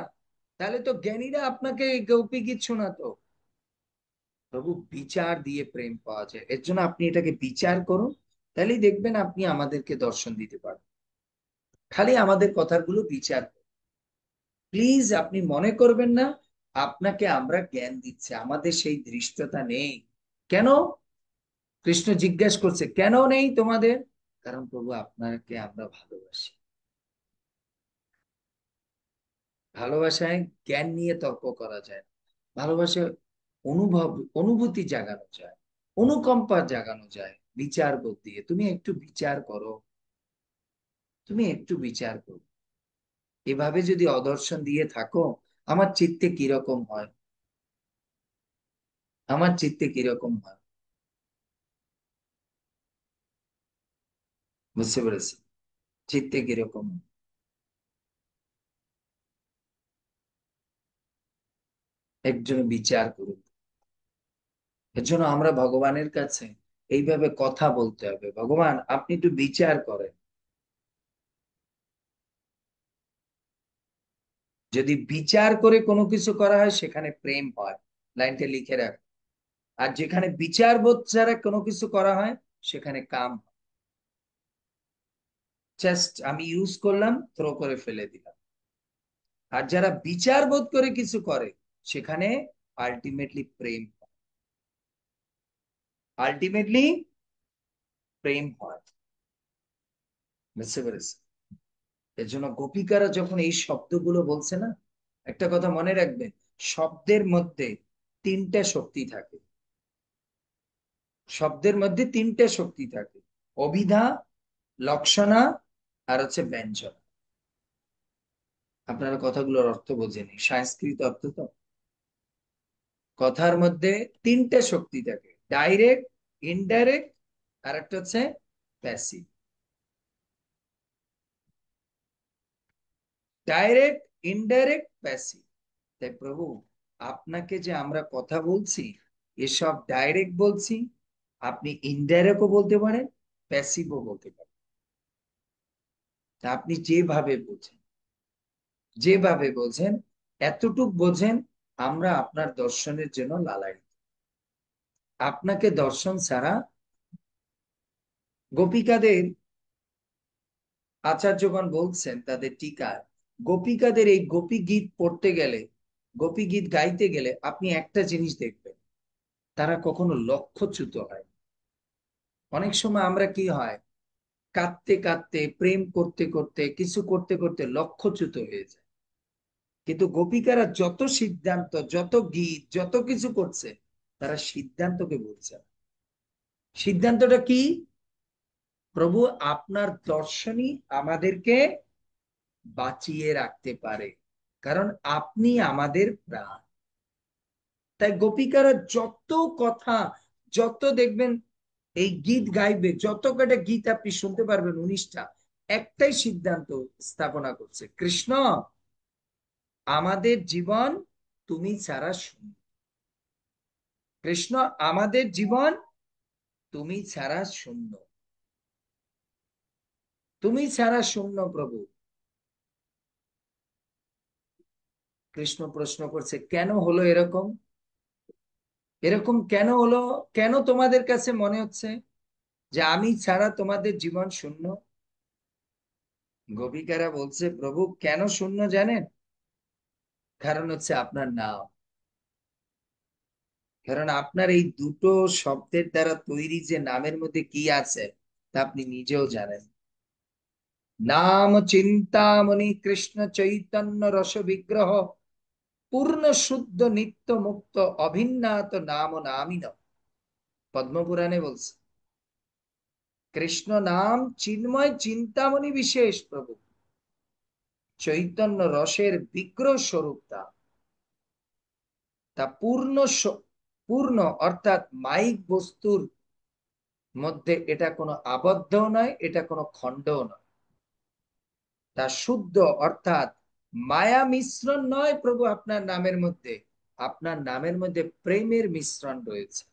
তাহলে তো জ্ঞানীরা আপনাকে গৌপী গীত শোনাতো। প্রভু বিচার দিয়ে প্রেম পাওয়া যায়, এর জন্য আপনি এটাকে বিচার করুন, তাহলেই দেখবেন আপনি আমাদেরকে দর্শন দিতে পারবেন। খালি আমাদের কথাগুলো বিচার করুন। প্লিজ আপনি মনে করবেন না আপনাকে আমরা জ্ঞান দিচ্ছি, আমাদের সেই ধৃষ্টতা নেই। কেন? কৃষ্ণ জিজ্ঞেস করছে কেন নেই তোমাদের? কারণ প্রভু আপনাকে আমরা ভালোবাসি। ভালোবাসায় জ্ঞান নিয়ে তর্ক করা যায় না। ভালোবাসায় অনুভব, অনুভূতি জাগানো যায়, অনুকম্পা জাগানো যায় বিচার বোধ দিয়ে। তুমি একটু বিচার করো, তুমি একটু বিচার করো। এভাবে যদি অদর্শন দিয়ে থাকো, আমার চিত্তে কিরকম হয়, আমার চিত্তে কিরকম হয়। বুঝতে পেরেছি চিত্তে কিরকম হয়। একজন বিচার করুন। এর জন্য আমরা ভগবানের কাছে এইভাবে কথা বলতে হবে, ভগবান আপনি একটু বিচার করেন। যদি বিচার করে কোনো কিছু করা হয় সেখানে প্রেম হয়, লাইনটা লিখে রাখ। আর যেখানে বিচার বোধ ছাড়া কোনো কিছু করা হয় সেখানে কাম। জাস্ট আমি ইউজ করলাম, থ্রো করে ফেলে দিলাম। আর যারা বিচার বোধ করে কিছু করে সেখানে আলটিমেটলি প্রেম, আলটিমেটলি প্রেম হয়। বুঝতে পেরেছি? এর জন্য গোপিকারা যখন এই শব্দগুলো বলছে না, একটা কথা মনে রাখবেন, শব্দের মধ্যে তিনটা শক্তি থাকে। শব্দের মধ্যে তিনটা শক্তি থাকে, অভিধা, লক্ষণা, আর হচ্ছে ব্যঞ্জন। আপনারা কথাগুলোর অর্থ বোঝেনি, সংস্কৃত অর্থ তো। কথার মধ্যে তিনটা শক্তি থাকে, ডাইরেক্ট, ইনডাইরেক্ট, আর একটা হচ্ছে প্যাসিভ। Direct, indirect, passive. তাই প্রভু আপনাকে যে আমরা কথা বলছি, এসব ডাইরেক্ট বলছি, আপনি ইনডাইরেক্টও বলতে পারেন, প্যাসিভও বলতে পারেন। তা আপনি যেভাবে বোঝেন, যেভাবে বোঝেন, এতটুক বোঝেন, আমরা আপনার দর্শনের জন্য লালায়িত। আপনাকে দর্শন ছাড়া গোপিকাদের, আচার্যগণ বলছেন তাদের টিকায়, গোপিকাদের এই গোপী গীত পড়তে গেলে, গোপী গীত গাইতে গেলে আপনি একটা জিনিস দেখবেন, তারা কখনো লক্ষ্যচ্যুত হয়। অনেক সময় আমরা কি হয়, কাঁদতে কাঁদতে, প্রেম করতে করতে, কিছু করতে করতে লক্ষ্যচ্যুত হয়ে যায়। কিন্তু গোপিকারা যত সিদ্ধান্ত, যত গীত, যত কিছু করছে, তারা সিদ্ধান্তকে বলছে না। সিদ্ধান্তটা কি? প্রভু আপনার দর্শনই আমাদেরকে বাঁচিয়ে রাখতে পারে, কারণ আপনি আমাদের প্রাণ। তাই গোপিকারা যত কথা, যত দেখবেন এই গীত গাইবে, যত কটা গীত আপনি শুনতে পারবেন 19টা, একটাই সিদ্ধান্ত স্থাপনা করছে, কৃষ্ণ আমাদের জীবন তুমি ছাড়া শূন্য। কৃষ্ণ আমাদের জীবন তুমি ছাড়া শূন্য, তুমি ছাড়া শূন্য প্রভু। কৃষ্ণ প্রশ্ন করছে কেন হলো এরকম, এরকম কেন হলো? কেন তোমাদের কাছে মনে হচ্ছে যে আমি ছাড়া তোমাদের জীবন শূন্য? গোপিকারা বলছে প্রভু কেন শূন্য জানেন? কারণ হচ্ছে আপনার নাম। কারণ আপনার এই দুটো শব্দের দ্বারা তৈরি যে নামের মধ্যে কি আছে তা আপনি নিজেও জানেন। নাম চিন্তামণি কৃষ্ণ চৈতন্য রস বিগ্রহ, পূর্ণ শুদ্ধ নিত্য মুক্ত অভিন্নাত নাম নামিন। পদ্মপুরাণে বলছে কৃষ্ণ নাম চিন্ময় চিন্তামণি বিশেষ প্রভু, চৈতন্য রসের বিগ্রহ স্বরূপ তা। তা পূর্ণ, পূর্ণ অর্থাৎ মাইক বস্তুর মধ্যে এটা কোনো আবদ্ধও নয়, এটা কোনো খণ্ডও নয়। তা শুদ্ধ অর্থাৎ মায়া মিশ্রণ নয় প্রভু আপনার নামের মধ্যে, আপনার নামের মধ্যে প্রেমের মিশ্রণ রয়েছে।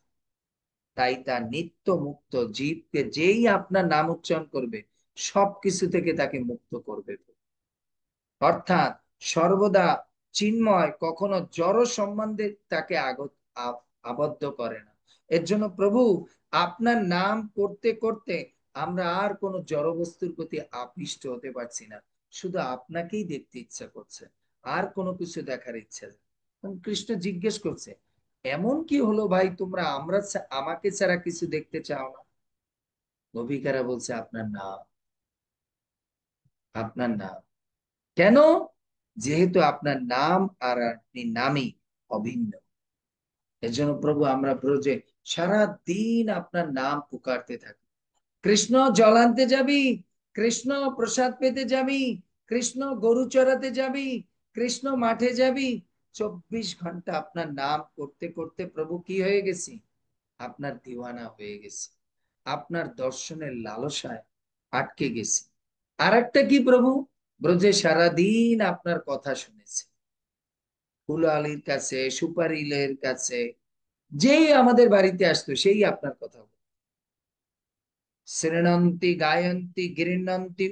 তাই তা নিত্য মুক্ত, জীবকে যেই আপনার নাম উচ্চারণ করবে সবকিছু থেকে তাকে মুক্ত করবে। অর্থাৎ সর্বদা চিন্ময়, কখনো জড় সম্বন্ধে তাকে আবদ্ধ করে না। এর জন্য প্রভু আপনার নাম করতে করতে আমরা আর কোনো জড় বস্তুর প্রতি আকৃষ্ট হতে পারছি না, শুধু আপনাকেই দেখতে ইচ্ছা করছে, আর কোনো কিছু দেখার ইচ্ছা নেই। তখন কৃষ্ণ জিজ্ঞেস করছে, এমন কি হলো ভাই, তোমরা আমাকে ছাড়া কিছু দেখতে চাও না? গোপিকারা বলছে, আপনার নাম, আপনার নাম। কেন? যেহেতু আপনার নাম আর আপনি নামই অভিন্ন। এর জন্য প্রভু আমরা ব্রজে সারা দিন আপনার নাম পুকারতে থাকি। কৃষ্ণ জল আনতে যাবি, কৃষ্ণ প্রসাদ পেতে যাবি, কৃষ্ণ গরু চড়াতে যাবি, কৃষ্ণ মাঠে যাবি। 24 ঘন্টা আপনার নাম করতে করতে প্রভু কি হয়ে গেছি? আপনার দিওয়ানা হয়ে গেছি, আপনার দর্শনের লালসায় আটকে গেছি। আর একটা কি প্রভু, ব্রজে সারাদিন আপনার কথা শুনেছি, ফুল আলীর কাছে, সুপারিলের কাছে, যেই আমাদের বাড়িতে আসতো সেই আপনার কথা বলতো। শৃণন্তি গায়ন্তি গৃহ্ণন্তি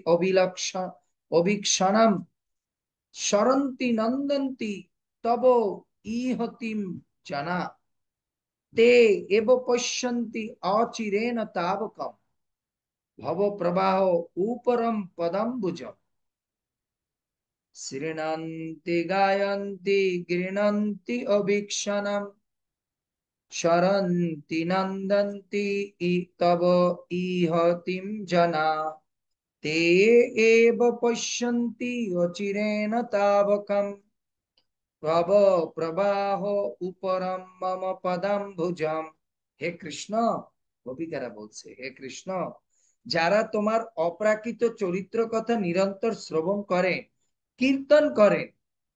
অভিক্ষণম স্মরন্তি নন্দন্তি তব ইহতিম জানা তে এব পশ্যন্তি অচিরেণ তাবকম ভব প্রবাহ উপরম পদম্বুজম। শৃণন্তি গায়ন্তি গৃহ্ণন্তি অভিক্ষণম স্মরন্তি নন্দন্তি তব ইহতিম জনা ते एव पश्यन्ति अचिरेण तावकम् प्रभ प्रवाहो উপরম মম পদাম্বুজম। হে কৃষ্ণ, গোপিকারা বলছে, হে কৃষ্ণ, যারা তোমার অপ্রাকৃত চরিত্র কথা নিরন্তর শ্রবণ করে, কীর্তন করে,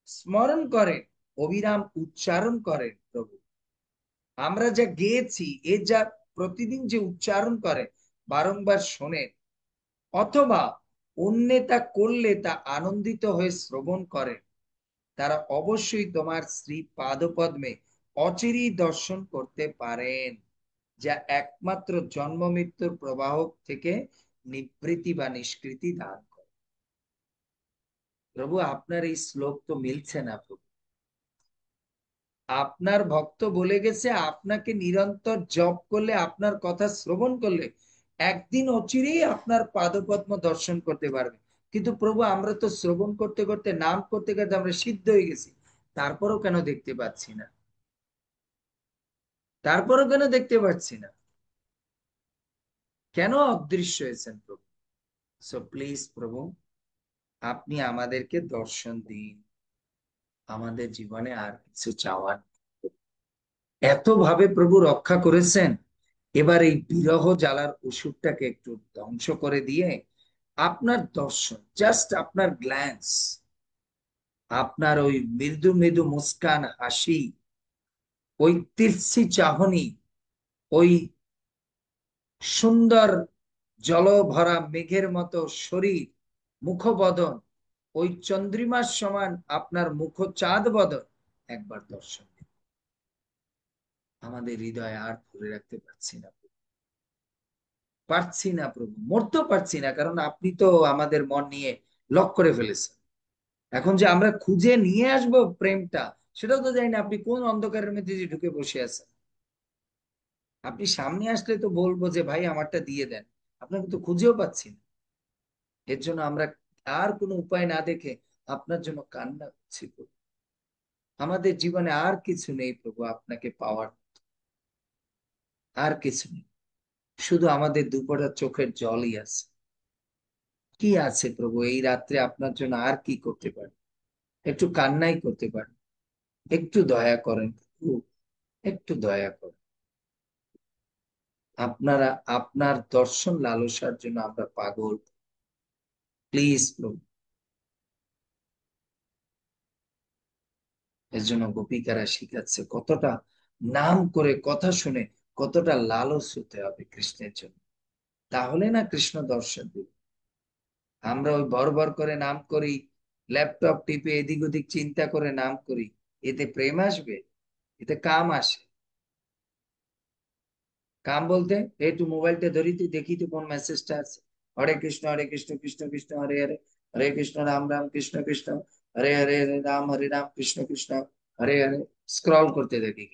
স্মরণ করে, অবিরাম উচ্চারণ করে প্রভু, আমরা যা গেয়েছি এ যা প্রতিদিন যে উচ্চারণ করে, বারংবার শোনে, অথবা অন্যে তা করলে তা আনন্দিত হয়ে শ্রবণ করে, তারা অবশ্যই তোমার শ্রী পাদপদ্মে অচিরেই দর্শন করতে পারেন, যা একমাত্র জন্ম মৃত্যুর প্রবাহ থেকে নিবৃত্তি বা নিষ্কৃতি দান করে। প্রভু, আপনার এই শ্লোক তো মিলছে না প্রভু। আপনার ভক্ত বলে গেছে আপনাকে নিরন্তর জপ করলে, আপনার কথা শ্রবণ করলে একদিন অচিরেই আপনার পাদপদ্ম দর্শন করতে পারবে। কিন্তু প্রভু, আমরা তো শ্রবণ করতে করতে, নাম করতে করতে আমরা সিদ্ধ হয়ে গেছি, তারপরও কেন দেখতে পাচ্ছি না? তারপরও কেন দেখতে পাচ্ছি না? কেন অদৃশ্য হয়েছেন প্রভু? সো প্লিজ প্রভু, আপনি আমাদেরকে দর্শন দিন। আমাদের জীবনে আর কিছু চাওয়ার নেই। এত ভাবে প্রভু রক্ষা করেছেন, এবার এই বিরহ জ্বালার ওষুধটাকে একটু ধ্বংস করে দিয়ে আপনার দর্শন, জাস্ট আপনার গ্ল্যান্স, আপনার ওই মৃদু মৃদু মুস্কান হাসি, ওই তিরছি চাহনি, ওই সুন্দর জল ভরা মেঘের মতো শরীর, মুখবদন, ওই চন্দ্রিমার সমান আপনার মুখ চাঁদ বদন, একবার দর্শন দিন। আমাদের হৃদয়ে আর ধরে রাখতে পারছি না, পারছি না প্রভু, মরতেও পারছি না, কারণ আপনি তো আমাদের মন নিয়ে লক করে ফেলেছেন। এখন যে আমরা খুঁজে নিয়ে আসবো প্রেমটা, সেটাও তো জানি না। আপনি কোন অন্ধকারের মধ্যে যে ঢুকে বসে আছেন? আপনি সামনে আসলে তো বলবো যে ভাই আমারটা দিয়ে দেন, আপনাকে তো খুঁজেও পাচ্ছি না। এর জন্য আমরা আর কোনো উপায় না দেখে আপনার জন্য কান্না করছি প্রভু। আমাদের জীবনে আর কিছু নেই প্রভু আপনাকে পাওয়ার, আর কিছু নেই, শুধু আমাদের দুপোটা চোখের জলই আছে। কি আছে প্রভু এই রাত্রে আপনার জন্য আর কি করতে পারি? একটু কান্নাই করতে পারি। একটু দয়া করেন প্রভু, একটু দয়া করেন। আপনারা আপনার দর্শন লালসার জন্য আমরা পাগল, প্লিজ প্রভু। এর জন্য গোপিকারা শিখাচ্ছে কতটা নাম করে কথা শুনে কতটা লালস হতে হবে কৃষ্ণের জন্য, তাহলে না কৃষ্ণ দর্শন দিবে। আমরা ওই বর করে নাম করি, ল্যাপটপ টিপে এদিক ওদিক চিন্তা করে নাম করি, এতে প্রেম আসবে? এতে কাম আসে। কাম বলতে একটু মোবাইলটা ধরি, তুই দেখি তো কোন মেসেজটা আছে। হরে কৃষ্ণ কৃষ্ণ কৃষ্ণ হরে হরে, হরে কৃষ্ণ রাম রাম কৃষ্ণ কৃষ্ণ, হরে হরে হরে রাম কৃষ্ণ কৃষ্ণ, হরে হরে। স্ক্রল করতে থাকি,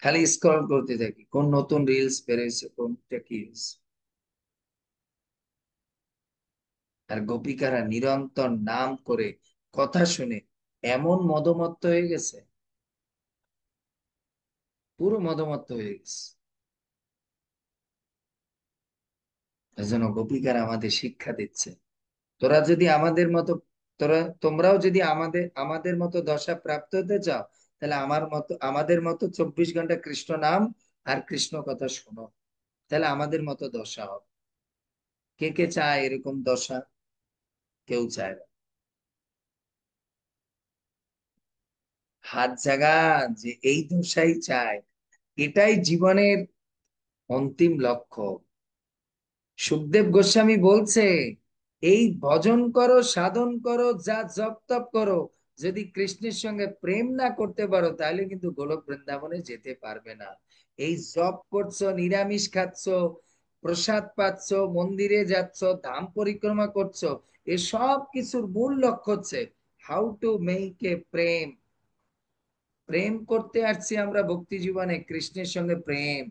খালি স্ক্রল করতে থাকি, কোন নতুন রিলস বেরোয়েছে, কোনটা কি হয়েছে। আর গোপিকারা নিরন্তর নাম করে কথা শুনে এমন মদমত্ত হয়ে গেছে, পুরো মদমত্ত হয়ে গেছে। এজন্য গোপিকারা আমাদের শিক্ষা দিচ্ছে, তোরা যদি আমাদের মতো, তোমরাও যদি আমাদের মতো দশা প্রাপ্ত হতে চাও, তাহলে আমাদের মতো 24 ঘন্টা কৃষ্ণ নাম আর কৃষ্ণ কথা শোনো, তাহলে আমাদের মতো দশা হবে। কে কে চায় এরকম দশা? কেউ চায় না। হাত জাগান যে এই দশাই চায়, এটাই জীবনের অন্তিম লক্ষ্য। সুখদেব গোস্বামী বলছে, এই ভজন করো, সাধন করো, যা জপ তপ করো, যদি কৃষ্ণের সঙ্গে প্রেম না করতে পারো, তাহলে কিন্তু গোলক বৃন্দাবনে যেতে পারবে না। এই জপ করছো, নিরামিষ খাচ্ছো, প্রসাদ পাচ্ছ, মন্দিরে যাচ্ছ, ধাম পরিক্রমা করছো, এসব কিছুর মূল লক্ষ্য হচ্ছে হাউ টু মেক এ প্রেম। প্রেম করতে আসছি আমরা ভক্তি জীবনে, কৃষ্ণের সঙ্গে প্রেম।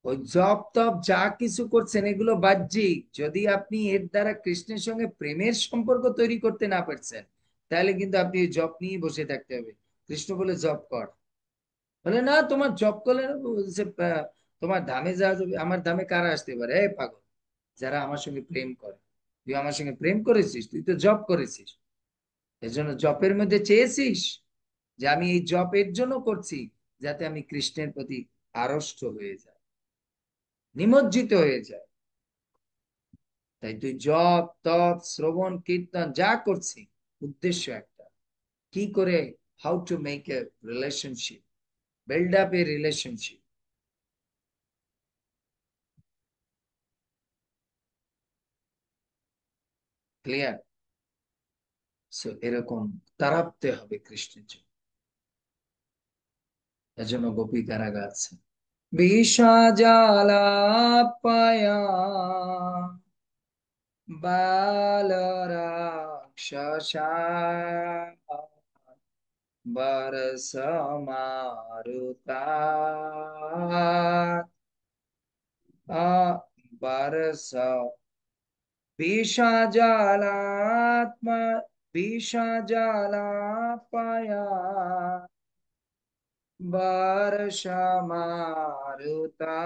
ওই জপ তপ যা কিছু করছেন এগুলো বাহ্যিক, যদি আপনি এর দ্বারা কৃষ্ণের সঙ্গে প্রেমের সম্পর্ক তৈরি করতে না পারছেন, তাহলে কিন্তু আপনি এই জপ নিয়ে বসে থাকতে হবে। কৃষ্ণ বলে জপ কর, বলে না তোমার জপ করলে না, বলছে, তোমার ধামে যাওয়া যাবে। আমার ধামে কারা আসতে পারে? এই পাগল, যারা আমার সঙ্গে প্রেম করে। তুই আমার সঙ্গে প্রেম করেছিস, তুই তো জপ করেছিস, এজন্য জপের মধ্যে চেয়েছিস যে আমি এই জপ এর জন্য করছি, যাতে আমি কৃষ্ণের প্রতি আড়ষ্ট হয়ে যাই, নিমজ্জিত হয়ে যায়। তাই তুই জপ তপ শ্রবণ কীর্তন যা করছি, উদ্দেশ্য একটা, কি করে how to make a relationship, build up A relationship. Clear? So এরকম তারাপতে হবে কৃষ্ণের জন্য। এজন্য গোপী কারা গাচ্ছে, বিষাজালাপায়া বালরাক্ষসা বরসমারুতা বরস বিষাজালাত্মা বিষাজালাপায়া বর্ষমারুতা,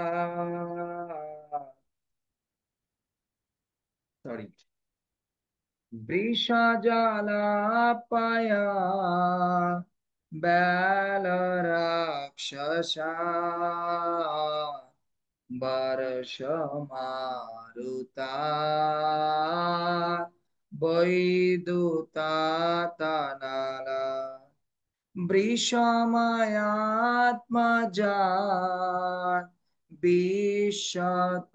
সরি, বৃষাজালাপায়া বেলরাক্ষসা বর্ষমারুতা বৈদুতাতনলা বৃষমায়াত্মজান বিষদ্ভয়া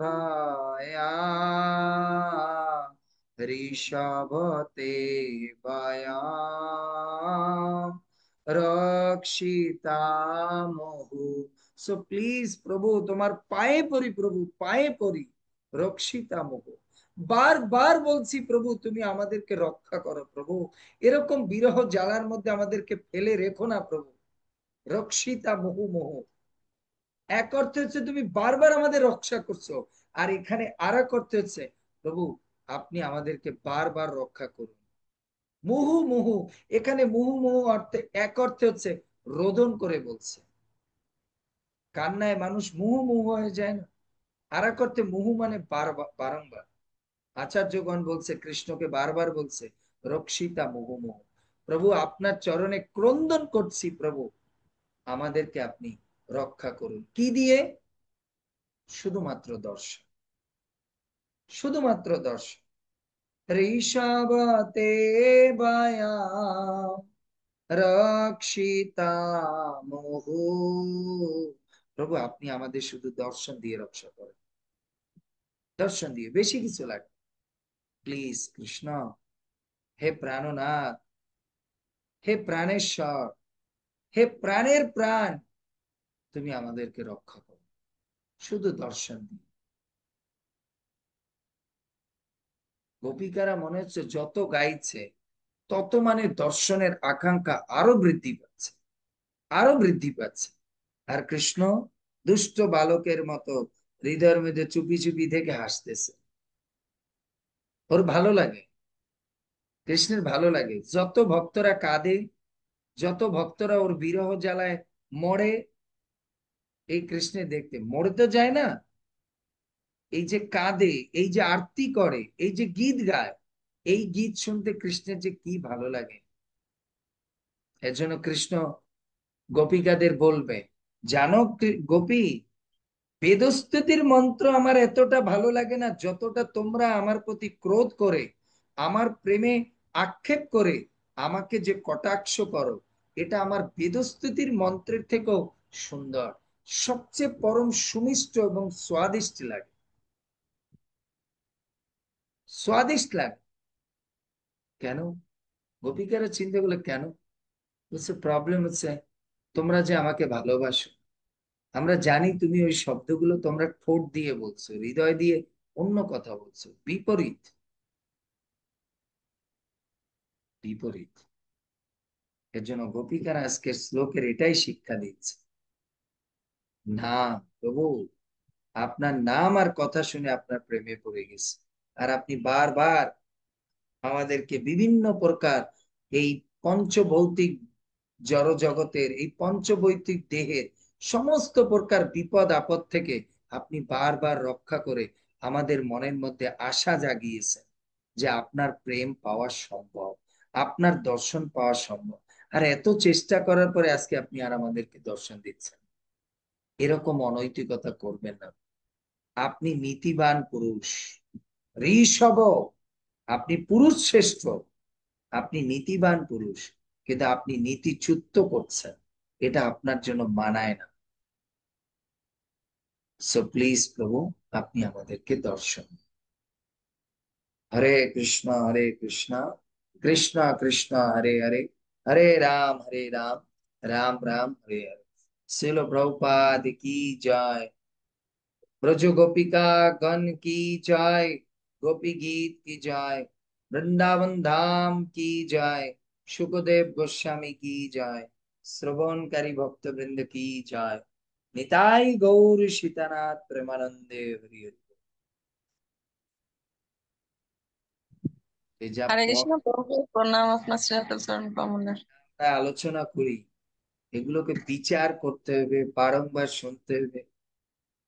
ঋষভতে বয়াম রক্ষিতামহু। সো প্লিজ প্রভু, তোমার পায়ে পড়ি প্রভু, পায়ে পড়ি, রক্ষিতামহু। বারবার বলছি প্রভু, তুমি আমাদেরকে রক্ষা করো প্রভু, এরকম বিরহ জ্বালার মধ্যে আমাদেরকে ফেলে রেখো না প্রভু। রক্ষিতা মোহু মোহ, এক অর্থে হচ্ছে তুমি বারবার আমাদের রক্ষা করছো, আর এখানে আর এক অর্থে হচ্ছে প্রভু আপনি আমাদেরকে বারবার রক্ষা করুন। মুহু মুহু, এখানে মুহু মুহু অর্থে এক অর্থে হচ্ছে রোদন করে বলছে, কান্নায় মানুষ মুহু মুহু হয়ে যায় না। আর এক অর্থে মুহু মানে বারবার, বারংবার। আচার্যগণ বলছে, কৃষ্ণকে বারবার বলছে রক্ষিতা মুহু মুহু, প্রভু আপনার চরণে ক্রন্দন করছি প্রভু, আমাদেরকে আপনি রক্ষা করুন। কি দিয়ে? শুধুমাত্র দর্শন, শুধুমাত্র দর্শন। ঋষভতে বায়া রক্ষিতা মোহু, প্রভু আপনি আমাদের শুধু দর্শন দিয়ে রক্ষা করেন, দর্শন দিয়ে, বেশি কিছু লাগে প্লিজ কৃষ্ণ। হে প্রাণনাথ, হে প্রাণেশ্বর, হে প্রাণের প্রাণ, তুমি আমাদেরকে রক্ষা করো শুধু দর্শন দিয়ে। গোপিকারা মনে হচ্ছে যত গাইছে, তত মানে দর্শনের আকাঙ্ক্ষা আরো বৃদ্ধি পাচ্ছে, আরো বৃদ্ধি পাচ্ছে। আর কৃষ্ণ দুষ্ট বালকের মতো হৃদয়ের মধ্যে চুপি চুপি থেকে হাসতেছে। ওর ভালো লাগে, কৃষ্ণের ভালো লাগে। যত ভক্তরা কাঁদে, যত ভক্তরা ওর বিরহ জ্বালায় মরে, এই কৃষ্ণের দেখতে মরে তো যায় না, এই যে কাঁদে, এই যে আরতি করে, এই যে গীত গায়, এই গীত শুনতে কৃষ্ণের যে কি ভালো লাগে। এর জন্য কৃষ্ণ গোপিকাদের বলবে, জানো গোপী, বেদস্তুতির মন্ত্র আমার এতটা ভালো লাগে না যতটা তোমরা আমার প্রতি ক্রোধ করে, আমার প্রেমে আক্ষেপ করে আমাকে যে কটাক্ষ করো, এটা আমার বেদস্তুতির মন্ত্রের থেকেও সুন্দর, সবচেয়ে পরম সুমিষ্ট এবং স্বাদিষ্ট লাগে, স্বাদিষ্ট লাগে। কেন? গোপিকারা চিন্তা করলে কেন? বলছে প্রবলেম হচ্ছে তোমরা যে আমাকে ভালোবাসো, আমরা জানি তুমি ওই শব্দগুলো তোমরা ঠোঁট দিয়ে বলছো, হৃদয় দিয়ে অন্য কথা বলছো, বিপরীত, বিপরীত। এর জন্য গোপিকারা আজকের শ্লোকের এটাই শিক্ষা দিচ্ছে, না প্রভু, আপনার নাম আর কথা শুনে আপনার প্রেমে পড়ে গেছে, আর আপনি বারবার আমাদেরকে বিভিন্ন প্রকার এই পঞ্চভৌতিক জড় জগতের, এই পঞ্চভৌতিক দেহের সমস্ত প্রকার বিপদ আপদ থেকে আপনি বারবার রক্ষা করে আমাদের মনের মধ্যে আশা জাগিয়েছেন যে আপনার প্রেম পাওয়া সম্ভব, আপনার দর্শন পাওয়া সম্ভব। আর এত চেষ্টা করার পরে আজকে আপনি আর আমাদেরকে দর্শন দিচ্ছেন, এরকম অনৈতিকতা করবেন না। আপনি নীতিবান পুরুষ, ঋষভ, আপনি পুরুষ শ্রেষ্ঠ, আপনি নীতিবান পুরুষ, কিন্তু আপনি নীতিচ্যুত করছেন, এটা আপনার জন্য মানায় না। সো প্লিজ প্রভু, আপনি আমাদেরকে দর্শন। হরে কৃষ্ণ হরে কৃষ্ণ, কৃষ্ণ কৃষ্ণ হরে হরে, হরে রাম, রাম রাম হরে হরে। শিল প্রভুপাদ কি জয়। ব্রজ গোপিকা গণ কি জয়। গোপী গীত কি জয়। বৃন্দাবন ধাম কি জয়। সুখদেব গোস্বামী কি জয়। শ্রবণকারী ভক্তবৃন্দ কি জয়। নিতাই গৌর সীতানাথ প্রেমানন্দে হরি হরি। এই যা হরে কৃষ্ণ প্রভু, প্রণাম আপনার শ্রীয়তর চরণ কমলে। আমরা আলোচনা করি, এগুলোকে বিচার করতে হবে, বারংবার শুনতে হবে।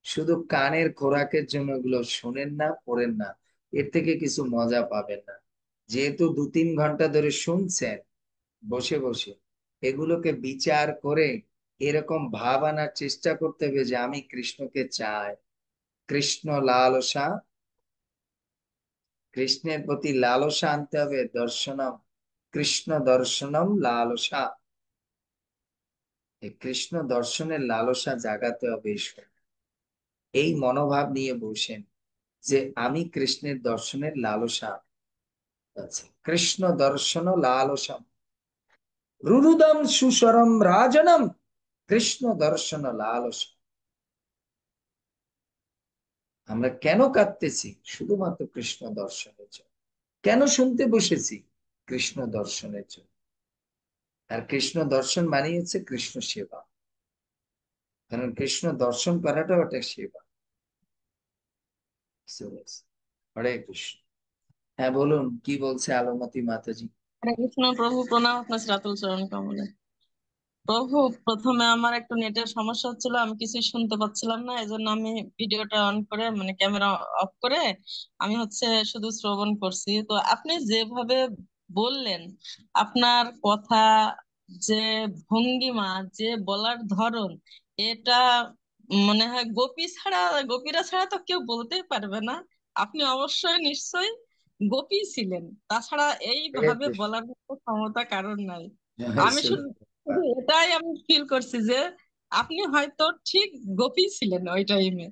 শুধু কানের খোরাকের জন্য এগুলো শোনেন না, পড়েন না, এর থেকে কিছু মজা পাবেন না। যেহেতু 2-3 ঘন্টা ধরে শুনছেন বসে বসে, এগুলোকে বিচার করে এরকম ভাব আনার চেষ্টা করতে হবে যে আমি কৃষ্ণকে চাই। কৃষ্ণ লালসা, কৃষ্ণের প্রতি লালসা আনতে হবে, দর্শনম, কৃষ্ণ দর্শনম লালসা, এই কৃষ্ণ দর্শনের লালসা জাগাতে হবে। এই মনোভাব নিয়ে বসেন যে আমি কৃষ্ণের দর্শনের লালসা আছে। কৃষ্ণ দর্শন লালসা, রুরুদম সুসরম রাজনম, কৃষ্ণ দর্শন লালসা। আমরা কেন কাঁদতেছি? শুধুমাত্র কৃষ্ণ দর্শনের জন্য। কেন শুনতে বসেছি? কৃষ্ণ দর্শনের জন্য। আর কৃষ্ণ দর্শন মানে হচ্ছে কৃষ্ণ সেবা, কারণ কৃষ্ণ দর্শন করাটাও একটা সেবা। হরে কৃষ্ণ। হ্যাঁ বলুন, কি বলছে আলমতি মাতাজি? হরে কৃষ্ণ প্রভু, প্রণাম আপনার শ্রীয়তর চরণ কমলে। প্রভু, প্রথমে আমার একটু নেটের সমস্যা হচ্ছিল, আমি কিছুই শুনতে পাচ্ছিলাম না, এজন্য আমি ভিডিওটা অন করে মানে ক্যামেরা অফ করে আমি শুধু শ্রবণ করছি। তো আপনি যেভাবে বললেন, আপনার কথা, যে ভঙ্গিমা, যে বলার ধরন, এটা মনে হয় গোপীরা ছাড়া তো কেউ বলতেই পারবে না। আপনি অবশ্যই নিশ্চয়ই গোপী ছিলেন, তাছাড়া হরে এইভাবে কৃষ্ণ। বলার মতো ক্ষমতা কারণ নাই। জয় আমি শ্রী শুধু শুধু প্রভুপাদ। এটাই আমি ফিল করছি যে আপনি হয়তো ঠিক গোপী ছিলেন ওই টাইমে,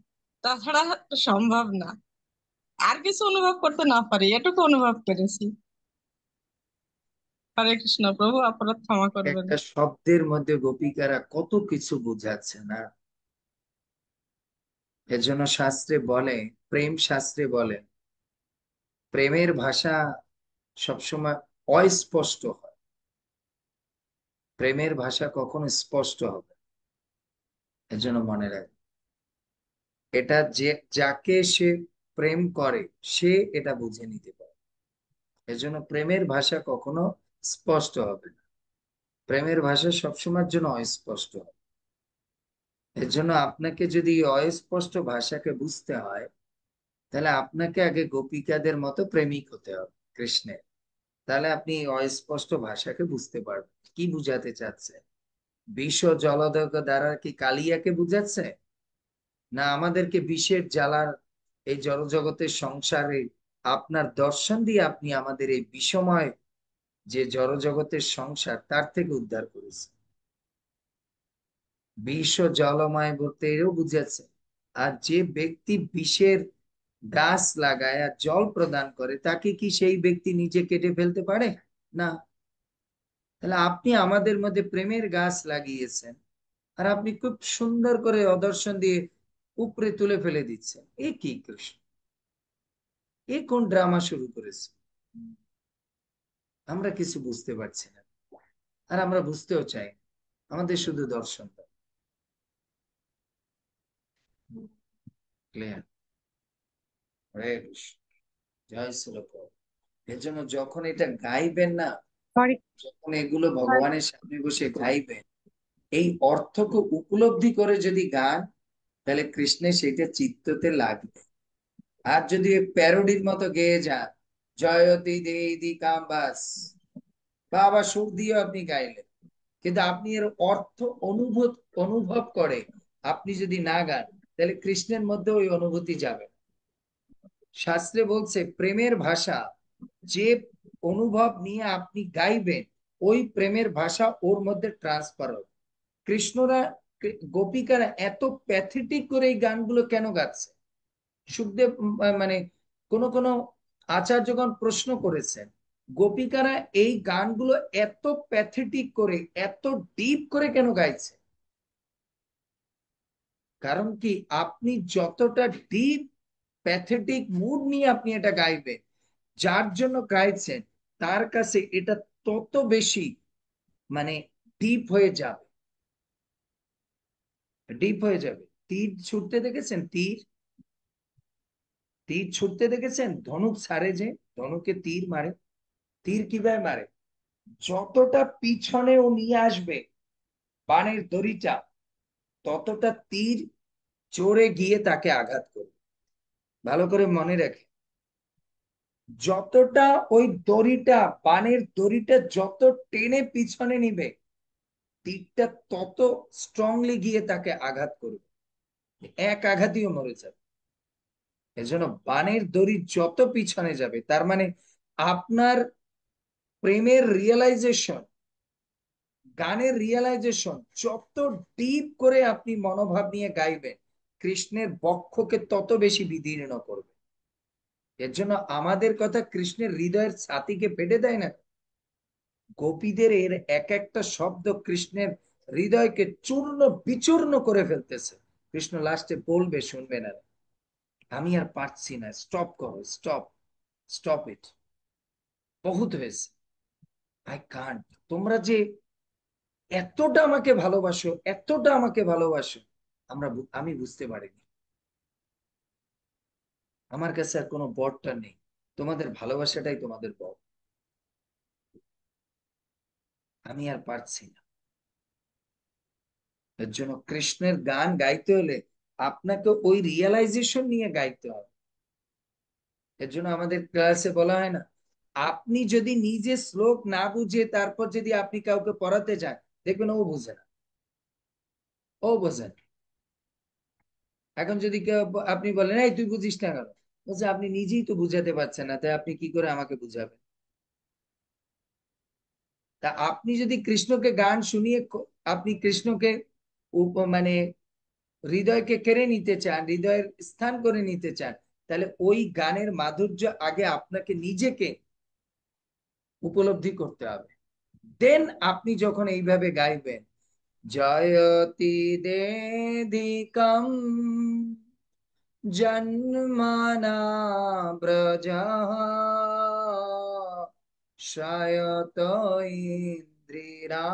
তাছাড়া সম্ভব না। আর কিছু অনুভব করতে না পারি, এটুকু অনুভব করেছি। হরে কৃষ্ণ প্রভু, অপরাধ ক্ষমা করবেন। একটা শব্দের মধ্যে গোপিকারা কত কিছু বুঝাচ্ছে না। এজন্য শাস্ত্রে বলে, প্রেম শাস্ত্রে বলে, প্রেমের ভাষা সবসময় অস্পষ্ট হয়, প্রেমের ভাষা কখনো স্পষ্ট হবে না। এজন্য মনে রাখবে, এটা যে যাকে সে প্রেম করে সে এটা বুঝে নিতে পারে। এজন্য প্রেমের ভাষা কখনো স্পষ্ট হবে না, প্রেমের ভাষা সবসময়ের জন্য অস্পষ্ট হবে। এর জন্য আপনাকে যদি অস্পষ্ট ভাষাকে বুঝতে হয়, তাহলে আপনাকে আগে গোপিকাদের মতো প্রেমিক হতে হবে কৃষ্ণের। তাহলে আপনি এই অস্পষ্ট ভাষাকে বুঝতে পারবেন কি বুঝাতে চাচ্ছে। বিষ ও জলদক দ্বারা কি কালিয়াকে বুঝাচ্ছে, না আমাদেরকে বিষের জ্বালার এই জড়জগতের সংসারে আপনার দর্শন দিয়ে আপনি আমাদের এই বিষময় যে জড়জগতের সংসার তার থেকে উদ্ধার করেছে। বিষ ও জলময় বলতে এও বুঝাচ্ছে। আর যে ব্যক্তি বিষের গাছ লাগায় আর জল প্রদান করে, তাকে কি সেই ব্যক্তি নিজে কেটে ফেলতে পারে? না। তাহলে আপনি আমাদের মধ্যে প্রেমের গাছ লাগিয়েছেন, আর আপনি খুব সুন্দর করে অদর্শন দিয়ে উপরে তুলে ফেলে দিচ্ছেন। এ কি কৃষ্ণ, এ কোন ড্রামা শুরু করেছে? আমরা কিছু বুঝতে পারছি না, আর আমরা বুঝতেও চাই না। আমাদের শুধু দর্শন ক্লিয়ার। হরে কৃষ্ণ, জয় শ্রীরাম। এর জন্য যখন এটা গাইবেন না, হরে যখন এগুলো ভগবানের সামনে বসে গাইবেন, এই অর্থকে উপলব্ধি করে যদি গান, তাহলে কৃষ্ণের সেটা চিত্ততে লাগবে। আর যদি প্যারোডির মতো গেয়ে যান, জয়তী দেদি কাম্বাস, বা আবার সুর দিয়ে আপনি গাইলেন, কিন্তু আপনি এর অর্থ অনুভব অনুভব করে আপনি যদি না গান, তাহলে কৃষ্ণের মধ্যে ওই অনুভূতি যাবে না। শাস্ত্রে বলছে প্রেমের ভাষা যে অনুভব নিয়ে আপনি গাইবেন, ওই প্রেমের ভাষা ওর মধ্যে ট্রান্সফার হবে। কৃষ্ণরা, গোপিকারা এত প্যাথেটিক করে এই গানগুলো কেন গাচ্ছে? সুখদেব মানে কোন কোন আচার্যগণ প্রশ্ন করেছেন, গোপিকারা এই গানগুলো এত প্যাথেটিক করে, এত ডিপ করে কেন গাইছে? কারণ কি, আপনি যতটা ডিপ প্যাথেটিক মুড নিয়ে আপনি এটা গাইবেন, যার জন্য গাইছেন তার কাছে এটা তত বেশি মানে ডিপ হয়ে যাবে, ডিপ হয়ে যাবে। তীর ছুটতে দেখেছেন? তীর, তীর ছুটতে দেখেছেন? ধনুক ছাড়ে যে, ধনুকে তীর মারে, তীর কিভাবে মারে? যতটা পিছনে ও নিয়ে আসবে বাণের দড়িটা, ততটা তীর জোরে গিয়ে তাকে আঘাত করবে। ভালো করে মনে রাখে, যতটা ওই দড়িটা, বাণের দড়িটা যত টেনে পিছনে নিবে, তীরটা তত স্ট্রংলি গিয়ে তাকে আঘাত করবে, এক আঘাতেও মরে যাবে। এজন্য বাণের দড়ি যত পিছনে যাবে, তার মানে আপনার প্রেমের রিয়েলাইজেশন, গানের রিয়েলাইজেশন যত ডিপ করে আপনি মনোভাব নিয়ে গাইবেন, কৃষ্ণের বক্ষকে তত বেশি বিদীর্ণ করবে। এর জন্য আমাদের কথা কৃষ্ণের হৃদয়ের ছাতিকে ফেটে দেয় না। গোপীদের এর এক একটা শব্দ কৃষ্ণের হৃদয়কে চূর্ণ বিচূর্ণ করে ফেলতেছে। কৃষ্ণ লাস্টে বলবে, শুনবে না, আমি আর পারছি না, স্টপ করো, স্টপ, স্টপ ইট, বহুত হয়েছে, আই কান্ট। তোমরা যে এতটা আমাকে ভালোবাসো, এতটা আমাকে ভালোবাসো, আমি বুঝতে পারিনি। আমার কাছে আর কোনো বরটা নেই, তোমাদের ভালোবাসাটাই তোমাদের বর, আমি আর পারছি না। এর জন্য কৃষ্ণের গান গাইতে হলে আপনাকে ওই রিয়েলাইজেশন নিয়ে গাইতে হবে। এর জন্য আমাদের ক্লাসে বলা হয় না, আপনি যদি নিজে শ্লোক না বুঝে তারপর যদি আপনি কাউকে পড়াতে যান, দেখবেন ও বুঝে না, ও বোঝেন। এখন যদি কেউ, আপনি বলেন এই তুই বুঝিস না কেন, বলছে আপনি নিজেই তো বুঝাতে পারছেন না, তাই আপনি কি করে আমাকে বুঝাবেন? তা আপনি যদি কৃষ্ণকে গান শুনিয়ে আপনি কৃষ্ণকে মানে হৃদয়কে কেড়ে নিতে চান, হৃদয়ের স্থান করে নিতে চান, তাহলে ওই গানের মাধুর্য আগে আপনাকে নিজেকে উপলব্ধি করতে হবে। দেন আপনি যখন এইভাবে গাইবেন, জয়তি দেধিকম জন্মনা ব্রজা শায়ত ইন্দ্রিরা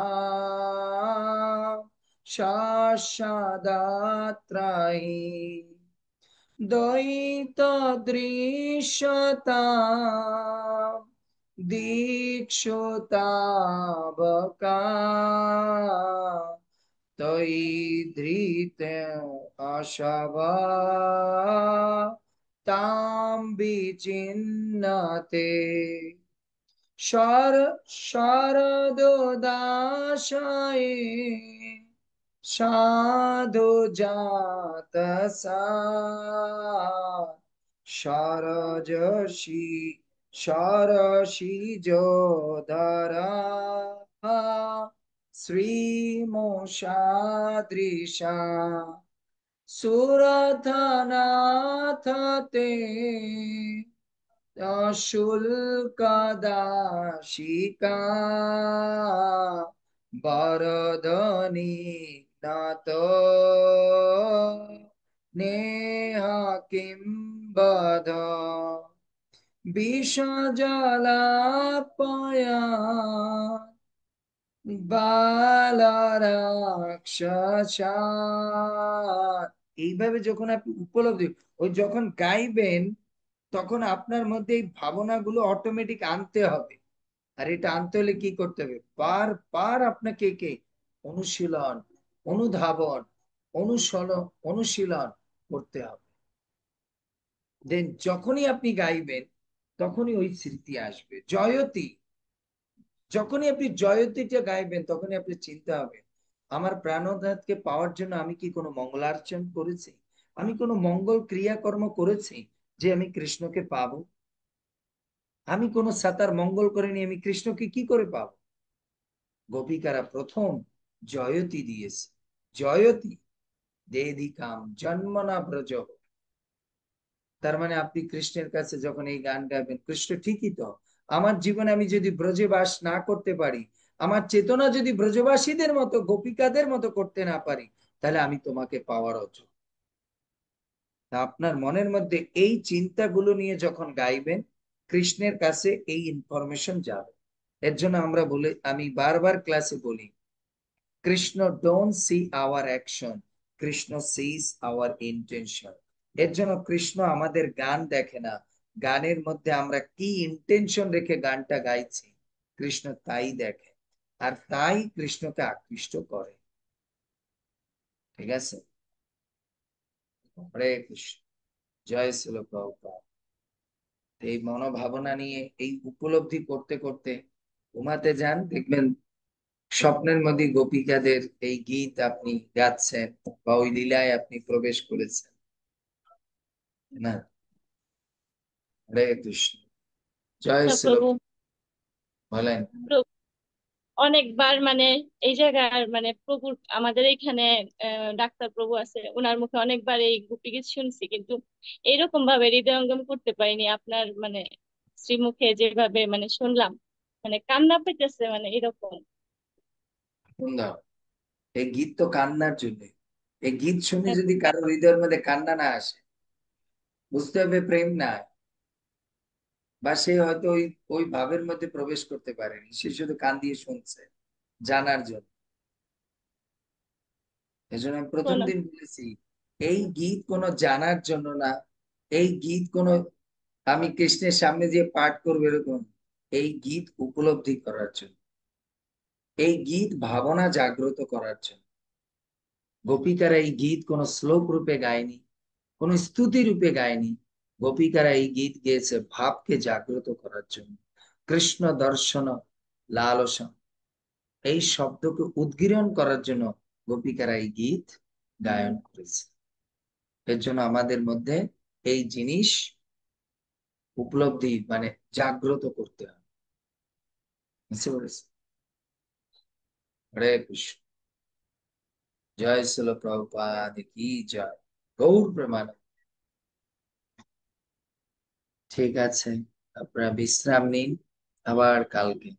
শাসাদাত্রাহি দ্বৈত দৃশ্যতা दीक्षोतावका तयि धृते आशवा तां विचिन्नते शारदोदाशाये साधु जातसा सरजसी सरसी जोधरा श्रीमोषादृशा सुरथनाथ ते शुल्कदाशिका वरदनी नाथ नेह किं वद विषजलापया বালারাক্ষসা। এইভাবে যখন আপনি উপলব্ধি, ওই যখন গাইবেন তখন আপনার মধ্যে এই ভাবনাগুলো অটোমেটিক আনতে হবে। আর এটা আনতে হলে কি করতে হবে? বারবার আপনাকে কে অনুশীলন, অনুধাবন, অনুশীলন করতে হবে। দেন যখনই আপনি গাইবেন তখনই ওই স্মৃতি আসবে। জয়তী, যখনই আপনি জয়তীটা গাইবেন তখনই আপনি চিন্তা হবে, আমার প্রাণনাথকে পাওয়ার জন্য আমি কি কোনো মঙ্গলার্চন করেছি, আমি কোনো মঙ্গল ক্রিয়াকর্ম করেছি যে আমি কৃষ্ণকে পাবো? আমি কোনো সাতার মঙ্গল করিনি, আমি কৃষ্ণকে কি করে পাবো? গোপিকারা প্রথম জয়তী দিয়েছে। জয়তী দেদিকাম জন্মনা ব্রজ। তার মানে আপনি কৃষ্ণের কাছে যখন এই গান গাইবেন, কৃষ্ণ ঠিকই তো, আমার জীবনে আমি যদি ব্রজে বাস না করতে পারি, আমার চেতনা যদি ব্রজবাসীদের মতো গোপিকাদের মতো করতে না পারি, তাহলে আমি তোমাকে পাওয়ার অযোগ্য। আপনার মনের মধ্যে এই চিন্তাগুলো নিয়ে যখন গাইবেন, কৃষ্ণের কাছে এই ইনফরমেশন যাবে। এর জন্য আমরা বলে, আমি বারবার ক্লাসে বলি, Krishna don't see our action, Krishna sees our intention. এর জন্য কৃষ্ণ আমাদের গান দেখে না, গানের মধ্যে আমরা কি ইন্টেনশন রেখে গানটা গাইছি কৃষ্ণ তাই দেখে, আর তাই কৃষ্ণকে আকৃষ্ট করে। ঠিক আছে? হরে কৃষ্ণ, জয় শ্রীল প্রভুপাদ। এই মনোভাবনা নিয়ে এই উপলব্ধি করতে করতে ঘুমাতে যান, দেখবেন স্বপ্নের মধ্যে গোপিকাদের এই গীত আপনি গাচ্ছেন বা ওই লীলায় আপনি প্রবেশ করেছেন না। হরে কৃষ্ণ, জয় আচ্ছা শ্রী। প্রভু, বলেন। প্রভু, অনেকবার মানে এই জায়গার মানে প্রভুর আমাদের এখানে ডাক্তার প্রভু আছে, ওনার মুখে অনেকবার এই গুপি গীত শুনছি, কিন্তু এইরকম ভাবে হৃদয়ঙ্গম করতে পারিনি আপনার মানে শ্রীমুখে যেভাবে মানে শুনলাম, মানে কান্না পেতেছে মানে এরকম। সুন্দর। এই গীত তো কান্নার জন্য। এই গীত শুনে যদি কারো হৃদয়ের মধ্যে কান্না না আসে, বুঝতে হবে প্রেম না, বা সে হয়তো ওই ওই ভাবের মধ্যে প্রবেশ করতে পারেনি, সে শুধু কান দিয়ে শুনছে জানার জন্য। এজন্য আমি প্রথম শোনা দিন বলেছি, এই গীত কোনো জানার জন্য না, এই গীত কোনো আমি কৃষ্ণের সামনে দিয়ে পাঠ করবো এরকম, এই গীত উপলব্ধি করার জন্য, এই গীত ভাবনা জাগ্রত করার জন্য। গোপিকারা এই গীত কোনো শ্লোক রূপে গায়নি, কোনো স্তুতি রূপে গায়নি। গোপিকারা এই গীত গেয়েছে ভাবকে জাগ্রত করার জন্য। কৃষ্ণ দর্শন লালসা, এই শব্দকে উদ্গীরণ করার জন্য গোপিকারা এই গীত গায়ন করেছে। এর জন্য আমাদের মধ্যে এই জিনিস উপলব্ধি মানে জাগ্রত করতে হবে। বুঝতে পেরেছি? হরে কৃষ্ণ, জয় শ্রীল প্রভুপাদ কি জয়, গৌর প্রেমানন্দ। ঠিক আছে, আপনারা বিশ্রাম নিন, আবার কালকে